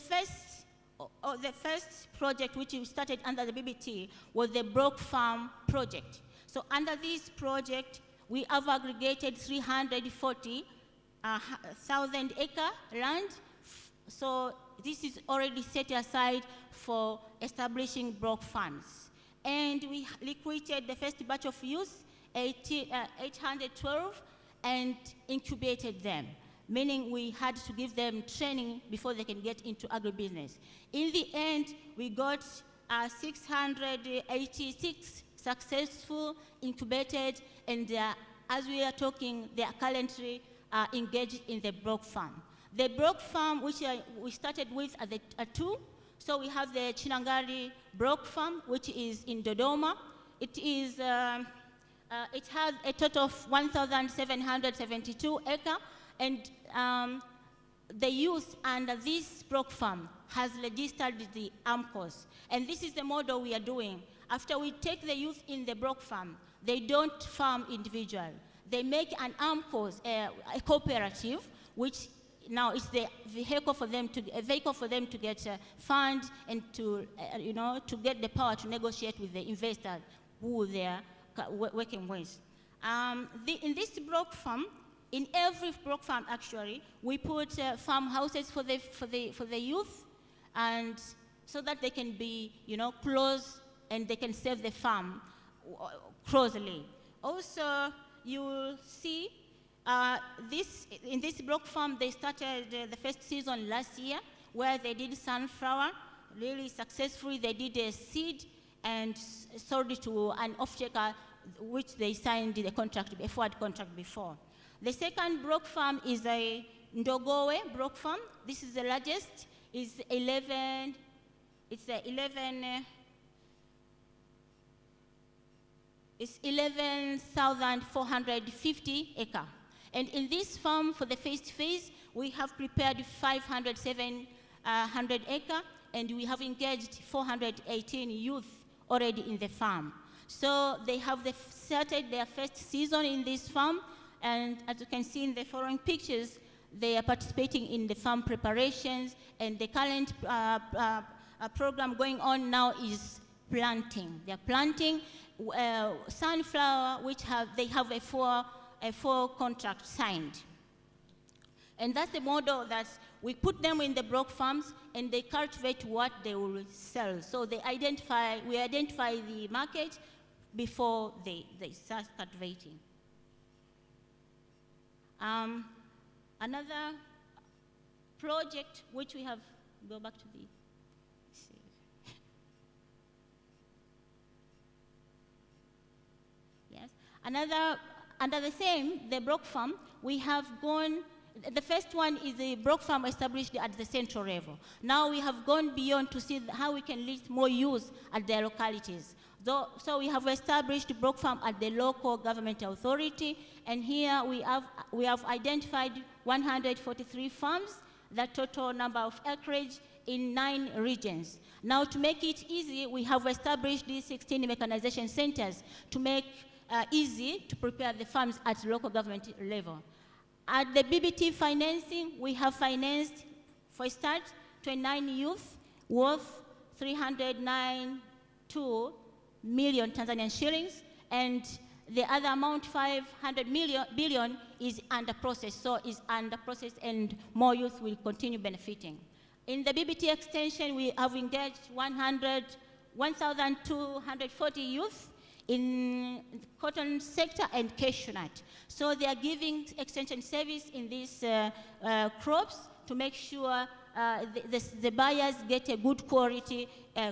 first project which we started under the BBT was the block farm project. So under this project, we have aggregated 340,000 acre land. So this is already set aside for establishing block farms. And we recruited the first batch of youth 812 and incubated them, meaning we had to give them training before they can get into agribusiness. In the end, we got 686 successful incubated, and as we are talking, they are currently engaged in the Brock Farm. The Brock Farm, which we started with at two, so we have the Chinangari Brock Farm, which is in Dodoma. It is, it has a total of 1,772 acres, and the youth under this Brock Farm has registered the AMCOs. And this is the model we are doing. After we take the youth in the Brock Farm, they don't farm individual. They make an AMCOs, a cooperative, which now is the vehicle for them to get fund and to to get the power to negotiate with the investor who they are working with. In this Brock Farm, in every Brock Farm actually, we put farmhouses for the youth, and so that they can be close and they can serve the farm closely. Also, you will see in this Brock Farm, they started the first season last year, where they did sunflower really successfully. They did a seed and sold it to an off-taker, which they signed the contract, a forward contract before. The second Brock Farm is a Ndogowe Brock Farm. This is the largest. It's 11,450 acres. And in this farm, for the first phase, we have prepared 507 acres, and we have engaged 418 youth already in the farm. So they have started their first season in this farm, and as you can see in the following pictures, they are participating in the farm preparations, and the current program going on now is planting. They are planting sunflower, which they have a four contract signed. And that's the model that we put them in the Brock Farms, and they cultivate what they will sell. So we identify the market before they start cultivating. Another project which we have, go back to the, yes. Under the same, the Brock Farm, we have gone, the first one is the Brock Farm established at the central level. Now we have gone beyond to see how we can reach more youth at their localities. So we have established Brock Farm at the local government authority, and here we have identified 143 farms, the total number of acreage in 9 regions. Now to make it easy, we have established these 16 mechanization centers to make easy to prepare the farms at local government level. At the BBT financing, we have financed, for a start, 29 youth worth 392 million Tanzanian shillings, and the other amount, 500 billion, is under process. So is under process, and more youth will continue benefiting. In the BBT extension, we have engaged 1,240 youth in cotton sector and cashew nut. So they are giving extension service in these crops to make sure the buyers get a good quality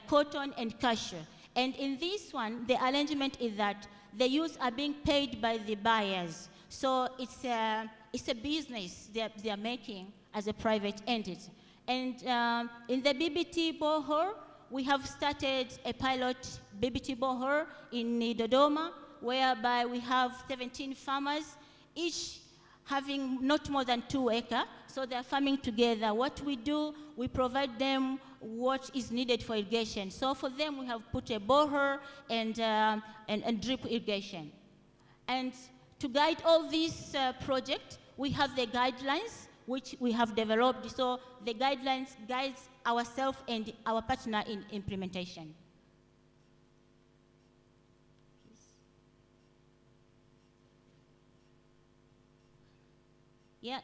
cotton and cashew. And in this one, the arrangement is that the youths are being paid by the buyers. So it's a business they are making as a private entity. And in the BBT borehole, we have started a pilot BBT borehole in Dodoma, whereby we have 17 farmers, each having not more than 2 acres, so they're farming together. What we do, we provide them what is needed for irrigation. So for them, we have put a borehole and drip irrigation. And to guide all these projects, we have the guidelines, which we have developed. So the guidelines guides ourselves and our partner in implementation. Yeah,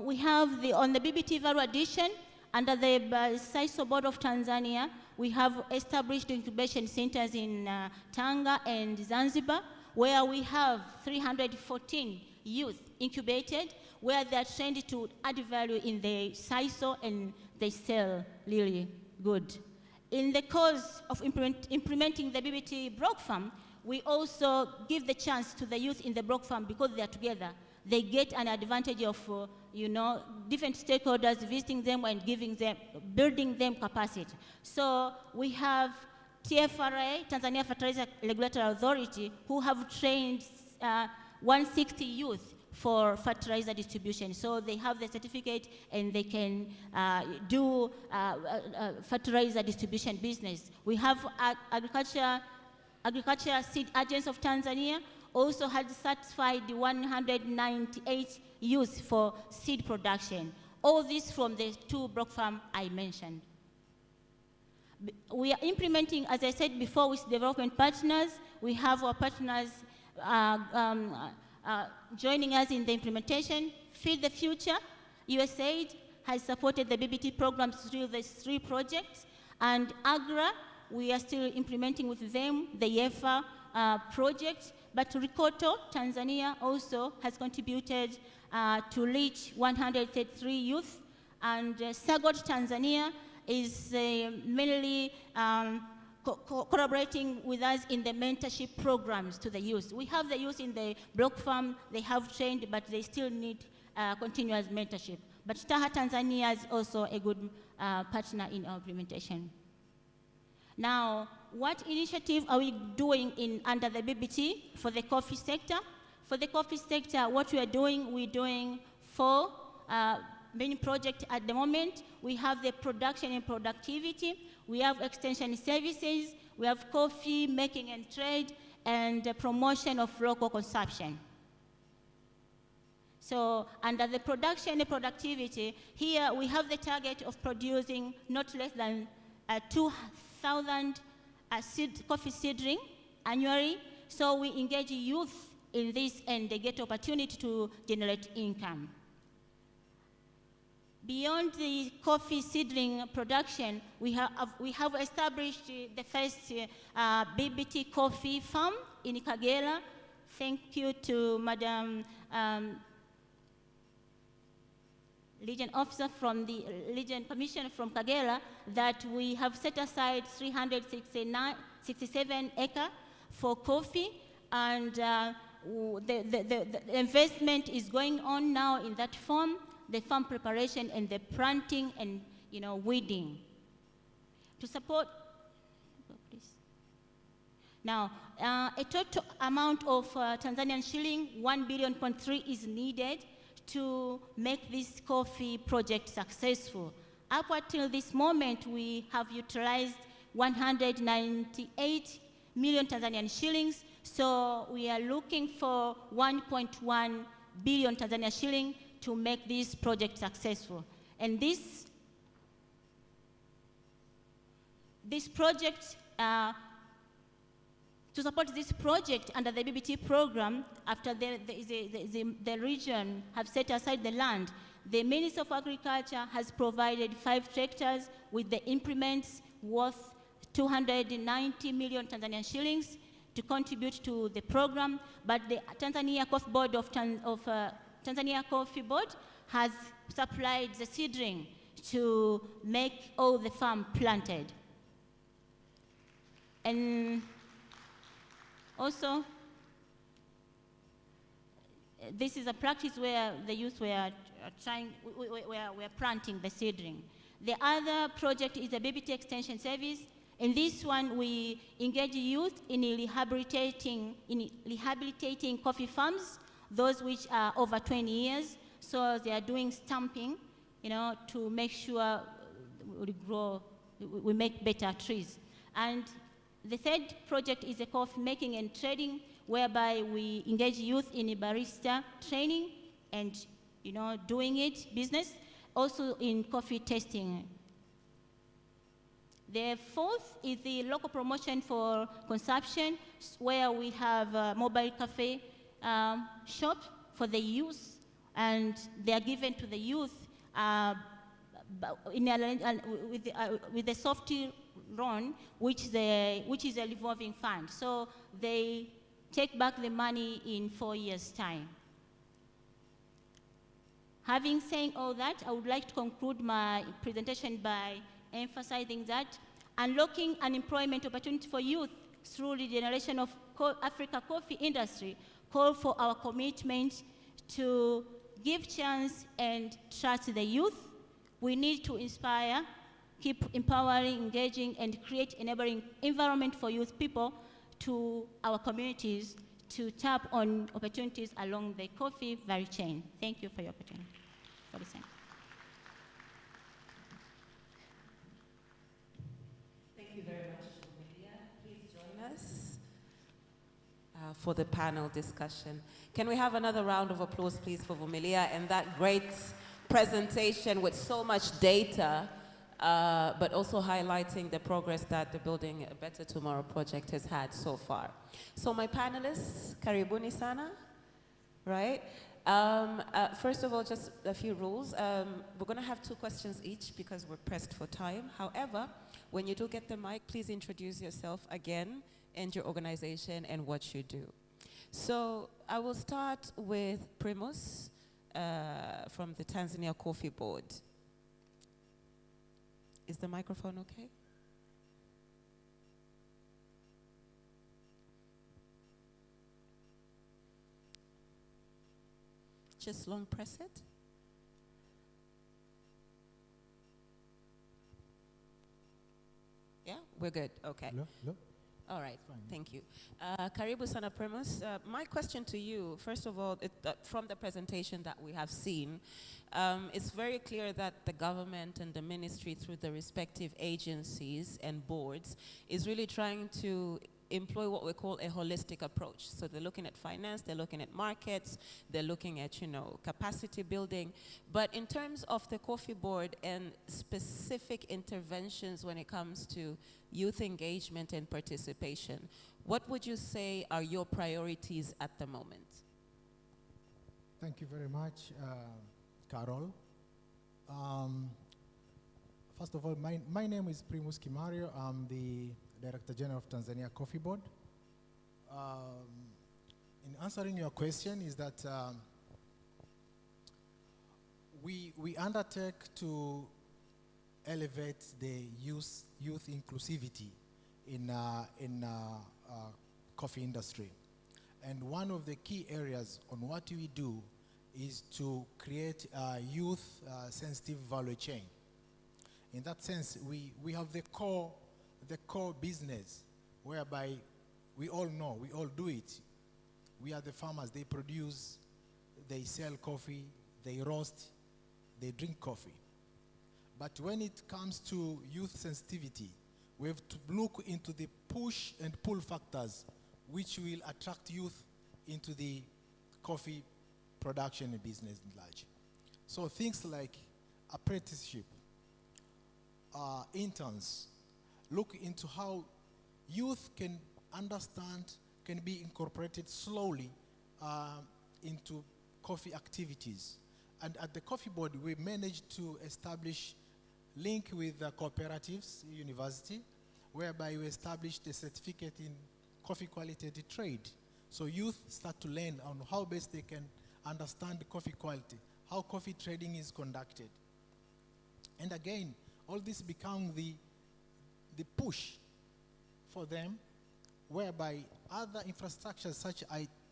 we have on the BBT value addition, under the CISO Board of Tanzania, we have established incubation centers in Tanga and Zanzibar, where we have 314 youth incubated, where they are trained to add value in the CISO and they sell really good. In the course of implementing the BBT Block Farm, we also give the chance to the youth in the Block Farm because they are together. They get an advantage of, different stakeholders visiting them and building them capacity. So we have TFRA, Tanzania Fertilizer Regulatory Authority, who have trained 160 youth for fertilizer distribution. So they have the certificate and they can do fertilizer distribution business. We have Agriculture Seed Agents of Tanzania also had certified 198 youth for seed production. All this from the 2 block farm I mentioned. We are implementing, as I said before, with development partners. We have our partners joining us in the implementation. Feed the Future, USAID has supported the BBT programs through the 3 projects, and AGRA, we are still implementing with them the YEFA project, but Rikoto, Tanzania, also has contributed to reach 133 youth, and SAGOT Tanzania is mainly collaborating with us in the mentorship programs to the youth. We have the youth in the block farm, they have trained, but they still need continuous mentorship. But TAHA Tanzania is also a good partner in our implementation. Now, what initiative are we doing under the BBT for the coffee sector? For the coffee sector, what we're doing 4 main projects at the moment. We have the production and productivity, we have extension services, we have coffee making and trade, and the promotion of local consumption. So under the production and productivity, here we have the target of producing not less than 2,000 coffee seedling annually. So we engage youth in this and they get opportunity to generate income. Beyond the coffee seedling production, we have established the first BBT coffee farm in Kagera. Thank you to Madam Legion Officer from the Legion Commission from Kagera, that we have set aside 367 acres for coffee, and the investment is going on now in that farm, the farm preparation and the planting and weeding. To support, please. Now, a total amount of Tanzanian shilling 1.3 billion is needed to make this coffee project successful. Up until this moment, we have utilized 198 million Tanzanian shillings, so we are looking for 1.1 billion Tanzanian shilling to make this project successful. And this project, to support this project under the BBT program, after the region have set aside the land, the Minister of Agriculture has provided 5 tractors with the implements worth 290 million Tanzanian shillings to contribute to the program, but the Tanzania Coffee Board Tanzania Coffee Board has supplied the seedling to make all the farm planted. And also, this is a practice where the youth were planting the seedling. The other project is a BBT extension service. In this one, we engage youth in rehabilitating coffee farms, those which are over 20 years. So they are doing stamping, to make sure we make better trees. And the third project is a coffee making and trading, whereby we engage youth in barista training and doing it business, also in coffee tasting. The fourth is the local promotion for consumption, where we have a mobile cafe shop for the youth, and they are given to the youth with a soft loan, which is a revolving fund. So they take back the money in 4 years' time. Having said all that, I would like to conclude my presentation by emphasizing that unlocking unemployment opportunity for youth through the generation of Africa coffee industry call for our commitment to give chance and trust the youth. We need to inspire, keep empowering, engaging, and create enabling environment for youth people to our communities to tap on opportunities along the coffee value chain. Thank you for your opportunity. For listening. Thank you very much, Amelia. Please join us for the panel discussion. Can we have another round of applause, please, for Vumilia and that great presentation with so much data, but also highlighting the progress that the Building a Better Tomorrow project has had so far. So my panelists, karibuni sana, right? First of all, just a few rules. We're going to have 2 questions each because we're pressed for time. However, when you do get the mic, please introduce yourself again and your organization and what you do. So I will start with Primus from the Tanzania Coffee Board. Is the microphone okay? Just long press it. Yeah, we're good. Okay. No. All right, thank you. Karibu sana Primus. My question to you, first of all, from the presentation that we have seen, it's very clear that the government and the ministry through the respective agencies and boards is really trying to employ what we call a holistic approach. So they're looking at finance, they're looking at markets, they're looking at, capacity building. But in terms of the coffee board and specific interventions when it comes to youth engagement and participation, what would you say are your priorities at the moment? Thank you very much, Carol. First of all, my name is Primus Kimario. I'm the Director General of Tanzania Coffee Board. In answering your question is that we undertake to elevate the youth inclusivity in coffee industry. And one of the key areas on what we do is to create a youth sensitive value chain. In that sense, we have the core business whereby we all know, we all do it. We are the farmers, they produce, they sell coffee, they roast, they drink coffee. But when it comes to youth sensitivity, we have to look into the push and pull factors which will attract youth into the coffee production and business at large. So things like apprenticeship, interns, look into how youth can understand, can be incorporated slowly into coffee activities. And at the Coffee Board, we managed to establish link with the cooperatives, university, whereby we established a certificate in coffee quality trade. So youth start to learn on how best they can understand coffee quality, how coffee trading is conducted. And again, all this become the push for them, whereby other infrastructures such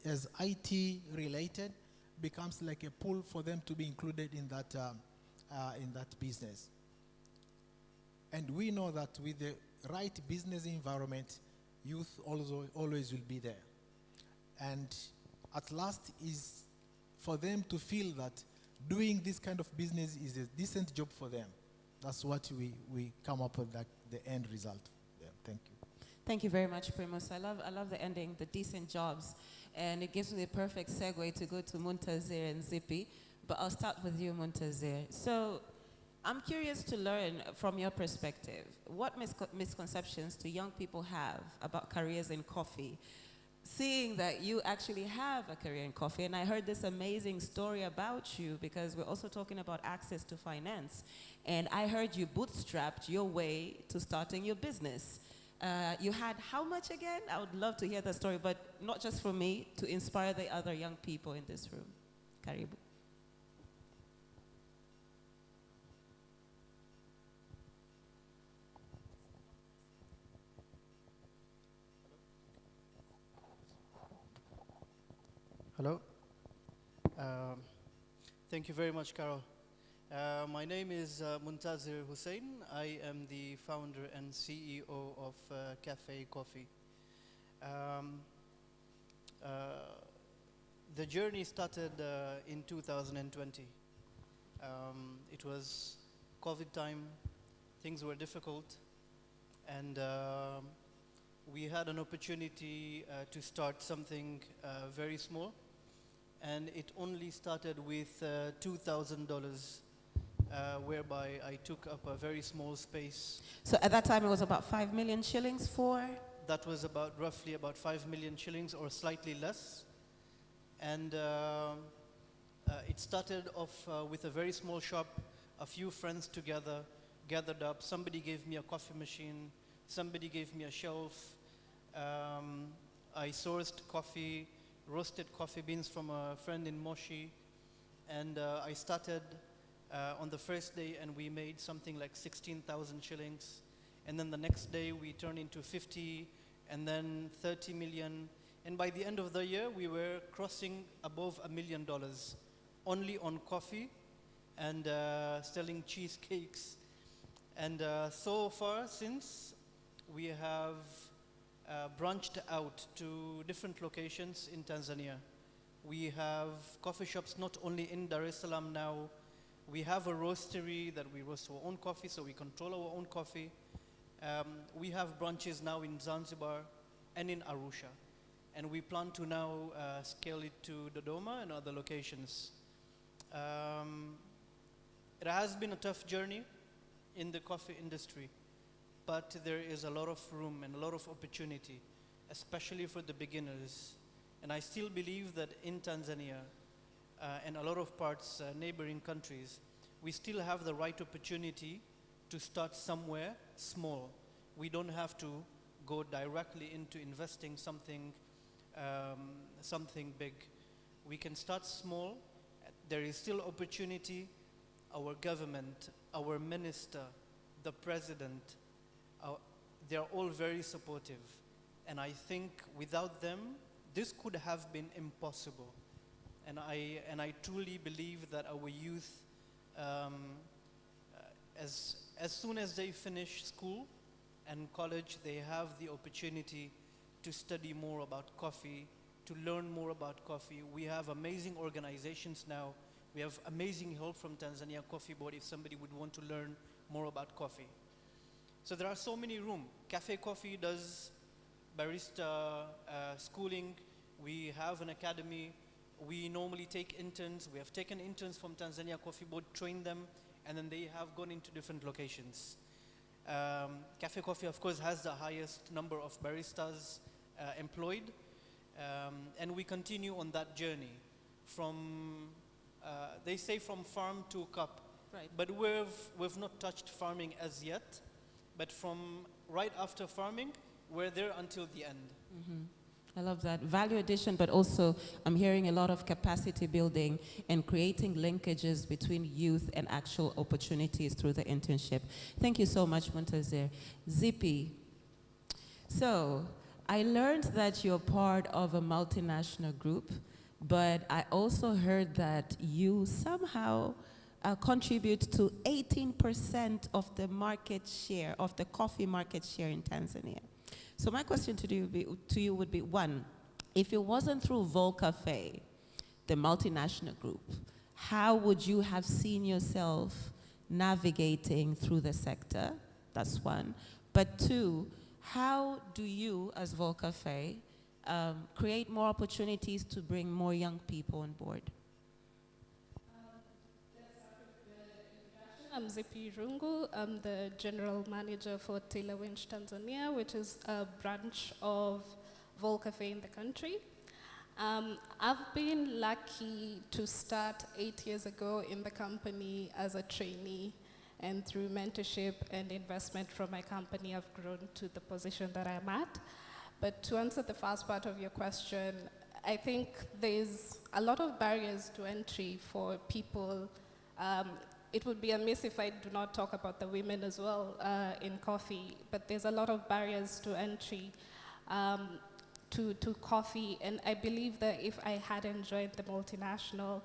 as IT related becomes like a pull for them to be included in that business. And we know that with the right business environment, youth also always will be there. And at last is for them to feel that doing this kind of business is a decent job for them. That's what we come up with, the end result. Yeah, thank you. Thank you very much, Primus. I love the ending, the decent jobs. And it gives me the perfect segue to go to Muntazir and Zippy. But I'll start with you, Muntazir. So I'm curious to learn from your perspective, what misconceptions do young people have about careers in coffee, seeing that you actually have a career in coffee? And I heard this amazing story about you, because we're also talking about access to finance. And I heard you bootstrapped your way to starting your business. You had how much again? I would love to hear the story, but not just for me, to inspire the other young people in this room. Karibu. Hello. Thank you very much, Carol. My name is Muntazir Hussein. I am the founder and CEO of Cafe Coffee. The journey started in 2020. It was COVID time. Things were difficult. And we had an opportunity to start something very small. And it only started with $2,000, whereby I took up a very small space. So at that time it was about 5 million shillings for? That was roughly about 5 million shillings or slightly less. And it started off with a very small shop, a few friends together, gathered up. Somebody gave me a coffee machine, somebody gave me a shelf. I sourced coffee, roasted coffee beans from a friend in Moshi, and I started on the first day, and we made something like 16,000 shillings, and then the next day we turned into 50, and then 30 million, and by the end of the year we were crossing above $1 million only on coffee and selling cheesecakes. And so far since, we have branched out to different locations in Tanzania. We have coffee shops not only in Dar es Salaam now. We have a roastery that we roast our own coffee, so we control our own coffee. We have branches now in Zanzibar and in Arusha. And we plan to now scale it to Dodoma and other locations. It has been a tough journey in the coffee industry, but there is a lot of room and a lot of opportunity, especially for the beginners. And I still believe that in Tanzania and a lot of parts, neighboring countries, we still have the right opportunity to start somewhere small. We don't have to go directly into investing something big. We can start small. There is still opportunity. Our government, our minister, the president, they're all very supportive. And I think without them, this could have been impossible. And I truly believe that our youth, as soon as they finish school and college, they have the opportunity to study more about coffee, to learn more about coffee. We have amazing organizations now. We have amazing help from Tanzania Coffee Board if somebody would want to learn more about coffee. So there are so many room. Cafe Coffee does barista schooling. We have an academy. We normally take interns. We have taken interns from Tanzania Coffee Board, trained them, and then they have gone into different locations. Cafe Coffee, of course, has the highest number of baristas employed, and we continue on that journey from, they say from farm to cup, right. But we've not touched farming as yet, but from right after farming, we're there until the end. Mm-hmm. I love that. Value addition, but also I'm hearing a lot of capacity building and creating linkages between youth and actual opportunities through the internship. Thank you so much, Muntazir. Zippy. So I learned that you're part of a multinational group, but I also heard that you somehow contribute to 18% of the market share, of the coffee market share in Tanzania. So my question to you would be, one, if it wasn't through Vol Cafe, the multinational group, how would you have seen yourself navigating through the sector? That's one. But two, how do you, as Vol Cafe, create more opportunities to bring more young people on board? I'm Zippy Rungu. I'm the general manager for Taylor Winch Tanzania, which is a branch of Vol Cafe in the country. I've been lucky to start 8 years ago in the company as a trainee. and through mentorship and investment from my company, I've grown to the position that I'm at. But to answer the first part of your question, I think there's a lot of barriers to entry for people. It would be amiss if I do not talk about the women as well in coffee, but there's a lot of barriers to entry to coffee, and I believe that if I hadn't joined the multinational,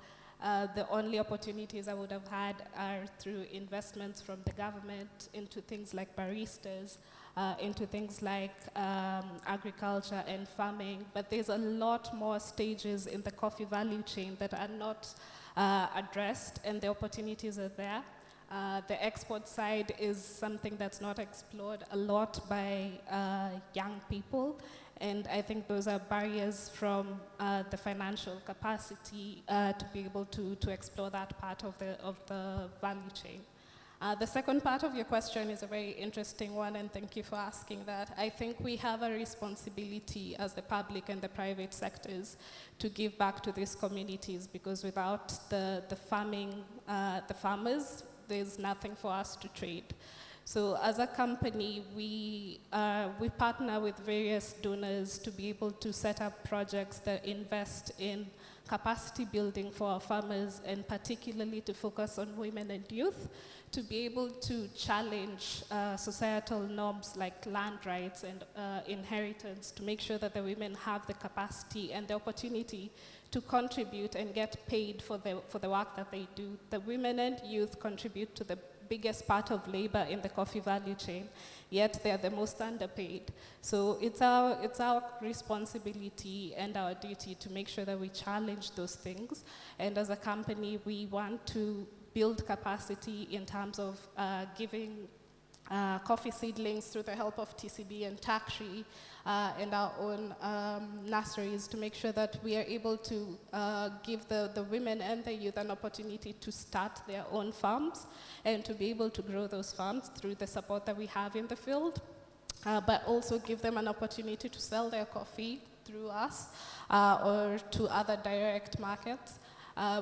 the only opportunities I would have had are through investments from the government into things like baristas, into things like agriculture and farming, but there's a lot more stages in the coffee value chain that are not addressed, and the opportunities are there. The export side is something that's not explored a lot by young people, and I think those are barriers from the financial capacity to be able to explore that part of the value chain. The second part of your question is a very interesting one, and thank you for asking that. I think we have a responsibility as the public and the private sectors to give back to these communities, because without the farmers, there's nothing for us to trade. So as a company, we partner with various donors to be able to set up projects that invest in capacity building for our farmers, and particularly to focus on women and youth, to be able to challenge societal norms like land rights and inheritance, to make sure that the women have the capacity and the opportunity to contribute and get paid for the work that they do. The women and youth contribute to the biggest part of labor in the coffee value chain, yet they're the most underpaid. So it's our responsibility and our duty to make sure that we challenge those things. And as a company, we want to build capacity in terms of giving coffee seedlings through the help of TCB and TACRI and our own nurseries, to make sure that we are able to give the women and the youth an opportunity to start their own farms and to be able to grow those farms through the support that we have in the field, but also give them an opportunity to sell their coffee through us or to other direct markets.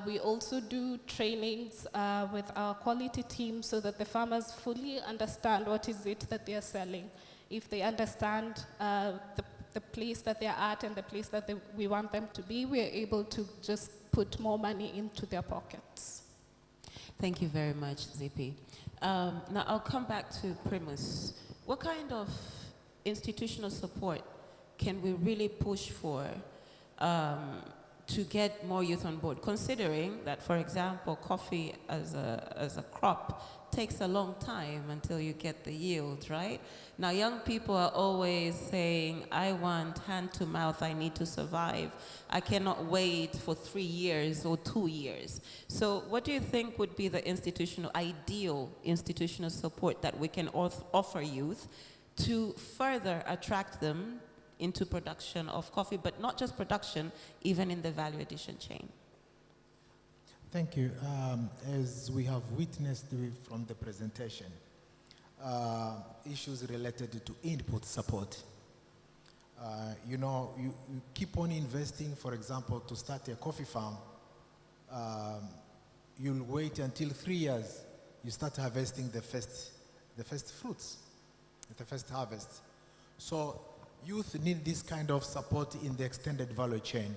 We also do trainings with our quality team so that the farmers fully understand what is it that they are selling. If they understand the place that they're at and the place that we want them to be, we are able to just put more money into their pockets. Thank you very much, Zippy. Now I'll come back to Primus. What kind of institutional support can we really push for to get more youth on board, considering that, for example, coffee as a crop takes a long time until you get the yield, right? Now, young people are always saying, I want hand to mouth, I need to survive. I cannot wait for 3 years or 2 years. So what do you think would be the ideal institutional support that we can offer youth to further attract them into production of coffee, but not just production, even in the value addition chain? Thank you. As we have witnessed from the presentation, issues related to input support. You keep on investing, for example, to start a coffee farm. You'll wait until 3 years, you start harvesting the first fruits, the first harvest. So youth need this kind of support in the extended value chain.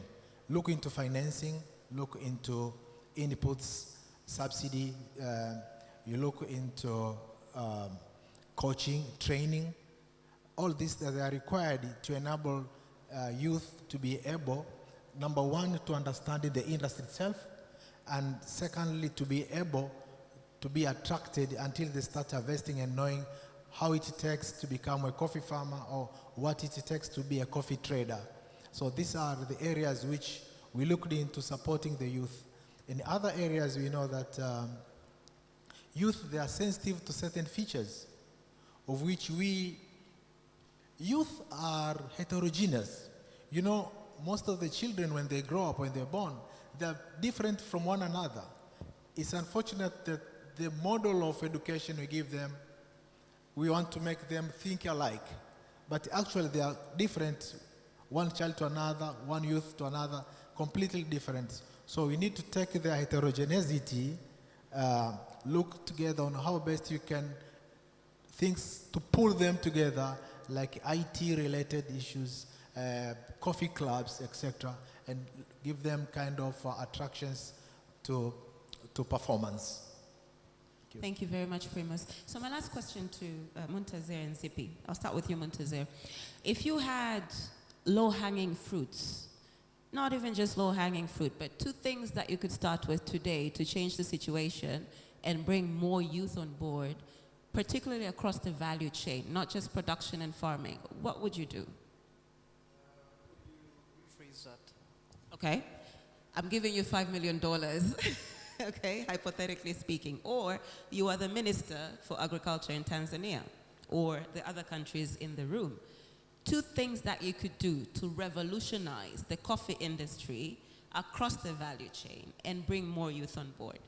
Look into financing, look into inputs, subsidy, you look into coaching, training, all these that are required to enable youth to be able, number one, to understand the industry itself, and secondly, to be able to be attracted until they start harvesting and knowing how it takes to become a coffee farmer or what it takes to be a coffee trader. So these are the areas which we looked into supporting the youth. In other areas, we know that youth, they are sensitive to certain features, of which youth are heterogeneous. You know, most of the children, when they grow up, when they're born, they're different from one another. It's unfortunate that the model of education we give them, we want to make them think alike. But actually they are different, one child to another, one youth to another, completely different. So we need to take their heterogeneity look together on how best you can things to pull them together, like IT-related issues, coffee clubs, etc., and give them kind of attractions to performance. Thank you very much, Primus. So my last question to Muntazir and Zippy. I'll start with you, Muntazir. If you had low-hanging fruits, not even just low-hanging fruit, but 2 things that you could start with today to change the situation and bring more youth on board, particularly across the value chain, not just production and farming, what would you do? Rephrase that. Okay. I'm giving you $5 million. Okay, hypothetically speaking, or you are the minister for agriculture in Tanzania, or the other countries in the room. 2 things that you could do to revolutionize the coffee industry across the value chain and bring more youth on board.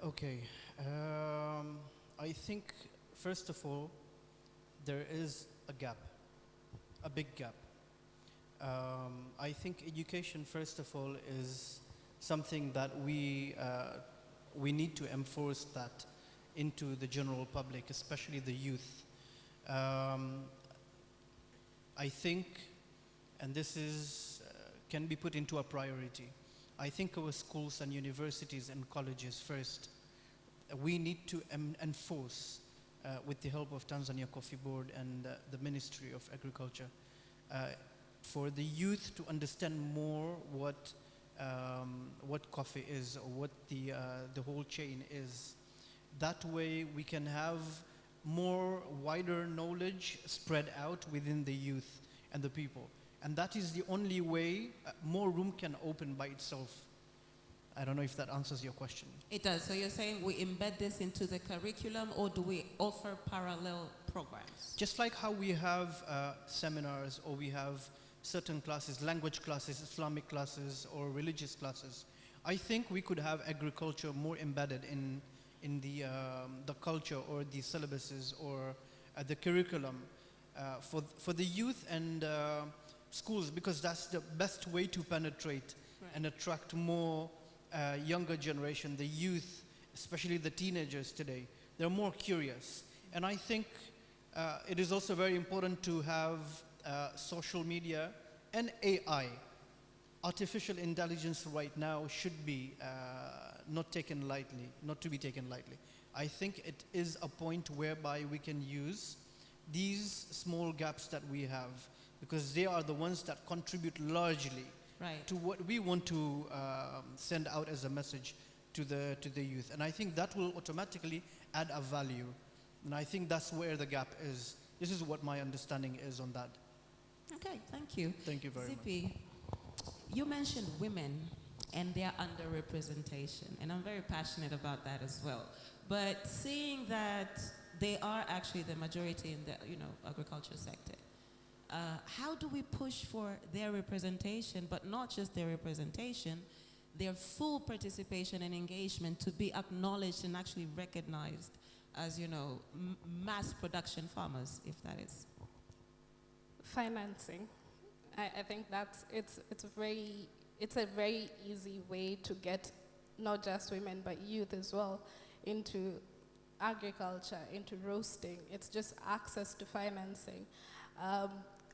Okay, I think first of all, there is a gap, a big gap. I think education, first of all, is something that we need to enforce that into the general public, especially the youth. I think, and this is, can be put into a priority, I think our schools and universities and colleges first, we need to enforce, with the help of Tanzania Coffee Board and the Ministry of Agriculture, for the youth to understand more what coffee is, or what the whole chain is. That way we can have more wider knowledge spread out within the youth and the people. And that is the only way more room can open by itself. I don't know if that answers your question. It does. So you're saying we embed this into the curriculum, or do we offer parallel programs? Just like how we have seminars, or we have certain classes, language classes, Islamic classes, or religious classes, I think we could have agriculture more embedded in the culture, or the syllabuses, or the curriculum for the youth and schools, because that's the best way to penetrate and attract more younger generation, the youth, especially the teenagers today. They're more curious. And I think it is also very important to have social media and AI. Artificial intelligence right now should be not to be taken lightly. I think it is a point whereby we can use these small gaps that we have, because they are the ones that contribute largely to what we want to send out as a message to the youth. And I think that will automatically add a value. And I think that's where the gap is. This is what my understanding is on that. Okay, thank you. Thank you very Zippy, you mentioned women and their underrepresentation, and I'm very passionate about that as well. But seeing that they are actually the majority in the agriculture sector, how do we push for their representation, but not just their representation, their full participation and engagement to be acknowledged and actually recognized as, mass production farmers, if that is? Financing. I think it's a very easy way to get not just women but youth as well into agriculture, into roasting. It's just access to financing.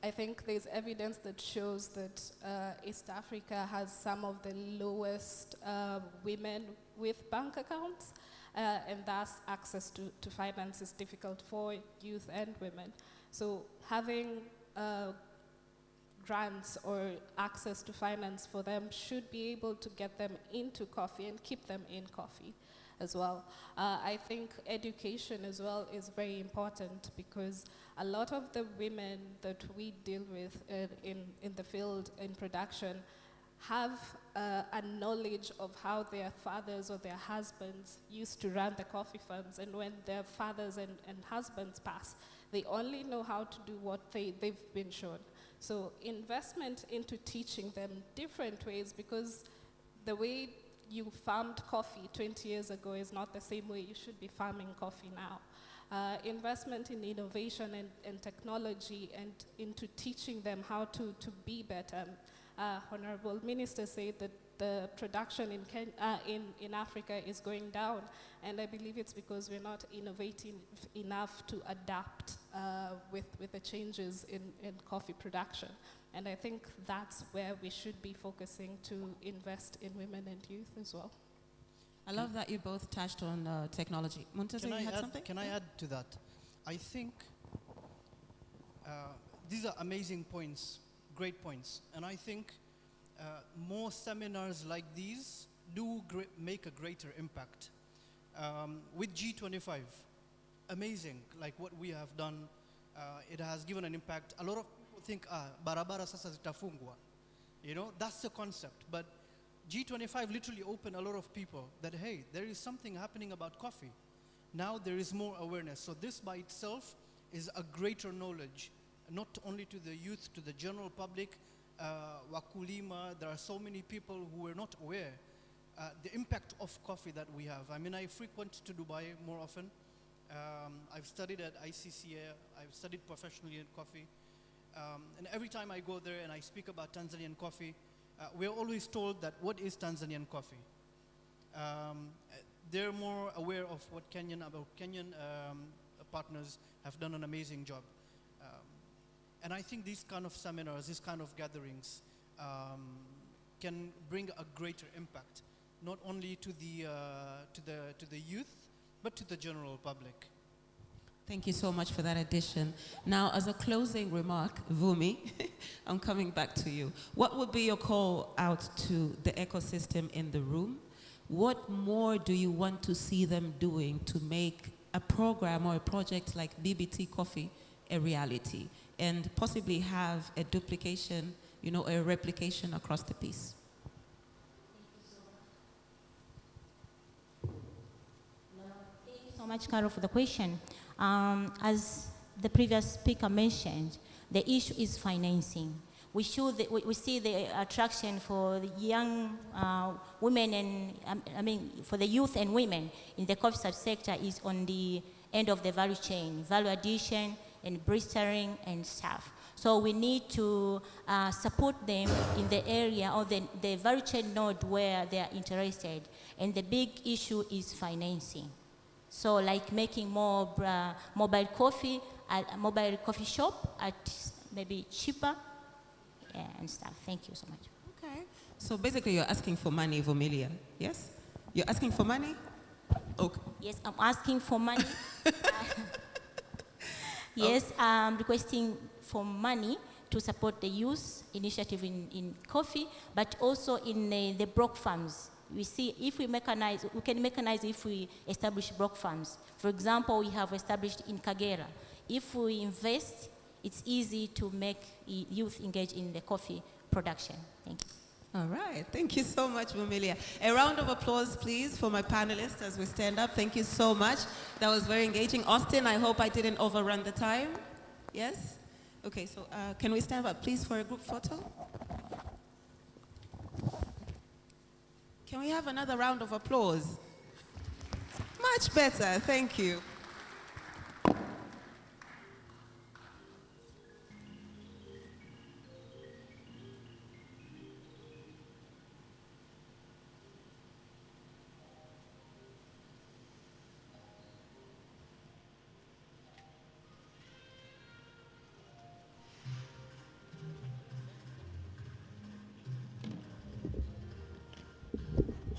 I think there's evidence that shows that East Africa has some of the lowest women with bank accounts, and thus access to finance is difficult for youth and women. So having grants or access to finance for them should be able to get them into coffee and keep them in coffee as well. I think education as well is very important, because a lot of the women that we deal with in the field, in production, have a knowledge of how their fathers or their husbands used to run the coffee farms, and when their fathers and husbands pass, they only know how to do what they've been shown. So investment into teaching them different ways, because the way you farmed coffee 20 years ago is not the same way you should be farming coffee now. Investment in innovation and technology, and into teaching them how to be better. Honorable Minister said that the production in Africa is going down. And I believe it's because we're not innovating enough to adapt with the changes in coffee production. And I think that's where we should be focusing to invest in women and youth as well. I love that you both touched on technology. Muntaza, you had something? Can I add to that? I think these are amazing points, great points. And I think more seminars like these do make a greater impact. With G25, amazing, like what we have done, it has given an impact. A lot of people think, barabara sasa zitafungwa. You know, that's the concept. But G25 literally opened a lot of people that, hey, there is something happening about coffee. Now there is more awareness. So this by itself is a greater knowledge, not only to the youth, to the general public, wakulima. There are so many people who are not aware the impact of coffee that we have. I mean, I frequent to Dubai more often. I've studied at ICCA. I've studied professionally in coffee. And every time I go there and I speak about Tanzanian coffee, we're always told that what is Tanzanian coffee? They're more aware of what Kenyan partners have done an amazing job. And I think these kind of seminars, these kind of gatherings can bring a greater impact, not only to the youth, but to the general public. Thank you so much for that addition. Now, as a closing remark, Vumi, I'm coming back to you. What would be your call out to the ecosystem in the room? What more do you want to see them doing to make a program or a project like BBT Coffee a reality and possibly have a duplication, you know, a replication across the piece? Thank you so much, Carol, for the question. As the previous speaker mentioned, the issue is financing. We see the attraction for the young women and, for the youth and women in the coffee subsector is on the end of the value chain, value addition and brewing and stuff. So we need to support them in the area or the value chain node where they are interested. And the big issue is financing. So like making more mobile coffee at a mobile coffee shop at maybe cheaper and stuff. Thank you so much. Okay. So basically you're asking for money, Vomilia, yes? You're asking for money? Okay. Yes, I'm asking for money. Yes, I'm requesting for money to support the youth initiative in coffee, but also in the block farms. We see if we mechanize, we can mechanize if we establish block farms. For example, we have established in Kagera. If we invest, it's easy to make youth engage in the coffee production. Thank you. All right. Thank you so much, Vumilia. A round of applause, please, for my panelists as we stand up. Thank you so much. That was very engaging. Austin, I hope I didn't overrun the time. Yes? Okay, so can we stand up, please, for a group photo? Can we have another round of applause? Much better. Thank you.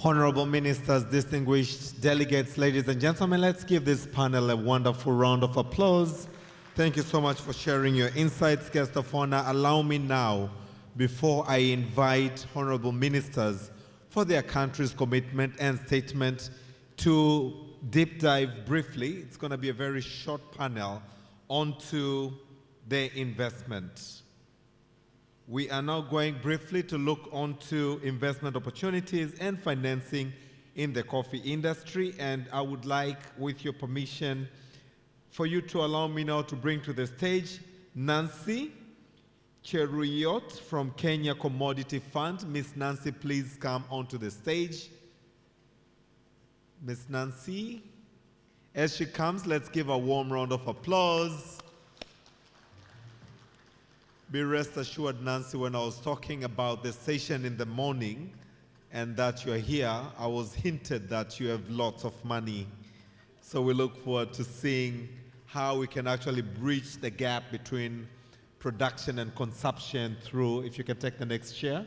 Honorable ministers, distinguished delegates, ladies and gentlemen, let's give this panel a wonderful round of applause. Thank you so much for sharing your insights, guest of honor. Allow me now, before I invite honorable ministers for their country's commitment and statement, to deep dive briefly. It's going to be a very short panel onto their investment. We are now going briefly to look onto investment opportunities and financing in the coffee industry. And I would like, with your permission, for you to allow me now to bring to the stage Nancy Cheruyot from Kenya Commodity Fund. Miss Nancy, please come onto the stage. Miss Nancy, as she comes, let's give a warm round of applause. Be rest assured, Nancy, when I was talking about the session in the morning, and that you're here. I was hinted that you have lots of money. So we look forward to seeing how we can actually bridge the gap between production and consumption through, if you can take the next chair,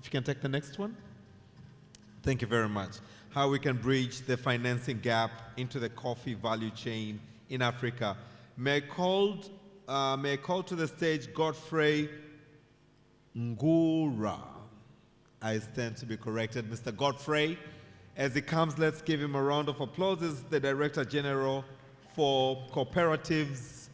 if you can take the next one. Thank you very much. How we can bridge the financing gap into the coffee value chain in Africa. May I call to the stage Godfrey Ngura. I stand to be corrected. Mr. Godfrey, as he comes, let's give him a round of applause. He's the Director General for Cooperatives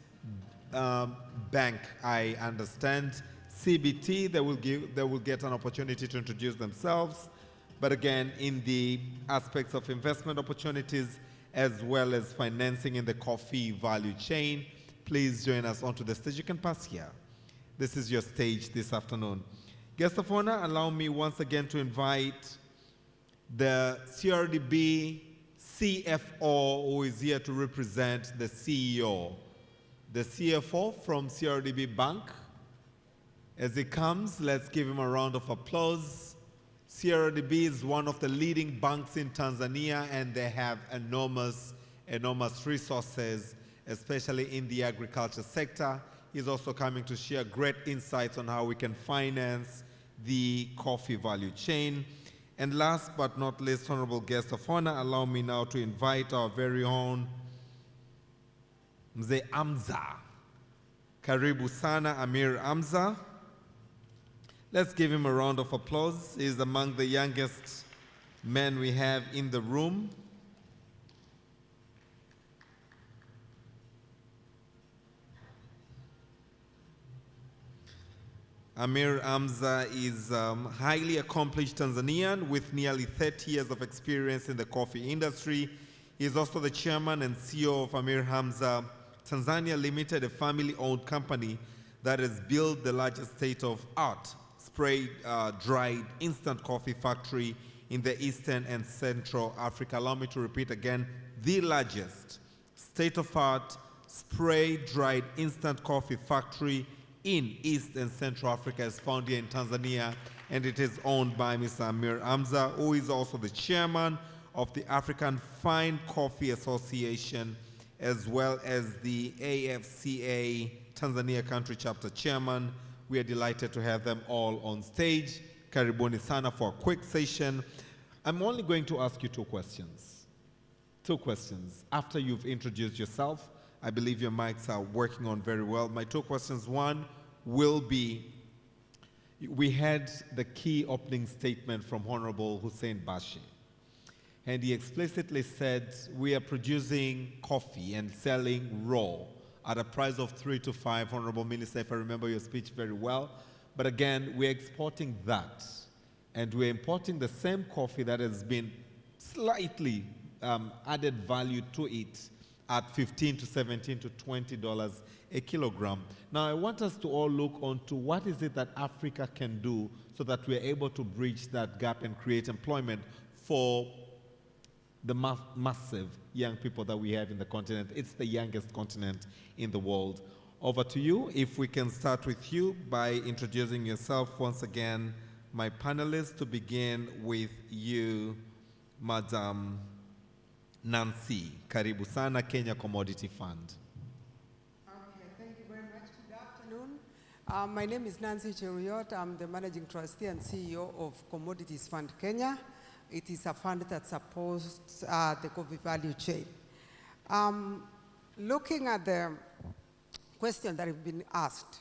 Bank, I understand. CBT, they will get an opportunity to introduce themselves. But again, in the aspects of investment opportunities as well as financing in the coffee value chain, please join us onto the stage. You can pass here. This is your stage this afternoon. Guest of honor, allow me once again to invite the CRDB CFO, who is here to represent the CEO. The CFO from CRDB Bank. As he comes, let's give him a round of applause. CRDB is one of the leading banks in Tanzania, and they have enormous resources, especially in the agriculture sector. He's also coming to share great insights on how we can finance the coffee value chain. And last but not least, honorable guest of honor, allow me now to invite our very own Mzee Amza. Karibu sana Amir Amza. Let's give him a round of applause. He's among the youngest men we have in the room. Amir Amza is a highly accomplished Tanzanian with nearly 30 years of experience in the coffee industry. He is also the chairman and CEO of Amir Hamza Tanzania Limited, a family-owned company that has built the largest state-of-art spray-dried instant coffee factory in the Eastern and Central Africa. Allow me to repeat again, the largest state-of-art spray-dried instant coffee factory in East and Central Africa is found here in Tanzania, and it is owned by Mr. Amir Hamza, who is also the chairman of the African Fine Coffee Association, as well as the AFCA Tanzania Country Chapter Chairman. We are delighted to have them all on stage. Karibuni sana for a quick session. I'm only going to ask you two questions. Two questions. After you've introduced yourself, I believe your mics are working on very well. My two questions, one will be, we had the key opening statement from Honorable Hussein Bashi, and he explicitly said we are producing coffee and selling raw at a price of 3 to 5, Honorable Minister, if I remember your speech very well. But again, we're exporting that, and we're importing the same coffee that has been slightly added value to it at $15 to $17 to $20 a kilogram. Now, I want us to all look onto what is it that Africa can do so that we're able to bridge that gap and create employment for the massive young people that we have in the continent. It's the youngest continent in the world. Over to you. If we can start with you by introducing yourself once again, my panelists, to begin with you, Madam Nancy. Karibu sana, Kenya Commodity Fund. Okay, thank you very much. Good afternoon. My name is Nancy Cheruyot. I'm the Managing Trustee and CEO of Commodities Fund Kenya. It is a fund that supports the coffee value chain. Looking at the question that have been asked,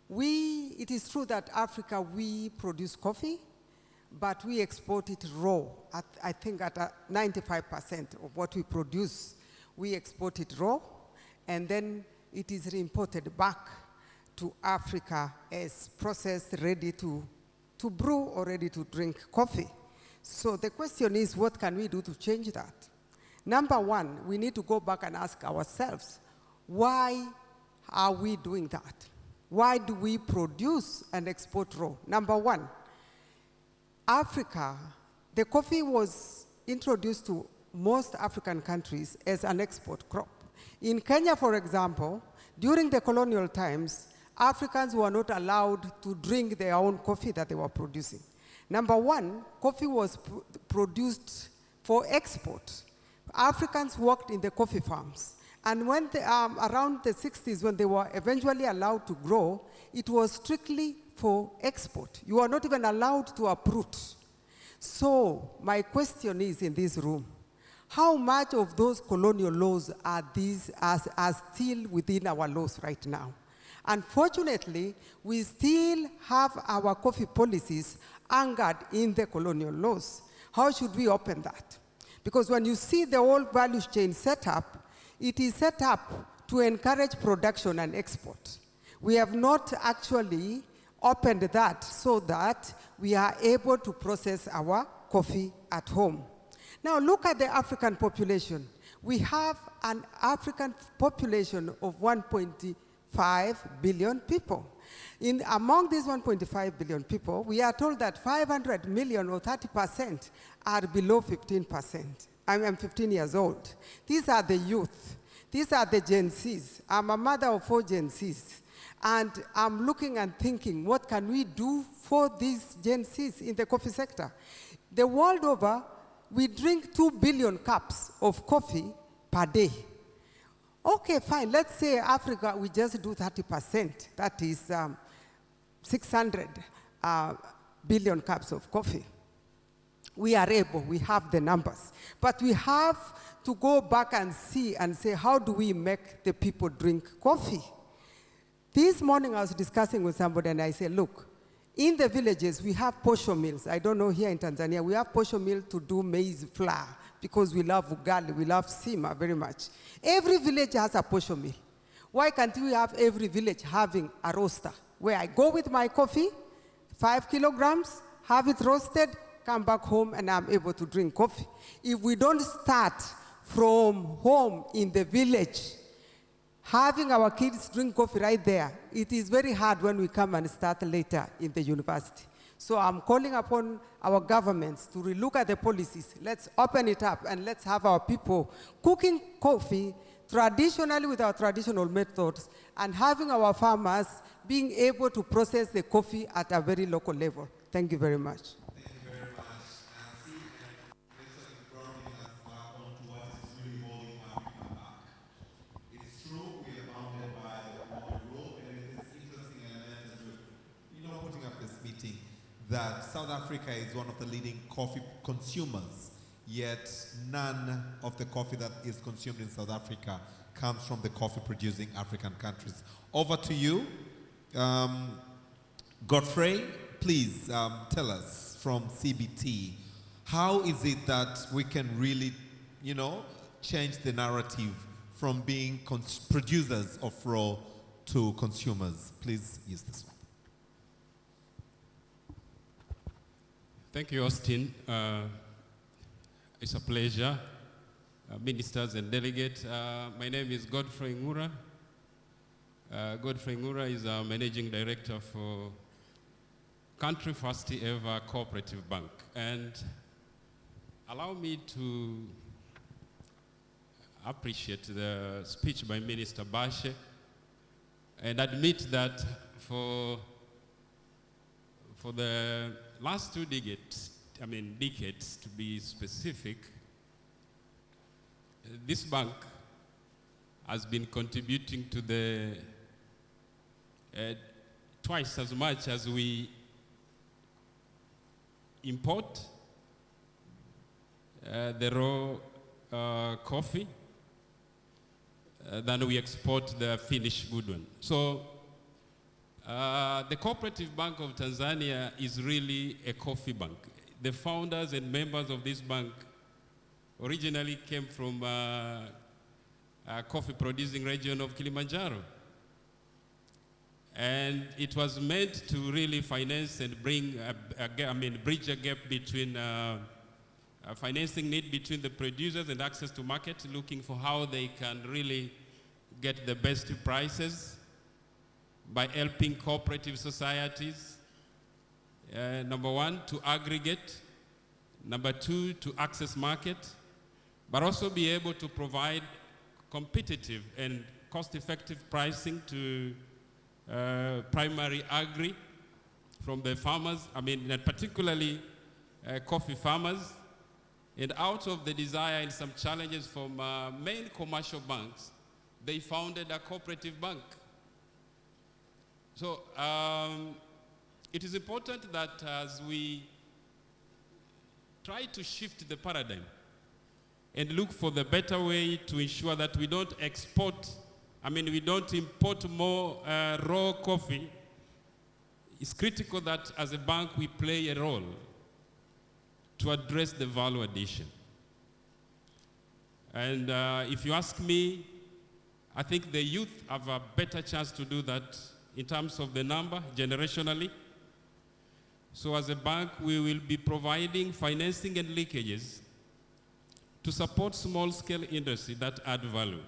it is true that Africa, we produce coffee, but we export it raw. I think at 95% of what we produce, we export it raw, and then it is re-imported back to Africa as processed, ready to brew or ready to drink coffee. So the question is, what can we do to change that? Number one, we need to go back and ask ourselves, why are we doing that? Why do we produce and export raw? Number one, Africa, the coffee was introduced to most African countries as an export crop. In Kenya, for example, during the colonial times, Africans were not allowed to drink their own coffee that they were producing. Number one, coffee was produced for export. Africans worked in the coffee farms. And when around the 60s, when they were eventually allowed to grow, it was strictly for export. You are not even allowed to uproot. So my question is in this room, how much of those colonial laws are still within our laws right now? Unfortunately, we still have our coffee policies anchored in the colonial laws. How should we open that? Because when you see the whole value chain set up, it is set up to encourage production and export. We have not actually opened that so that we are able to process our coffee at home. Now look at the African population. We have an African population of 1.5 billion people. Among these 1.5 billion people, we are told that 500 million or 30% are below 15%. I'm 15 years old. These are the youth. These are the Gen Zs. I'm a mother of 4 Gen Zs. And I'm looking and thinking, what can we do for these Gen Zs in the coffee sector? The world over, we drink 2 billion cups of coffee per day. Okay, fine. Let's say Africa, we just do 30%. That is 600 billion cups of coffee. We are able, we have the numbers. But we have to go back and see and say, how do we make the people drink coffee? This morning I was discussing with somebody and I said, look, in the villages we have posho mills. I don't know here in Tanzania, we have posho mill to do maize flour because we love ugali, we love sima very much. Every village has a posho mill. Why can't we have every village having a roaster where I go with my coffee, 5 kilograms, have it roasted, come back home and I'm able to drink coffee. If we don't start from home in the village, having our kids drink coffee right there, it is very hard when we come and start later in the university. So I'm calling upon our governments to relook at the policies. Let's open it up and let's have our people cooking coffee traditionally with our traditional methods and having our farmers being able to process the coffee at a very local level. Thank you very much. That South Africa is one of the leading coffee consumers, yet none of the coffee that is consumed in South Africa comes from the coffee-producing African countries. Over to you. Godfrey, please tell us from CBT, how is it that we can really, change the narrative from being producers of raw to consumers? Please use this one. Thank you, Austin. It's a pleasure. Ministers and delegates, my name is Godfrey Ngura. Godfrey Ngura is our Managing Director for Country First Ever Cooperative Bank. And allow me to appreciate the speech by Minister Bashe and admit that for the last 2 decades, decades to be specific, this bank has been contributing to the twice as much as we import the raw coffee than we export the finished good one. So the Cooperative Bank of Tanzania is really a coffee bank. The founders and members of this bank originally came from a coffee-producing region of Kilimanjaro. And it was meant to really finance and bridge a gap between financing need between the producers and access to market, looking for how they can really get the best prices by helping cooperative societies, number one, to aggregate, number two, to access market, but also be able to provide competitive and cost-effective pricing to primary agri from the farmers, particularly coffee farmers. And out of the desire and some challenges from main commercial banks, they founded a cooperative bank. So it is important that as we try to shift the paradigm and look for the better way to ensure that we don't we don't import more raw coffee, it's critical that as a bank we play a role to address the value addition. And if you ask me, I think the youth have a better chance to do that in terms of the number, generationally. So as a bank, we will be providing financing and leakages to support small-scale industry that add value.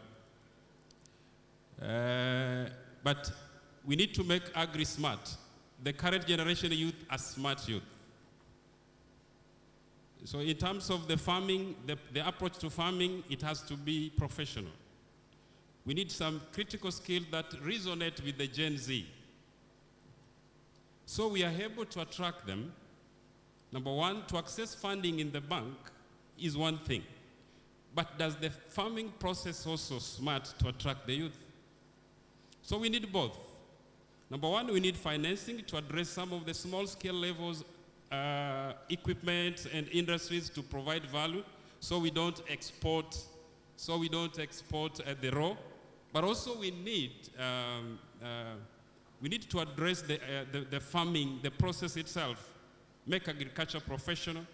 But we need to make agri-smart. The current generation of youth are smart youth. So in terms of the farming, the approach to farming, it has to be professional. We need some critical skills that resonate with the Gen Z. So we are able to attract them. Number one, to access funding in the bank is one thing. But does the farming process also smart to attract the youth? So we need both. Number one, we need financing to address some of the small-scale levels equipment and industries to provide value, so we don't export the raw. But also we need to address the farming, the process itself, make agriculture professional.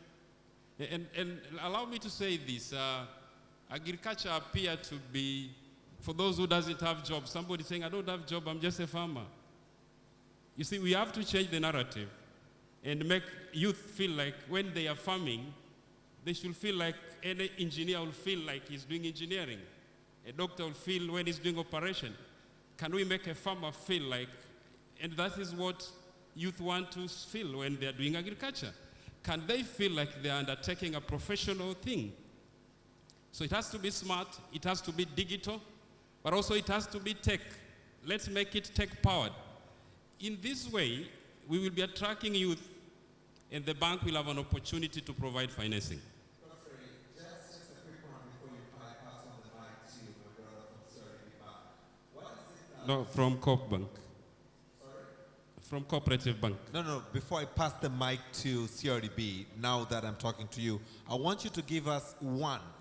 And allow me to say this, agriculture appear to be, for those who doesn't have jobs, somebody saying, I don't have a job, I'm just a farmer. You see, we have to change the narrative and make youth feel like when they are farming, they should feel like any engineer will feel like he's doing engineering. A doctor will feel when he's doing operation. Can we make a farmer feel like, and that is what youth want to feel when they're doing agriculture. Can they feel like they're undertaking a professional thing? So it has to be smart, it has to be digital, but also it has to be tech. Let's make it tech-powered. In this way, we will be attracting youth, and the bank will have an opportunity to provide financing. Just a quick one before you pass on the mic to my brother from CRDB Bank. What is it? No, from Coop Bank. Sorry? From Cooperative Bank. No, before I pass the mic to CRDB, now that I'm talking to you, I want you to give us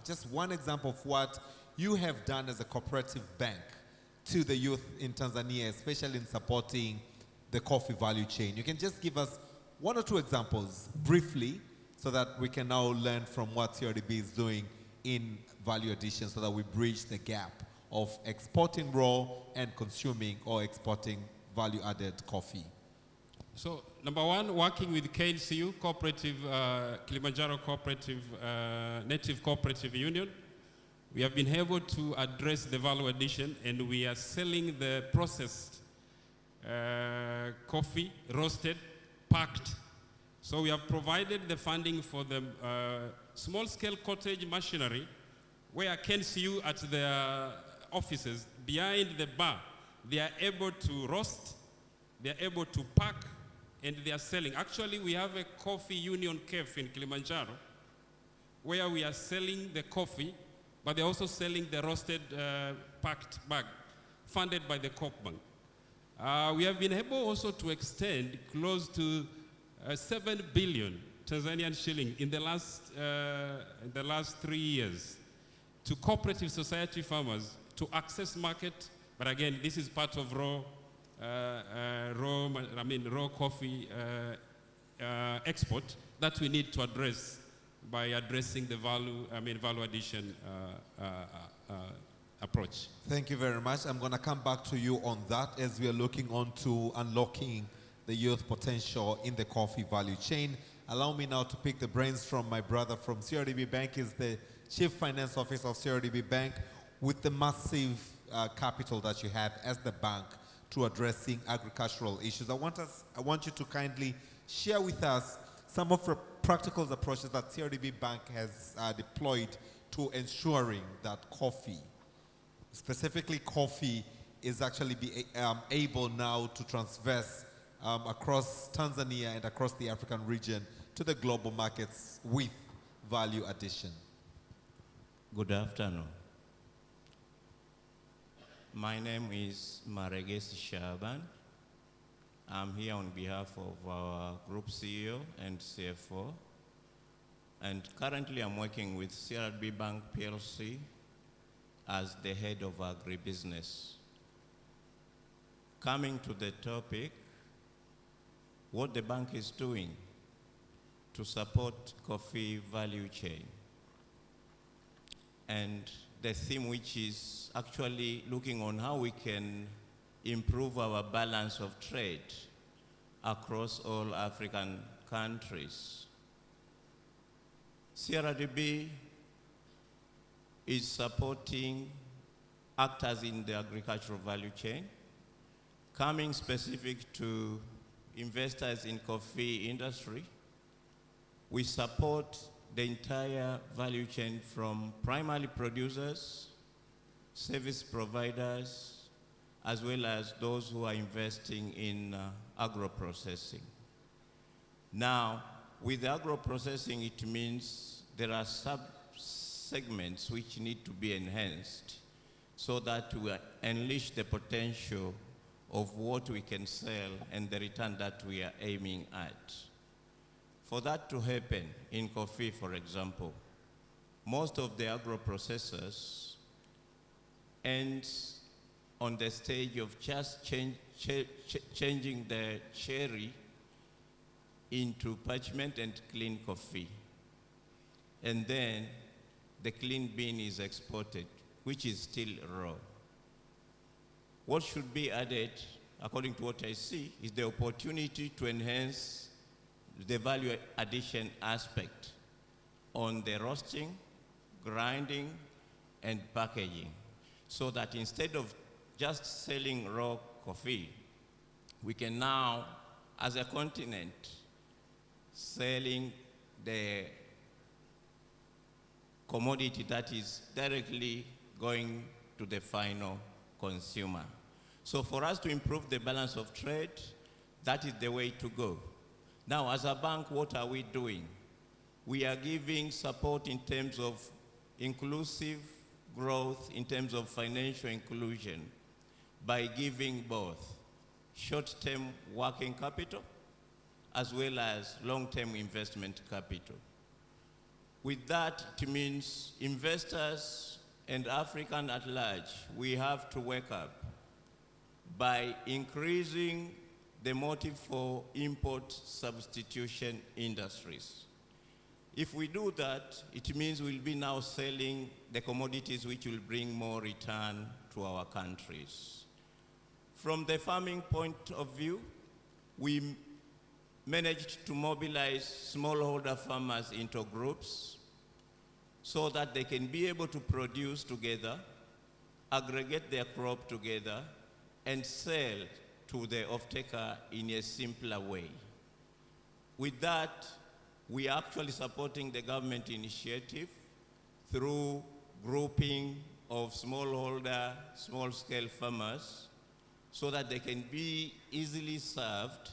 just one example of what you have done as a cooperative bank to the youth in Tanzania, especially in supporting the coffee value chain. You can just give us one or two examples briefly so that we can now learn from what CRDB is doing in value addition so that we bridge the gap of exporting raw and consuming or exporting value-added coffee. So, number one, working with KNCU, Kilimanjaro Cooperative, Native Cooperative Union, we have been able to address the value addition, and we are selling the processed coffee, roasted, packed. So we have provided the funding for the small-scale cottage machinery, where KNCU at their offices, behind the bar, they are able to roast, they are able to pack, and they are selling. Actually, we have a coffee union cafe in Kilimanjaro, where we are selling the coffee, but they're also selling the roasted packed bag, funded by the Coop Bank. We have been able also to extend close to 7 billion Tanzanian shilling in the last 3 years to cooperative society farmers to access market. But again, this is part of raw coffee export that we need to address by addressing the value addition approach. Thank you very much. I'm going to come back to you on that as we are looking on to unlocking the youth potential in the coffee value chain. Allow me now to pick the brains from my brother from CRDB Bank. Is the Chief Finance Officer of CRDB Bank, with the massive capital that you have as the bank to addressing agricultural issues. I want you to kindly share with us some of the practical approaches that CRDB Bank has deployed to ensuring that coffee, specifically coffee, is actually able now to transverse across Tanzania and across the African region to the global markets with value addition. Good afternoon. My name is Maregesi Shaban. I'm here on behalf of our group CEO and CFO. And currently I'm working with CRDB Bank PLC as the head of agribusiness. Coming to the topic, what the bank is doing to support coffee value chain. And the theme which is actually looking on how we can improve our balance of trade across all African countries. CRDB is supporting actors in the agricultural value chain, coming specific to investors in coffee industry. We support the entire value chain from primary producers, service providers, as well as those who are investing in agro-processing. Now, with agro-processing, it means there are sub-segments which need to be enhanced so that we unleash the potential of what we can sell and the return that we are aiming at. For that to happen in coffee, for example, most of the agro-processors end on the stage of just changing the cherry into parchment and clean coffee. And then the clean bean is exported, which is still raw. What should be added, according to what I see, is the opportunity to enhance the value addition aspect on the roasting, grinding, and packaging, so that instead of just selling raw coffee, we can now, as a continent, selling the commodity that is directly going to the final consumer. So for us to improve the balance of trade, that is the way to go. Now, as a bank, what are we doing? We are giving support in terms of inclusive growth, in terms of financial inclusion, by giving both short-term working capital as well as long-term investment capital. With that, it means investors and African at large, we have to wake up by increasing the motive for import substitution industries. If we do that, it means we'll be now selling the commodities which will bring more return to our countries. From the farming point of view, we managed to mobilize smallholder farmers into groups so that they can be able to produce together, aggregate their crop together, and sell to the off-taker in a simpler way. With that, we are actually supporting the government initiative through grouping of smallholder, small-scale farmers so that they can be easily served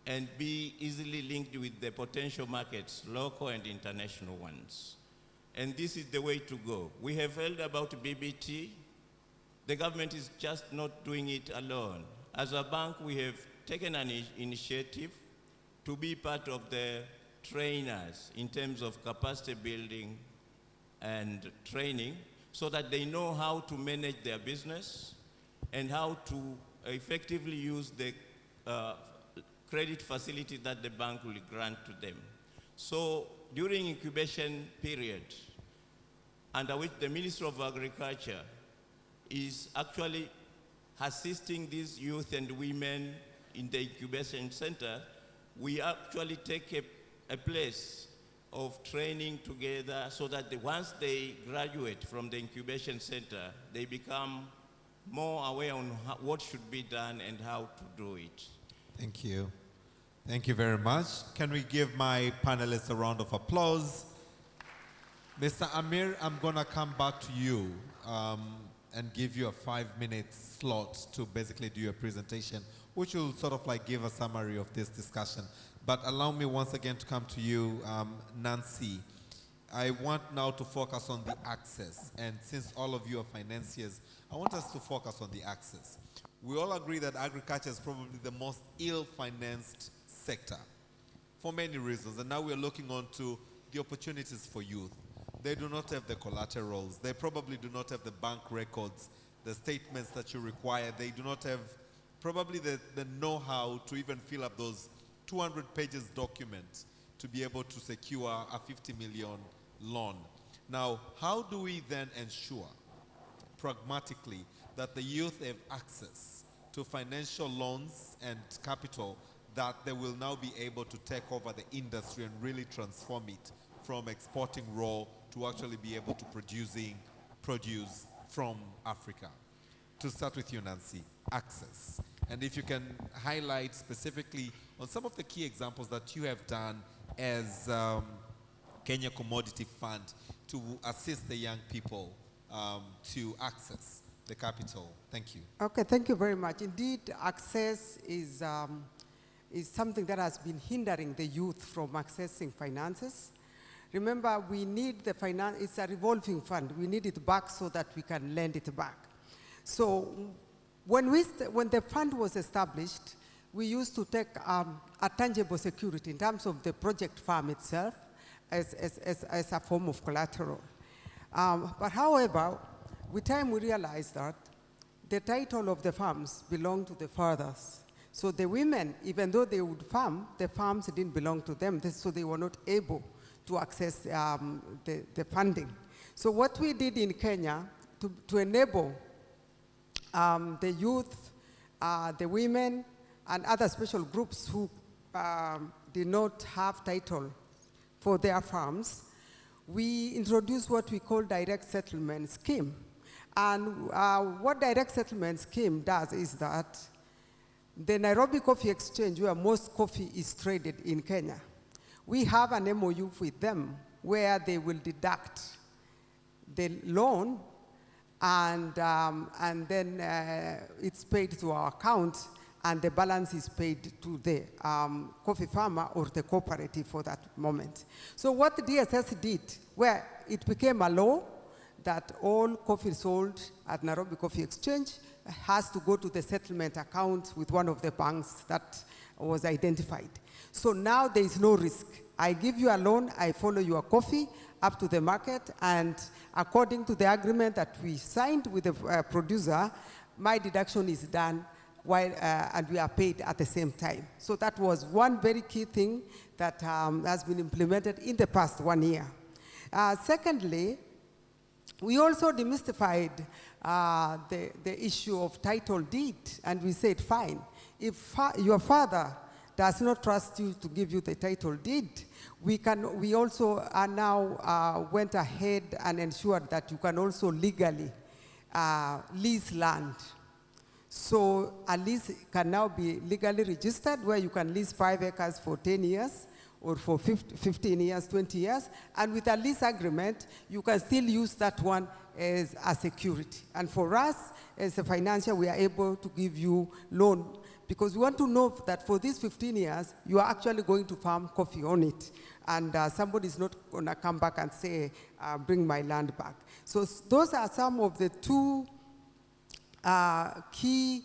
and be easily linked with the potential markets, local and international ones. And this is the way to go. We have heard about BBT. The government is just not doing it alone. As a bank, we have taken an initiative to be part of the trainers in terms of capacity building and training so that they know how to manage their business and how to effectively use the credit facility that the bank will grant to them. So during incubation period, under which the Ministry of Agriculture is actually assisting these youth and women in the incubation center, we actually take a place of training together so that once they graduate from the incubation center, they become more aware on what should be done and how to do it. Thank you. Thank you very much. Can we give my panelists a round of applause? Mr. Amir, I'm going to come back to you. and give you a 5-minute slot to basically do your presentation, which will sort of like give a summary of this discussion. But allow me once again to come to you, Nancy. I want now to focus on the access. And since all of you are financiers, I want us to focus on the access. We all agree that agriculture is probably the most ill-financed sector for many reasons. And now we're looking on to the opportunities for youth. They do not have the collaterals. They probably do not have the bank records, the statements that you require. They do not have probably the know-how to even fill up those 200 pages document to be able to secure a 50 million loan. Now, how do we then ensure pragmatically that the youth have access to financial loans and capital that they will now be able to take over the industry and really transform it from exporting raw to actually be able to produce from Africa? To start with you, Nancy, access. And if you can highlight specifically on some of the key examples that you have done as Kenya Commodity Fund to assist the young people to access the capital. Thank you. Okay, thank you very much. Indeed, access is something that has been hindering the youth from accessing finances. Remember, we need the finance, it's a revolving fund. We need it back so that we can lend it back. So when the fund was established, we used to take a tangible security in terms of the project farm itself as a form of collateral. But however, with time we realized that the title of the farms belonged to the fathers. So the women, even though they would farm, the farms didn't belong to them, so they were not able to access the funding. So what we did in Kenya to enable the youth, the women, and other special groups who did not have title for their farms, we introduced what we call direct settlement scheme. And what direct settlement scheme does is that the Nairobi Coffee Exchange, where most coffee is traded in Kenya, we have an MOU with them where they will deduct the loan and then it's paid to our account and the balance is paid to the coffee farmer or the cooperative for that moment. So what the DSS did, where it became a law that all coffee sold at Nairobi Coffee Exchange has to go to the settlement account with one of the banks that was identified. So now there is no risk. I give you a loan, I follow your coffee up to the market, and according to the agreement that we signed with the producer, my deduction is done while, and we are paid at the same time. So that was one very key thing that has been implemented in the past 1 year. Secondly, we also demystified the issue of title deed, and we said, fine, if your father does not trust you to give you the title deed, we also are now went ahead and ensured that you can also legally lease land. So a lease can now be legally registered, where you can lease 5 acres for 10 years, or for 15 years, 20 years, and with a lease agreement, you can still use that one as a security. And for us, as a financier, we are able to give you loan, because we want to know that for these 15 years, you are actually going to farm coffee on it, and somebody is not gonna come back and say, bring my land back. So those are some of the two key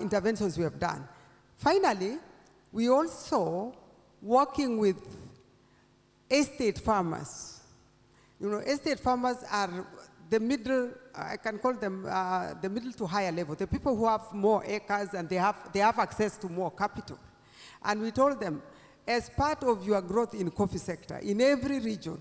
interventions we have done. Finally, we also working with estate farmers. You know, estate farmers are the middle, I can call them the middle to higher level, the people who have more acres and they have access to more capital. And we told them, as part of your growth in coffee sector, in every region,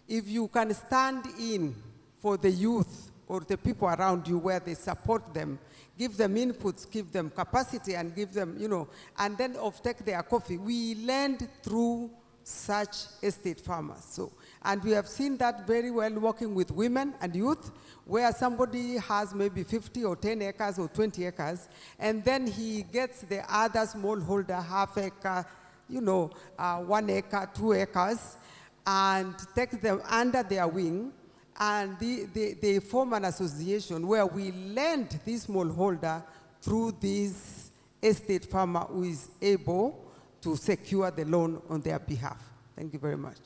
if you can stand in for the youth or the people around you where they support them, give them inputs, give them capacity, and give them, you know, and then offtake their coffee. We lend through such estate farmers. So, and we have seen that very well working with women and youth, where somebody has maybe 50 or 10 acres or 20 acres, and then he gets the other smallholder, half acre, you know, 1 acre, 2 acres, and take them under their wing, And they form an association where we lend this smallholder through this estate farmer who is able to secure the loan on their behalf. Thank you very much.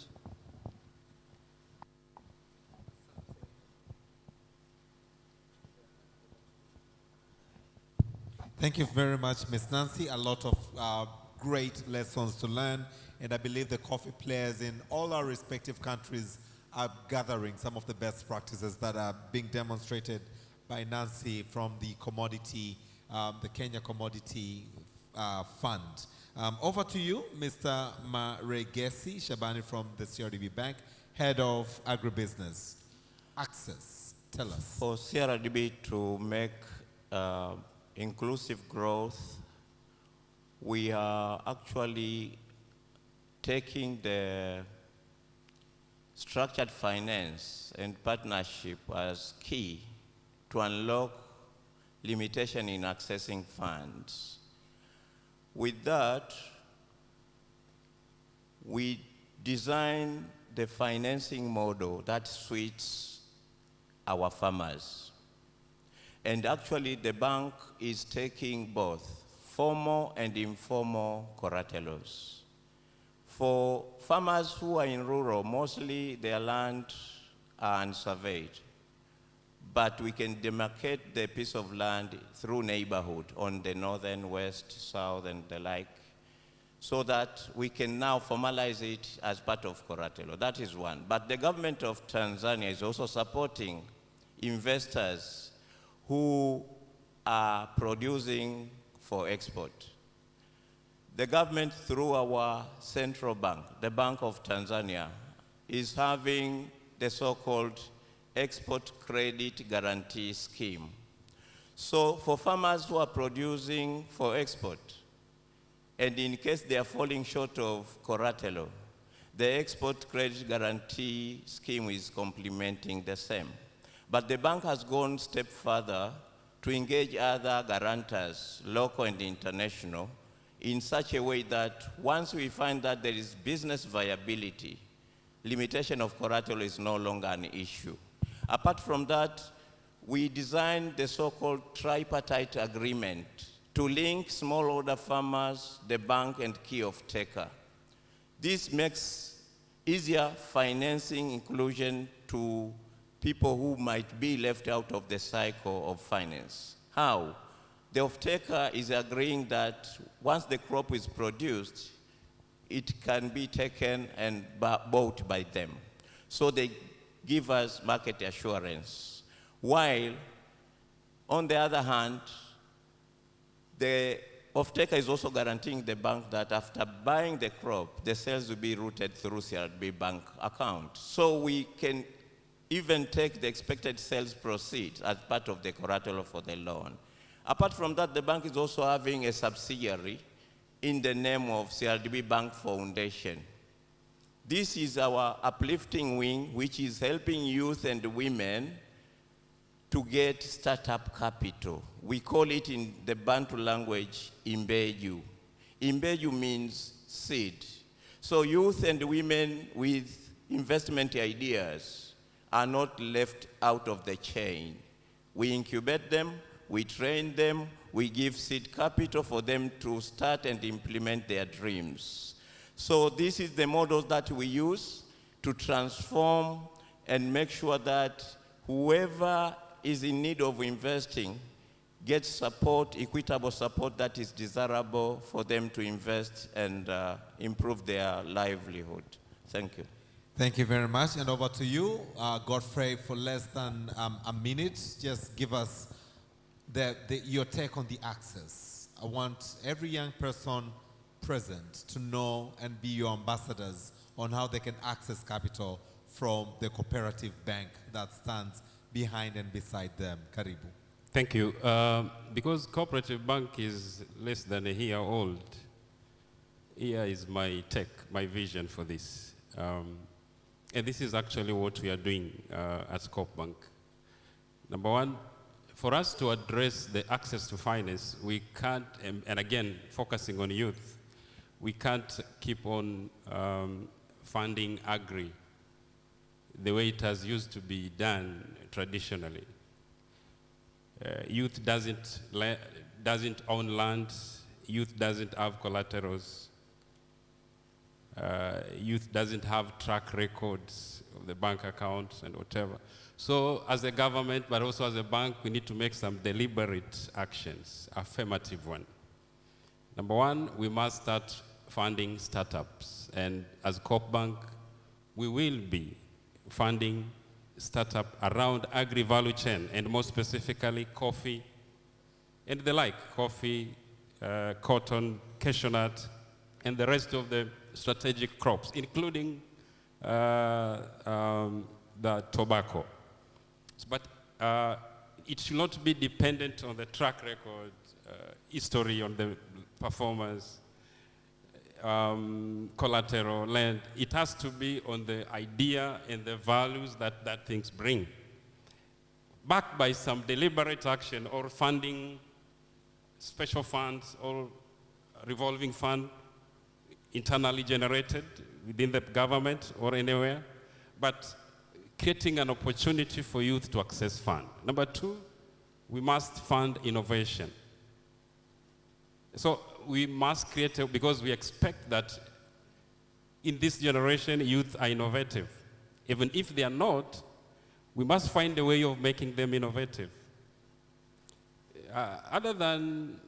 Thank you very much, Ms. Nancy. A lot of great lessons to learn, and I believe the coffee players in all our respective countries are gathering some of the best practices that are being demonstrated by Nancy from the commodity, the Kenya Commodity Fund. Over to you, Mr. Maregesi Shabani from the CRDB Bank, Head of Agribusiness. Access, tell us. For CRDB to make inclusive growth, we are actually taking the structured finance and partnership as key to unlock limitation in accessing funds. With that, we design the financing model that suits our farmers. And actually, the bank is taking both formal and informal collaterals. For farmers who are in rural, mostly their land are unsurveyed. But we can demarcate the piece of land through neighborhood on the northern, west, south, and the like, so that we can now formalize it as part of collateral. That is one. But the government of Tanzania is also supporting investors who are producing for export. The government, through our central bank, the Bank of Tanzania, is having the so-called Export Credit Guarantee Scheme. So for farmers who are producing for export, and in case they are falling short of collateral, the Export Credit Guarantee Scheme is complementing the same. But the bank has gone a step further to engage other guarantors, local and international, in such a way that once we find that there is business viability, limitation of collateral is no longer an issue. Apart from that, we designed the so-called tripartite agreement to link smallholder farmers, the bank, and key off-taker. This makes easier financing inclusion to people who might be left out of the cycle of finance. How? The off-taker is agreeing that once the crop is produced, it can be taken and bought by them. So they give us market assurance. While, on the other hand, the off-taker is also guaranteeing the bank that after buying the crop, the sales will be routed through CRDB bank account. So we can even take the expected sales proceeds as part of the collateral for the loan. Apart from that, the bank is also having a subsidiary in the name of CRDB Bank Foundation. This is our uplifting wing, which is helping youth and women to get startup capital. We call it in the Bantu language, Imbeju. Imbeju means seed. So youth and women with investment ideas are not left out of the chain. We incubate them, we train them, we give seed capital for them to start and implement their dreams. So this is the model that we use to transform and make sure that whoever is in need of investing gets support, equitable support that is desirable for them to invest and improve their livelihood. Thank you. Thank you very much. And over to you, Godfrey, for less than a minute. Just give us your take on the access. I want every young person present to know and be your ambassadors on how they can access capital from the cooperative bank that stands behind and beside them. Karibu. Thank you. Because cooperative bank is less than a year old, here is my take, my vision for this. And this is actually what we are doing at Coop Bank. Number one, for us to address the access to finance, we can't, and again, focusing on youth, we can't keep on funding agri. the way it has used to be done traditionally. Youth doesn't own land, youth doesn't have collaterals, youth doesn't have track records of the bank accounts and whatever. So as a government, but also as a bank, we need to make some deliberate actions, affirmative one. Number one, we must start funding startups. And as Coop Bank, we will be funding startup around agri-value chain, and more specifically coffee and the like, coffee, cotton, cashew nut, and the rest of the strategic crops, including the tobacco. But it should not be dependent on the track record, history on the performance, collateral, land. It has to be on the idea and the values that things bring. Backed by some deliberate action or funding, special funds or revolving fund, internally generated within the government or anywhere, but creating an opportunity for youth to access fund. Number two, we must fund innovation. So we must create, because we expect that in this generation, youth are innovative. Even if they are not, we must find a way of making them innovative. Other than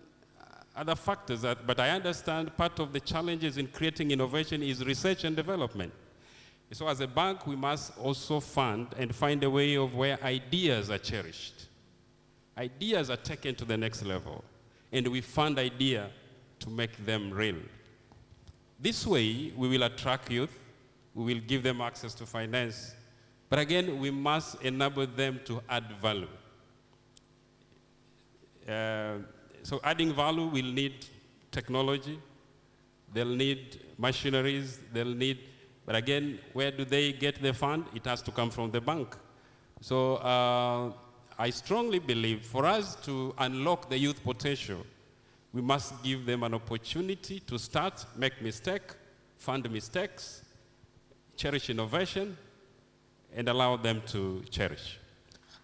other factors, but I understand part of the challenges in creating innovation is research and development. So as a bank, we must also fund and find a way of where ideas are cherished. Ideas are taken to the next level, and we fund ideas to make them real. This way, we will attract youth, we will give them access to finance, but again, we must enable them to add value. So adding value will need technology, they'll need machineries, they'll need, but again, where do they get the fund? It has to come from the bank. So I strongly believe for us to unlock the youth potential, we must give them an opportunity to start, make mistakes, fund mistakes, cherish innovation, and allow them to cherish.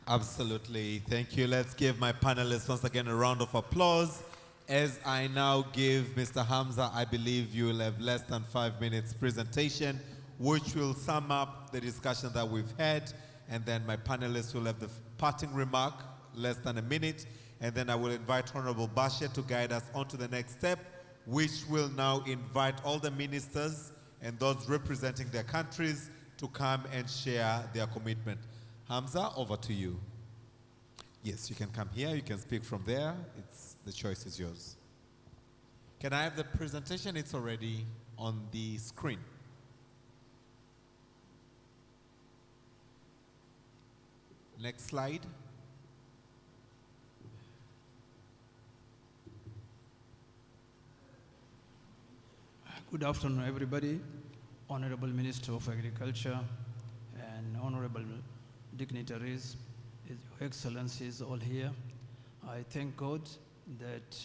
Absolutely. Thank you. Let's give my panelists once again a round of applause. As I now give Mr. Hamza, I believe you will have less than 5 minutes presentation, which will sum up the discussion that we've had, and then my panelists will have the parting remark, less than a minute, and then I will invite Honorable Bashe to guide us on to the next step, which will now invite all the ministers and those representing their countries to come and share their commitment. Hamza, over to you. Yes, you can come here, you can speak from there. The choice is yours. Can I have the presentation? It's already on the screen. Next slide. Good afternoon, everybody. Honorable Minister of Agriculture and honorable dignitaries, Your Excellencies all here. I thank God that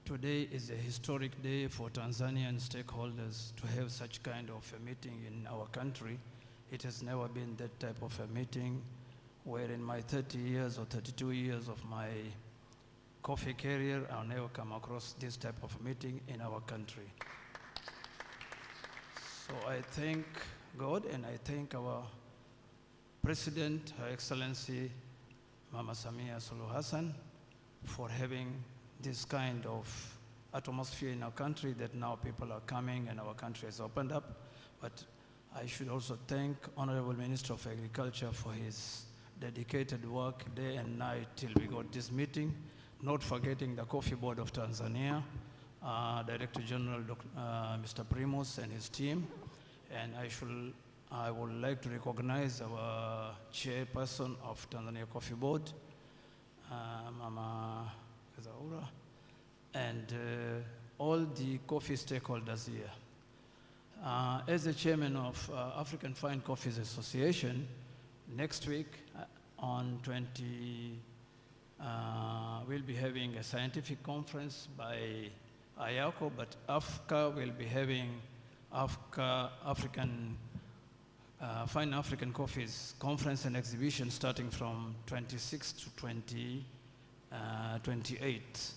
today is a historic day for Tanzanian stakeholders to have such kind of a meeting in our country. It has never been that type of a meeting where in my 30 years or 32 years of my coffee career, I'll never come across this type of meeting in our country. So I thank God and I thank our President, Her Excellency Mama Samia Suluhu Hassan, for having this kind of atmosphere in our country that now people are coming and our country has opened up. But I should also thank Honorable Minister of Agriculture for his dedicated work day and night till we got this meeting, not forgetting the Coffee Board of Tanzania, Director General Mr. Primus and his team. And I would like to recognize our chairperson of Tanzania Coffee Board, Mama Kazaura, and all the coffee stakeholders here. As the chairman of African Fine Coffees Association, next week on 20, we'll be having a scientific conference by IACO, but AFCA will be having African Fine African Coffees Conference and Exhibition starting from 26 to 28.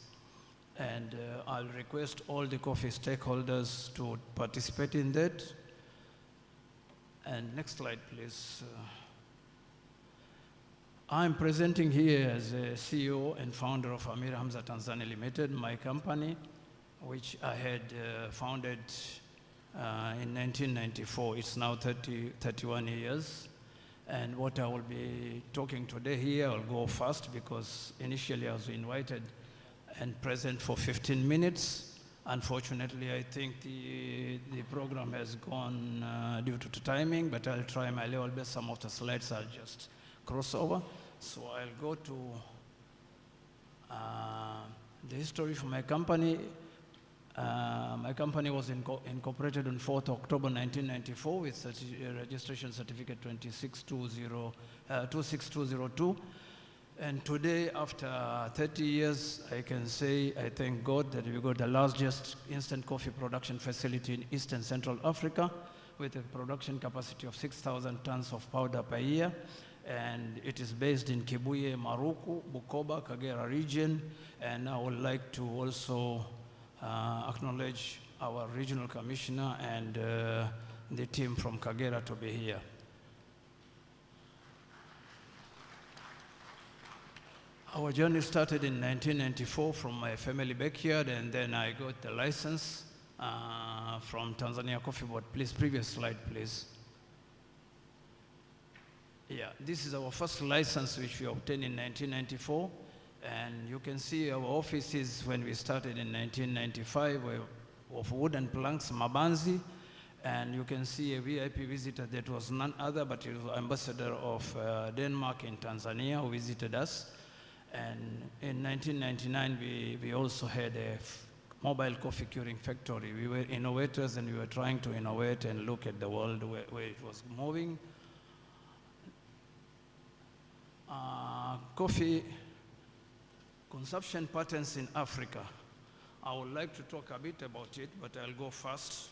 And I'll request all the coffee stakeholders to participate in that. And next slide, please. I'm presenting here as a CEO and founder of Amir Hamza Tanzania Limited, my company, which I had founded in 1994. It's now 31 years. And what I will be talking today here, I'll go fast because initially I was invited and present for 15 minutes. Unfortunately, I think the program has gone due to timing, but I'll try my level best. Some of the slides I'll just cross over. So I'll go to the history for my company. My company was incorporated on 4th October 1994 with registration certificate 26202. And today, after 30 years, I can say I thank God that we got the largest instant coffee production facility in Eastern Central Africa with a production capacity of 6,000 tons of powder per year. And it is based in Kibuye, Maruku, Bukoba, Kagera region. And I would like to also acknowledge our regional commissioner and the team from Kagera to be here. Our journey started in 1994 from my family backyard, and then I got the license from Tanzania Coffee Board. Please, previous slide, please. Yeah, this is our first license which we obtained in 1994. And you can see our offices when we started in 1995 were of wooden planks, Mabanzi. And you can see a VIP visitor that was none other but he was ambassador of Denmark in Tanzania who visited us. And in 1999, we also had a mobile coffee curing factory. We were innovators and we were trying to innovate and look at the world where it was moving. Coffee consumption patterns in Africa. I would like to talk a bit about it, but I'll go fast.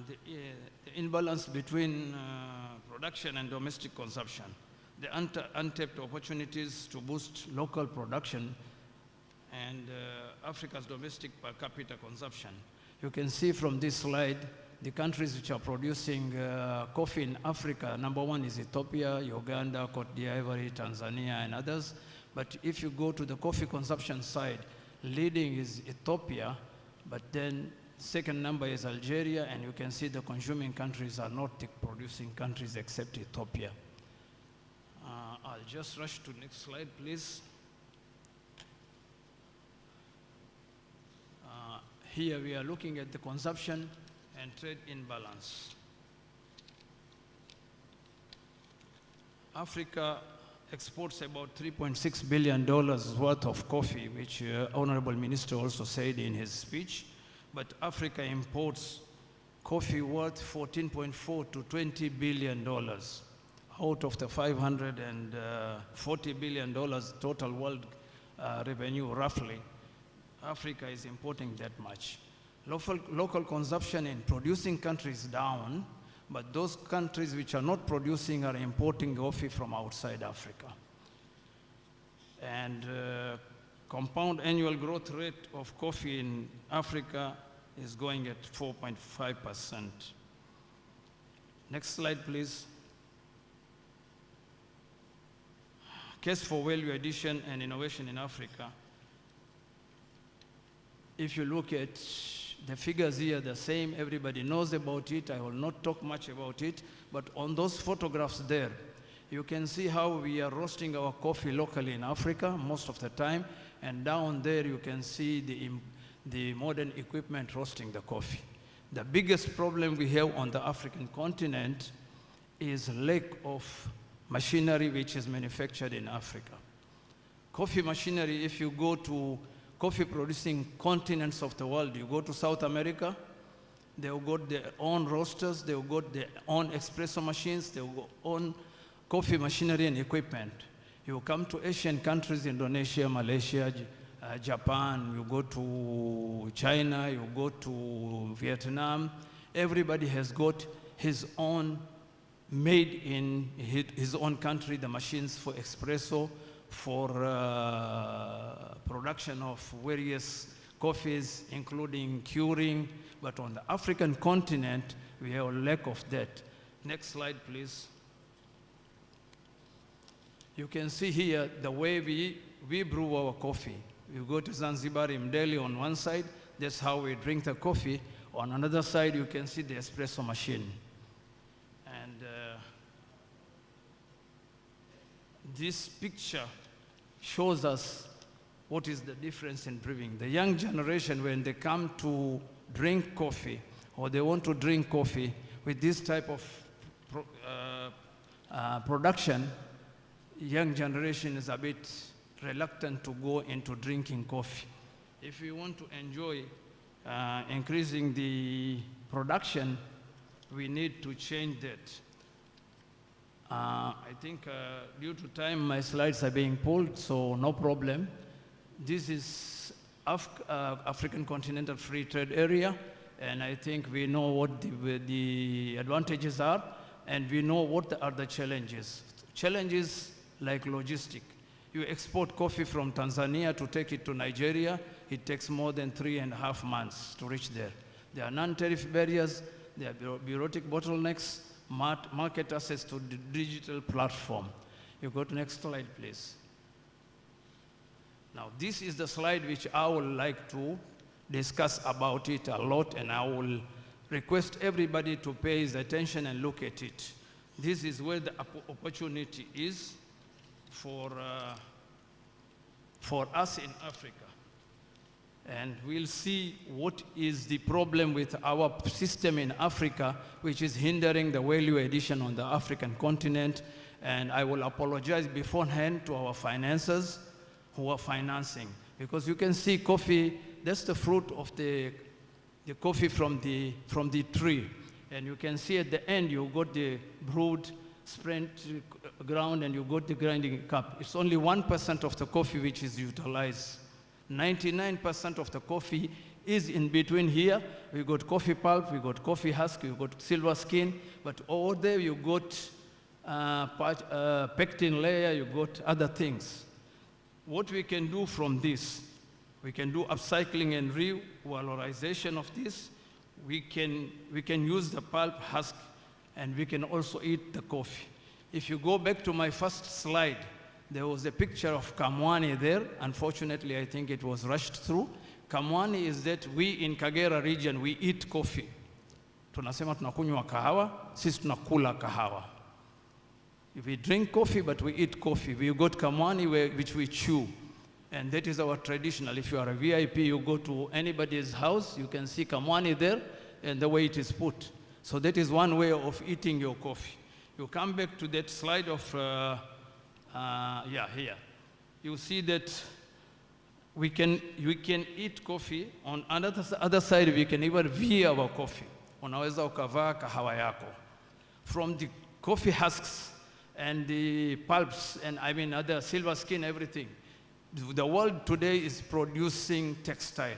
The imbalance between production and domestic consumption, the untapped opportunities to boost local production and Africa's domestic per capita consumption. You can see from this slide the countries which are producing coffee in Africa. Number one is Ethiopia, Uganda, Cote d'Ivoire, Tanzania, and others. But if you go to the coffee consumption side, leading is Ethiopia, but then second number is Algeria, and you can see the consuming countries are not producing countries except Ethiopia. I'll just rush to next slide, please. Here we are looking at the consumption and trade imbalance. Africa exports about $3.6 billion worth of coffee, which Honorable Minister also said in his speech. But Africa imports coffee worth $14.4 to $20 billion out of the $540 billion total world revenue, roughly. Africa is importing that much. Local consumption in producing countries down, but those countries which are not producing are importing coffee from outside Africa. And compound annual growth rate of coffee in Africa is going at 4.5%. Next slide, please. Case for value addition and innovation in Africa. If you look at the figures here, the same, everybody knows about it. I will not talk much about it, but on those photographs there, you can see how we are roasting our coffee locally in Africa most of the time, and down there you can see the modern equipment roasting the coffee. The biggest problem we have on the African continent is lack of machinery which is manufactured in Africa. Coffee machinery, if you go to coffee producing continents of the world, you go to South America, they've got their own roasters, they've got their own espresso machines, they've got own coffee machinery and equipment. You come to Asian countries, Indonesia, Malaysia, Japan, you go to China, you go to Vietnam, everybody has got his own, made in his own country, the machines for espresso, for production of various coffees, including curing. But on the African continent, we have a lack of that. Next slide, please. You can see here the way we brew our coffee. You go to Zanzibar in Delhi on one side, that's how we drink the coffee. On another side, you can see the espresso machine. And this picture shows us what is the difference in brewing. The young generation, when they come to drink coffee, or they want to drink coffee with this type of production, young generation is a bit reluctant to go into drinking coffee. If we want to enjoy increasing the production, we need to change that. I think due to time, my slides are being pulled, so no problem. This is African Continental Free Trade Area, and I think we know what the advantages are, and we know what are the challenges. Challenges like logistic. You export coffee from Tanzania to take it to Nigeria, it takes more than 3.5 months to reach there. There are non-tariff barriers, there are bureaucratic bottlenecks, market access to the digital platform. You go to next slide, please. Now, this is the slide which I would like to discuss about it a lot, and I will request everybody to pay his attention and look at it. This is where the opportunity is for us in Africa. And we'll see what is the problem with our system in Africa, which is hindering the value addition on the African continent. And I will apologize beforehand to our financiers who are financing. Because you can see coffee, that's the fruit of the coffee from the tree. And you can see at the end, you got the brewed, sprint ground, and you got the grinding cup. It's only 1% of the coffee which is utilized. 99% of the coffee is in between here. We got coffee pulp, we got coffee husk, we got silver skin, but over there you got pectin layer, you got other things. What we can do from this, we can do upcycling and revalorization of this. We can use the pulp husk, and we can also eat the coffee. If you go back to my first slide, there was a picture of Kamwani there. Unfortunately, I think it was rushed through. Kamwani is that we in Kagera region, we eat coffee. Tunasema tunakunywa kahawa, sisi tunakula kahawa. We drink coffee, but we eat coffee. We got Kamwani which we chew. And that is our traditional. If you are a VIP, you go to anybody's house, you can see Kamwani there, and the way it is put. So that is one way of eating your coffee. You come back to that slide of, here. You see that we can eat coffee. On other side, we can even view our coffee. Unaweza ukavaa kahawa yako. From the coffee husks and the pulps, and I mean other silver skin, everything. The world today is producing textile.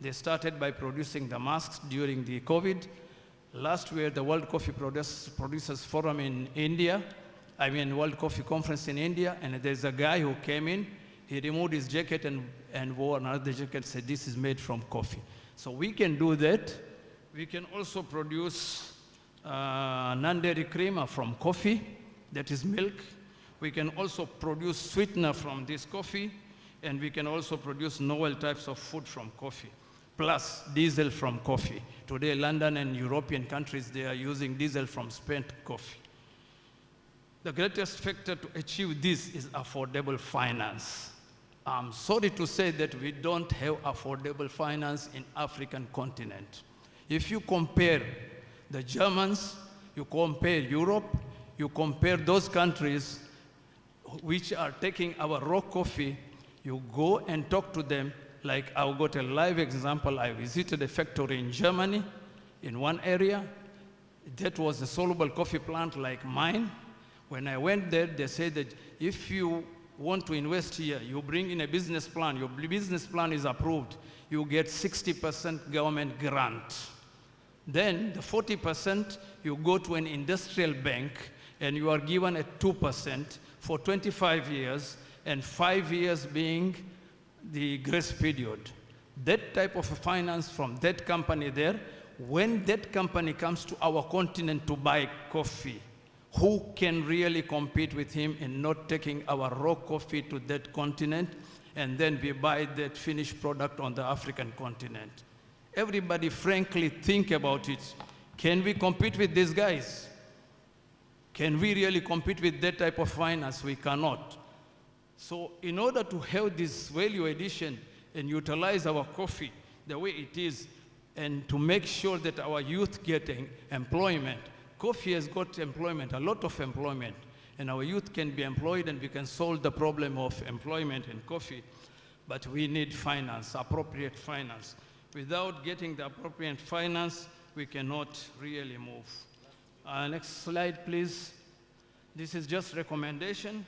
They started by producing the masks during the COVID. Last year, the World Coffee Producers Forum in India, World Coffee Conference in India, and there's a guy who came in, he removed his jacket and wore another jacket, said this is made from coffee. So we can do that. We can also produce non-dairy creamer from coffee, that is milk. We can also produce sweetener from this coffee, and we can also produce novel types of food from coffee, plus diesel from coffee. Today, London and European countries, they are using diesel from spent coffee. The greatest factor to achieve this is affordable finance. I'm sorry to say that we don't have affordable finance in African continent. If you compare the Germans, you compare Europe, you compare those countries which are taking our raw coffee, you go and talk to them. Like I got a live example. I visited a factory in Germany in one area. That was a soluble coffee plant like mine. When I went there, they said that if you want to invest here, you bring in a business plan, your business plan is approved, you get 60% government grant. Then the 40%, you go to an industrial bank and you are given a 2% for 25 years, and 5 years being the grace period. That type of finance from that company there, when that company comes to our continent to buy coffee, who can really compete with him in not taking our raw coffee to that continent, and then we buy that finished product on the African continent? Everybody frankly think about it. Can we compete with these guys? Can we really compete with that type of finance? We cannot. So in order to have this value addition and utilize our coffee the way it is, and to make sure that our youth getting employment, coffee has got employment, a lot of employment, and our youth can be employed and we can solve the problem of employment in coffee. But we need finance, appropriate finance. Without getting the appropriate finance, we cannot really move. Next slide, please. This is just recommendation,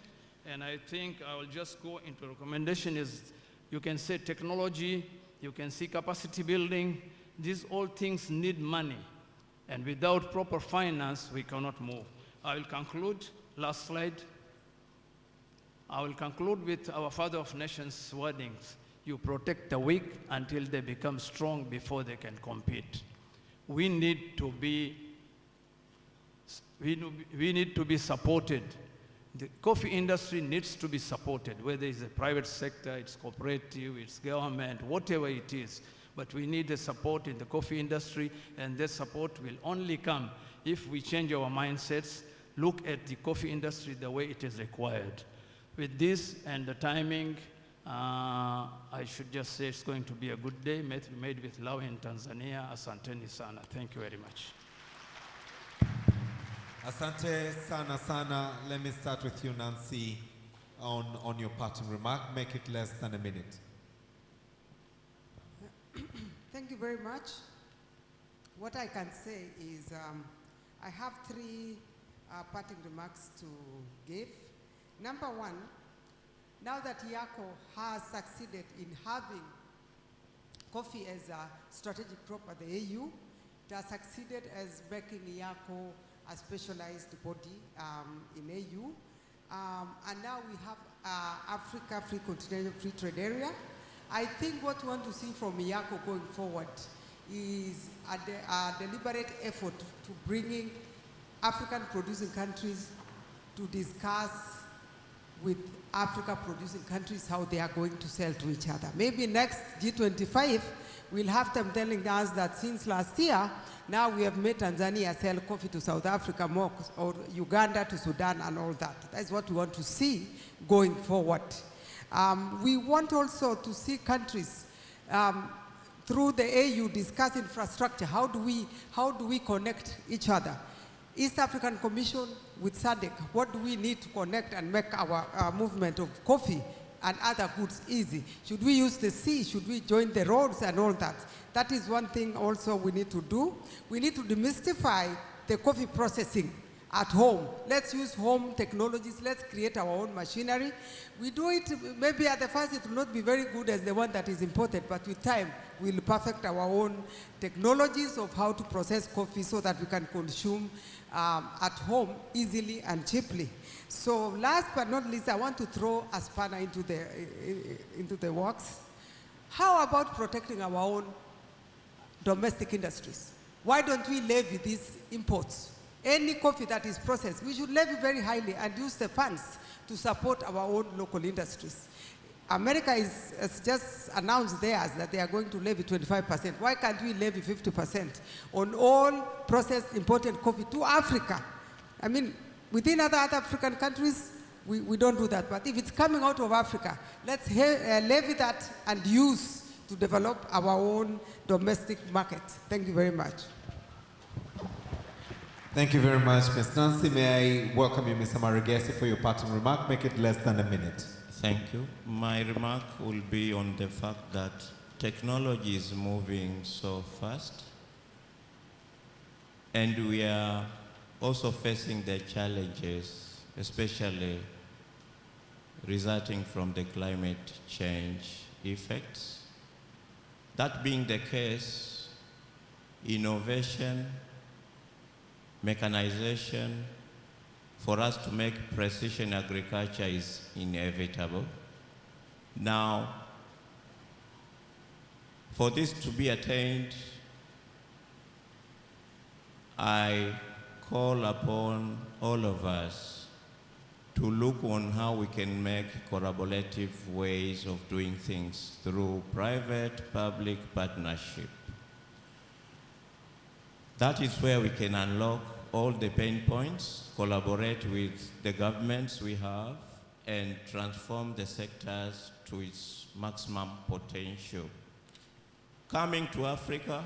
and I think I will just go into recommendation. Is you can say technology, you can see capacity building. These all things need money, and without proper finance, we cannot move. I will conclude, last slide. I will conclude with our Father of Nations wordings. You protect the weak until they become strong before they can compete. We need to be supported. The coffee industry needs to be supported, whether it's the private sector, it's cooperative, it's government, whatever it is. But we need the support in the coffee industry, and that support will only come if we change our mindsets, look at the coffee industry the way it is required. With this and the timing, I should just say it's going to be a good day, made with love in Tanzania. Asanteni sana. Thank you very much. Asante sana sana. Let me start with you, Nancy, on your parting remark. Make it less than a minute. Thank you very much. What I can say is I have three parting remarks to give. Number one, now that IACO has succeeded in having coffee as a strategic crop at the AU, it has succeeded as making IACO a specialized body in AU. And now we have Africa Free Continental Free Trade Area. I think what we want to see from IACO going forward is a deliberate effort to bringing African producing countries to discuss with Africa producing countries how they are going to sell to each other. Maybe next G25, we'll have them telling us that since last year, now we have made Tanzania sell coffee to South Africa more, or Uganda to Sudan and all that. That's what we want to see going forward. We want also to see countries through the AU discuss infrastructure. How do we connect each other? East African Commission with SADC, what do we need to connect and make our movement of coffee and other goods easy? Should we use the sea? Should we join the roads and all that? That is one thing also we need to do. We need to demystify the coffee processing at home. Let's use home technologies. Let's create our own machinery. We do it, maybe at the first it will not be very good as the one that is imported, but with time we'll perfect our own technologies of how to process coffee so that we can consume at home easily and cheaply. So last but not least, I want to throw a spanner into the works. How about protecting our own domestic industries? Why don't we levy these imports? Any coffee that is processed, we should levy very highly and use the funds to support our own local industries. America has just announced theirs that they are going to levy 25%. Why can't we levy 50% on all processed imported coffee to Africa? I mean, within other African countries, we don't do that. But if it's coming out of Africa, let's levy that and use to develop our own domestic market. Thank you very much. Thank you very much, Ms. Nancy. May I welcome you, Mr. Marigesi, for your parting remark. Make it less than a minute. Thank you. My remark will be on the fact that technology is moving so fast, and we are also facing the challenges especially resulting from the climate change effects. That being the case, innovation, mechanization, for us to make precision agriculture is inevitable. Now, for this to be attained, I call upon all of us to look on how we can make collaborative ways of doing things through private-public partnership. That is where we can unlock all the pain points, collaborate with the governments we have, and transform the sectors to its maximum potential. Coming to Africa,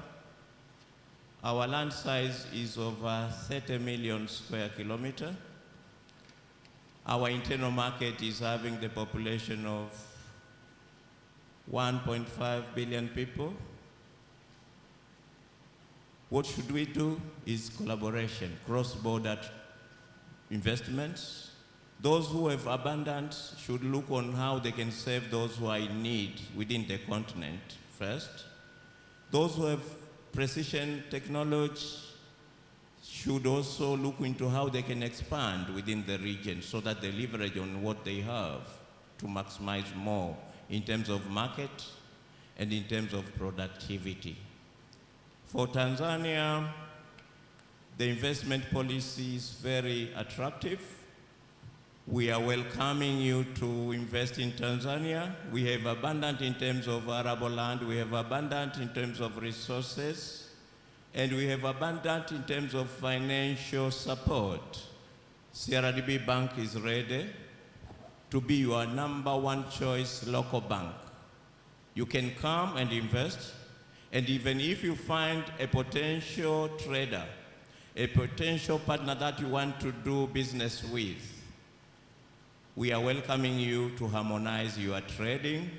our land size is over 30 million square kilometers. Our internal market is having the population of 1.5 billion people. What should we do is collaboration, cross-border investments. Those who have abundance should look on how they can serve those who are in need within the continent first. Those who have precision technology should also look into how they can expand within the region so that they leverage on what they have to maximize more in terms of market and in terms of productivity. For Tanzania, the investment policy is very attractive. We are welcoming you to invest in Tanzania. We have abundant in terms of arable land, we have abundant in terms of resources, and we have abundant in terms of financial support. CRDB Bank is ready to be your #1 choice local bank. You can come and invest, and even if you find a potential trader, a potential partner that you want to do business with, we are welcoming you to harmonize your trading.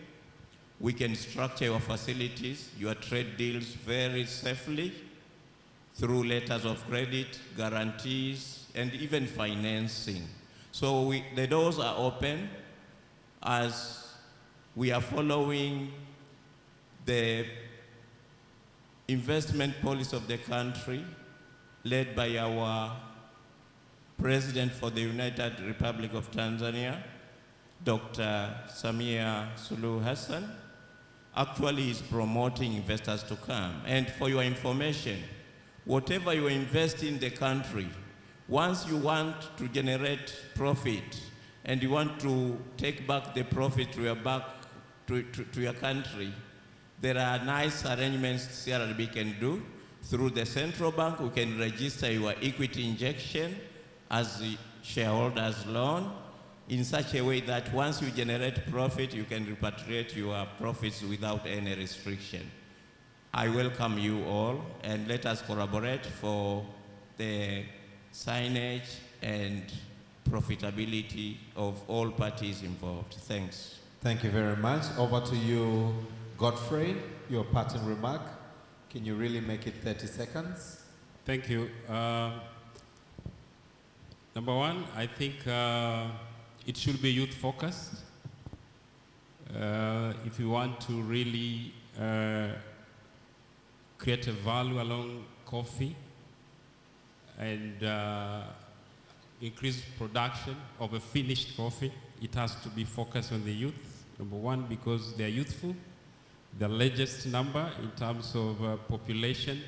We can structure your facilities, your trade deals very safely through letters of credit, guarantees, and even financing. So the doors are open as we are following the investment policy of the country led by our President for the United Republic of Tanzania, Dr. Samia Suluhu Hassan, actually is promoting investors to come. And for your information, whatever you invest in the country, once you want to generate profit and you want to take back the profit to your country, there are nice arrangements CRDB can do. Through the central bank, we can register your equity injection as the shareholder's loan in such a way that once you generate profit, you can repatriate your profits without any restriction. I welcome you all, and let us collaborate for the signage and profitability of all parties involved. Thanks. Thank you very much. Over to you, Godfrey, your parting remark. Can you really make it 30 seconds? Thank you. Number one, I think it should be youth-focused. If you want to really create a value along coffee and increase production of a finished coffee, it has to be focused on the youth. Number one, because they're youthful, the largest number in terms of population.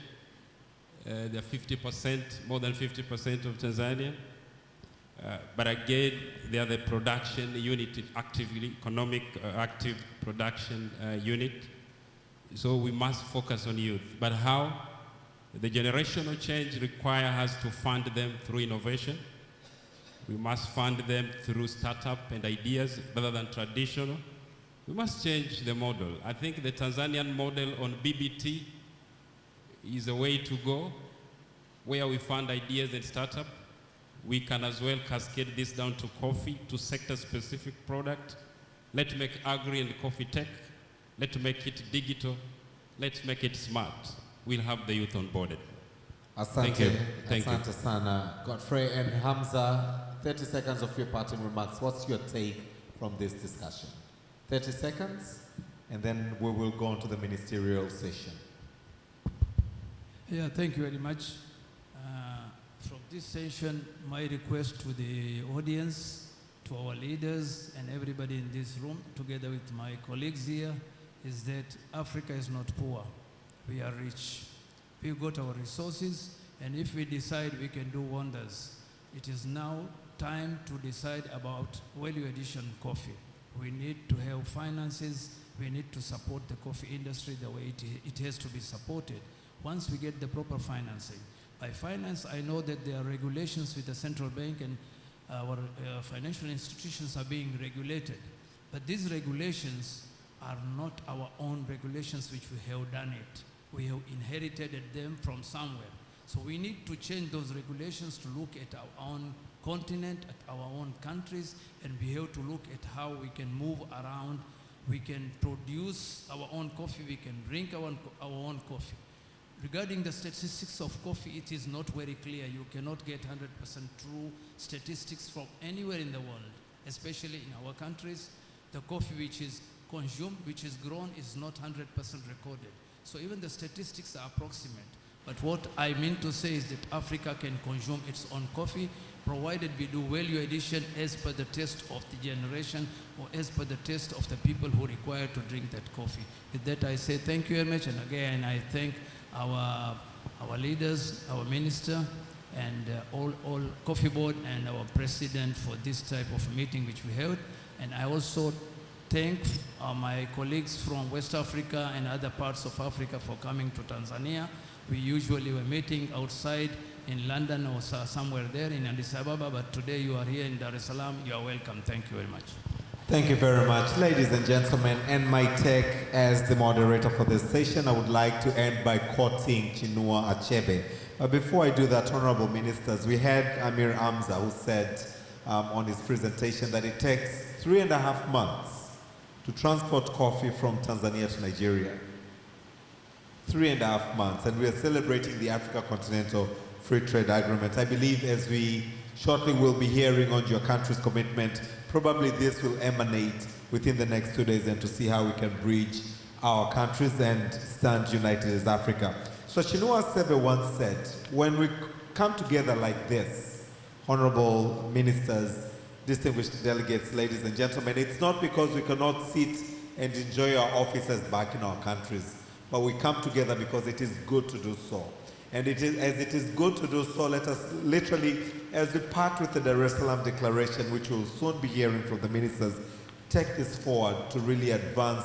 They're 50%, more than 50% of Tanzania. But again, they are the production unit, actively economic active production unit. So we must focus on youth. But how? The generational change requires us to fund them through innovation. We must fund them through startup and ideas rather than traditional. We must change the model. I think the Tanzanian model on BBT is a way to go, where we fund ideas and startup. We can as well cascade this down to coffee, to sector-specific product. Let's make agri and coffee tech. Let's make it digital. Let's make it smart. We'll have the youth onboarded. Asante. Thank you. Asante sana. Godfrey and Hamza, 30 seconds of your parting remarks. What's your take from this discussion? 30 seconds, and then we will go on to the ministerial session. Yeah, thank you very much. From this session, my request to the audience, to our leaders and everybody in this room, together with my colleagues here, is that Africa is not poor. We are rich. We've got our resources, and if we decide we can do wonders, it is now time to decide about value addition coffee. We need to have finances. We need to support the coffee industry the way it has to be supported once we get the proper financing. By finance, I know that there are regulations with the central bank, and our financial institutions are being regulated. But these regulations are not our own regulations which we have done it. We have inherited them from somewhere. So we need to change those regulations to look at our own continent, at our own countries, and we have to look at how we can move around. We can produce our own coffee, we can drink our own coffee. Regarding the statistics of coffee, it is not very clear. You cannot get 100% true statistics from anywhere in the world, especially in our countries. The coffee which is consumed, which is grown, is not 100% recorded. So even the statistics are approximate. But what I mean to say is that Africa can consume its own coffee, provided we do value addition as per the taste of the generation or as per the taste of the people who require to drink that coffee. With that, I say thank you very much. And again, I thank our leaders, our minister, and all coffee board and our president for this type of meeting which we held. And I also thank my colleagues from West Africa and other parts of Africa for coming to Tanzania. We usually were meeting outside in London or somewhere there in Addis Ababa, but today you are here in Dar es Salaam. You are welcome. Thank you very much. Thank you very much, ladies and gentlemen. And my take as the moderator for this session, I would like to end by quoting Chinua Achebe. But before I do that, honorable ministers, we had Amir Hamza who said on his presentation that it takes 3.5 months to transport coffee from Tanzania to Nigeria. 3.5 months, and we are celebrating the Africa Continental Free Trade Agreement. I believe as we shortly will be hearing on your country's commitment, probably this will emanate within the next 2 days, and to see how we can bridge our countries and stand united as Africa. So Chinua Achebe once said, when we come together like this, honorable ministers, distinguished delegates, ladies and gentlemen, it's not because we cannot sit and enjoy our offices back in our countries, but we come together because it is good to do so. And as it is good to do so, let us literally, as we part with the Dar es Salaam Declaration, which we'll soon be hearing from the ministers, take this forward to really advance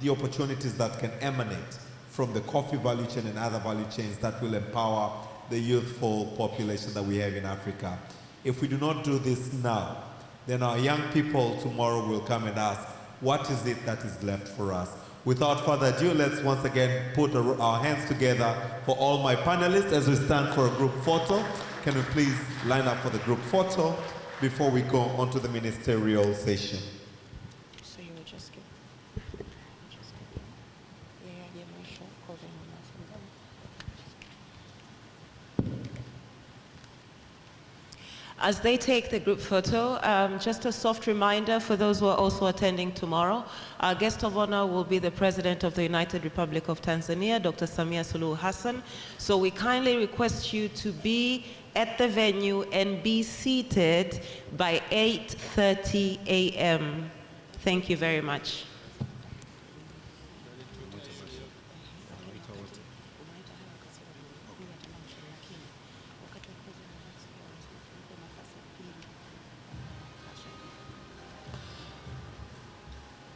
the opportunities that can emanate from the coffee value chain and other value chains that will empower the youthful population that we have in Africa. If we do not do this now, then our young people tomorrow will come and ask, what is it that is left for us? Without further ado, let's once again put our hands together for all my panelists as we stand for a group photo. Can we please line up for the group photo before we go on to the ministerial session? So you would just give. As they take the group photo, just a soft reminder for those who are also attending tomorrow, our guest of honor will be the President of the United Republic of Tanzania, Dr. Samia Suluhu Hassan. So we kindly request you to be at the venue and be seated by 8:30 a.m. Thank you very much.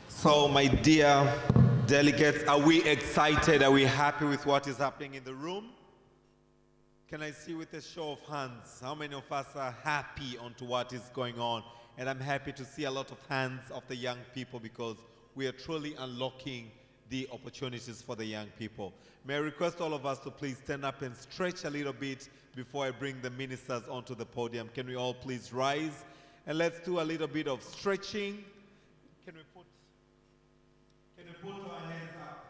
So, my dear delegates, are we excited? Are we happy with what is happening in the room? Can I see with a show of hands, how many of us are happy onto what is going on? And I'm happy to see a lot of hands of the young people, because we are truly unlocking the opportunities for the young people. May I request all of us to please stand up and stretch a little bit before I bring the ministers onto the podium. Can we all please rise? And let's do a little bit of stretching. Can we put our hands up?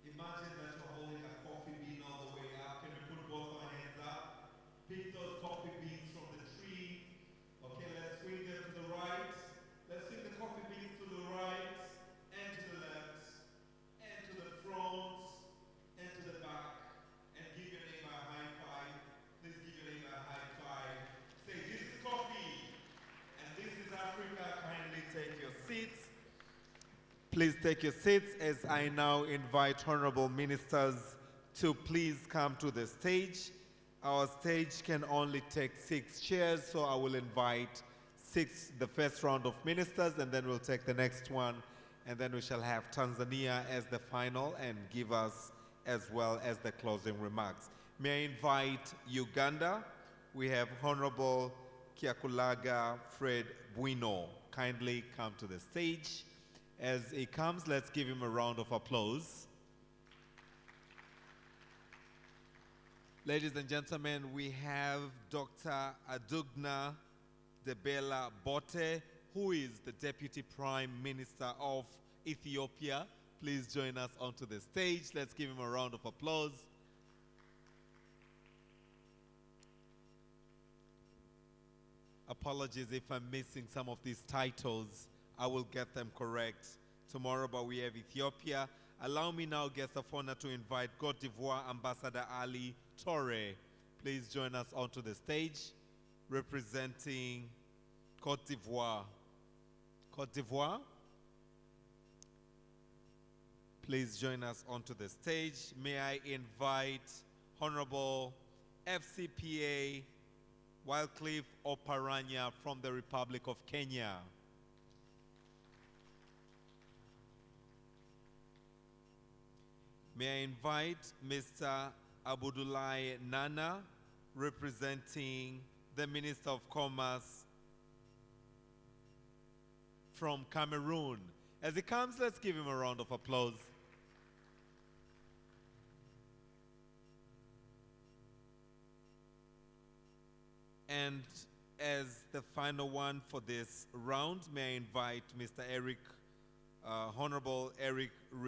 Imagine that you're holding a coffee bean all the way up. Can we Please take your seats as I now invite honorable ministers to please come to the stage. Our stage can only take 6 chairs, so I will invite the first round of ministers, and then we'll take the next one, and then we shall have Tanzania as the final and give us as well as the closing remarks. May I invite Uganda? We have Honorable Kiakulaga Fred Bwino. Kindly come to the stage. As he comes, let's give him a round of applause. Ladies and gentlemen, we have Dr. Adugna Debela Bote, who is the Deputy Prime Minister of Ethiopia. Please join us onto the stage. Let's give him a round of applause. Apologies if I'm missing some of these titles. I will get them correct tomorrow, but we have Ethiopia. Allow me now, guest of honor, to invite Cote d'Ivoire Ambassador Ali Torre. Please join us onto the stage, representing Cote d'Ivoire. Cote d'Ivoire, please join us onto the stage. May I invite Honorable FCPA Wycliffe Oparanya from the Republic of Kenya. May I invite Mr. Abudulai Nana, representing the Minister of Commerce from Cameroon. As he comes, let's give him a round of applause. And as the final one for this round, may I invite Mr. Honorable Eric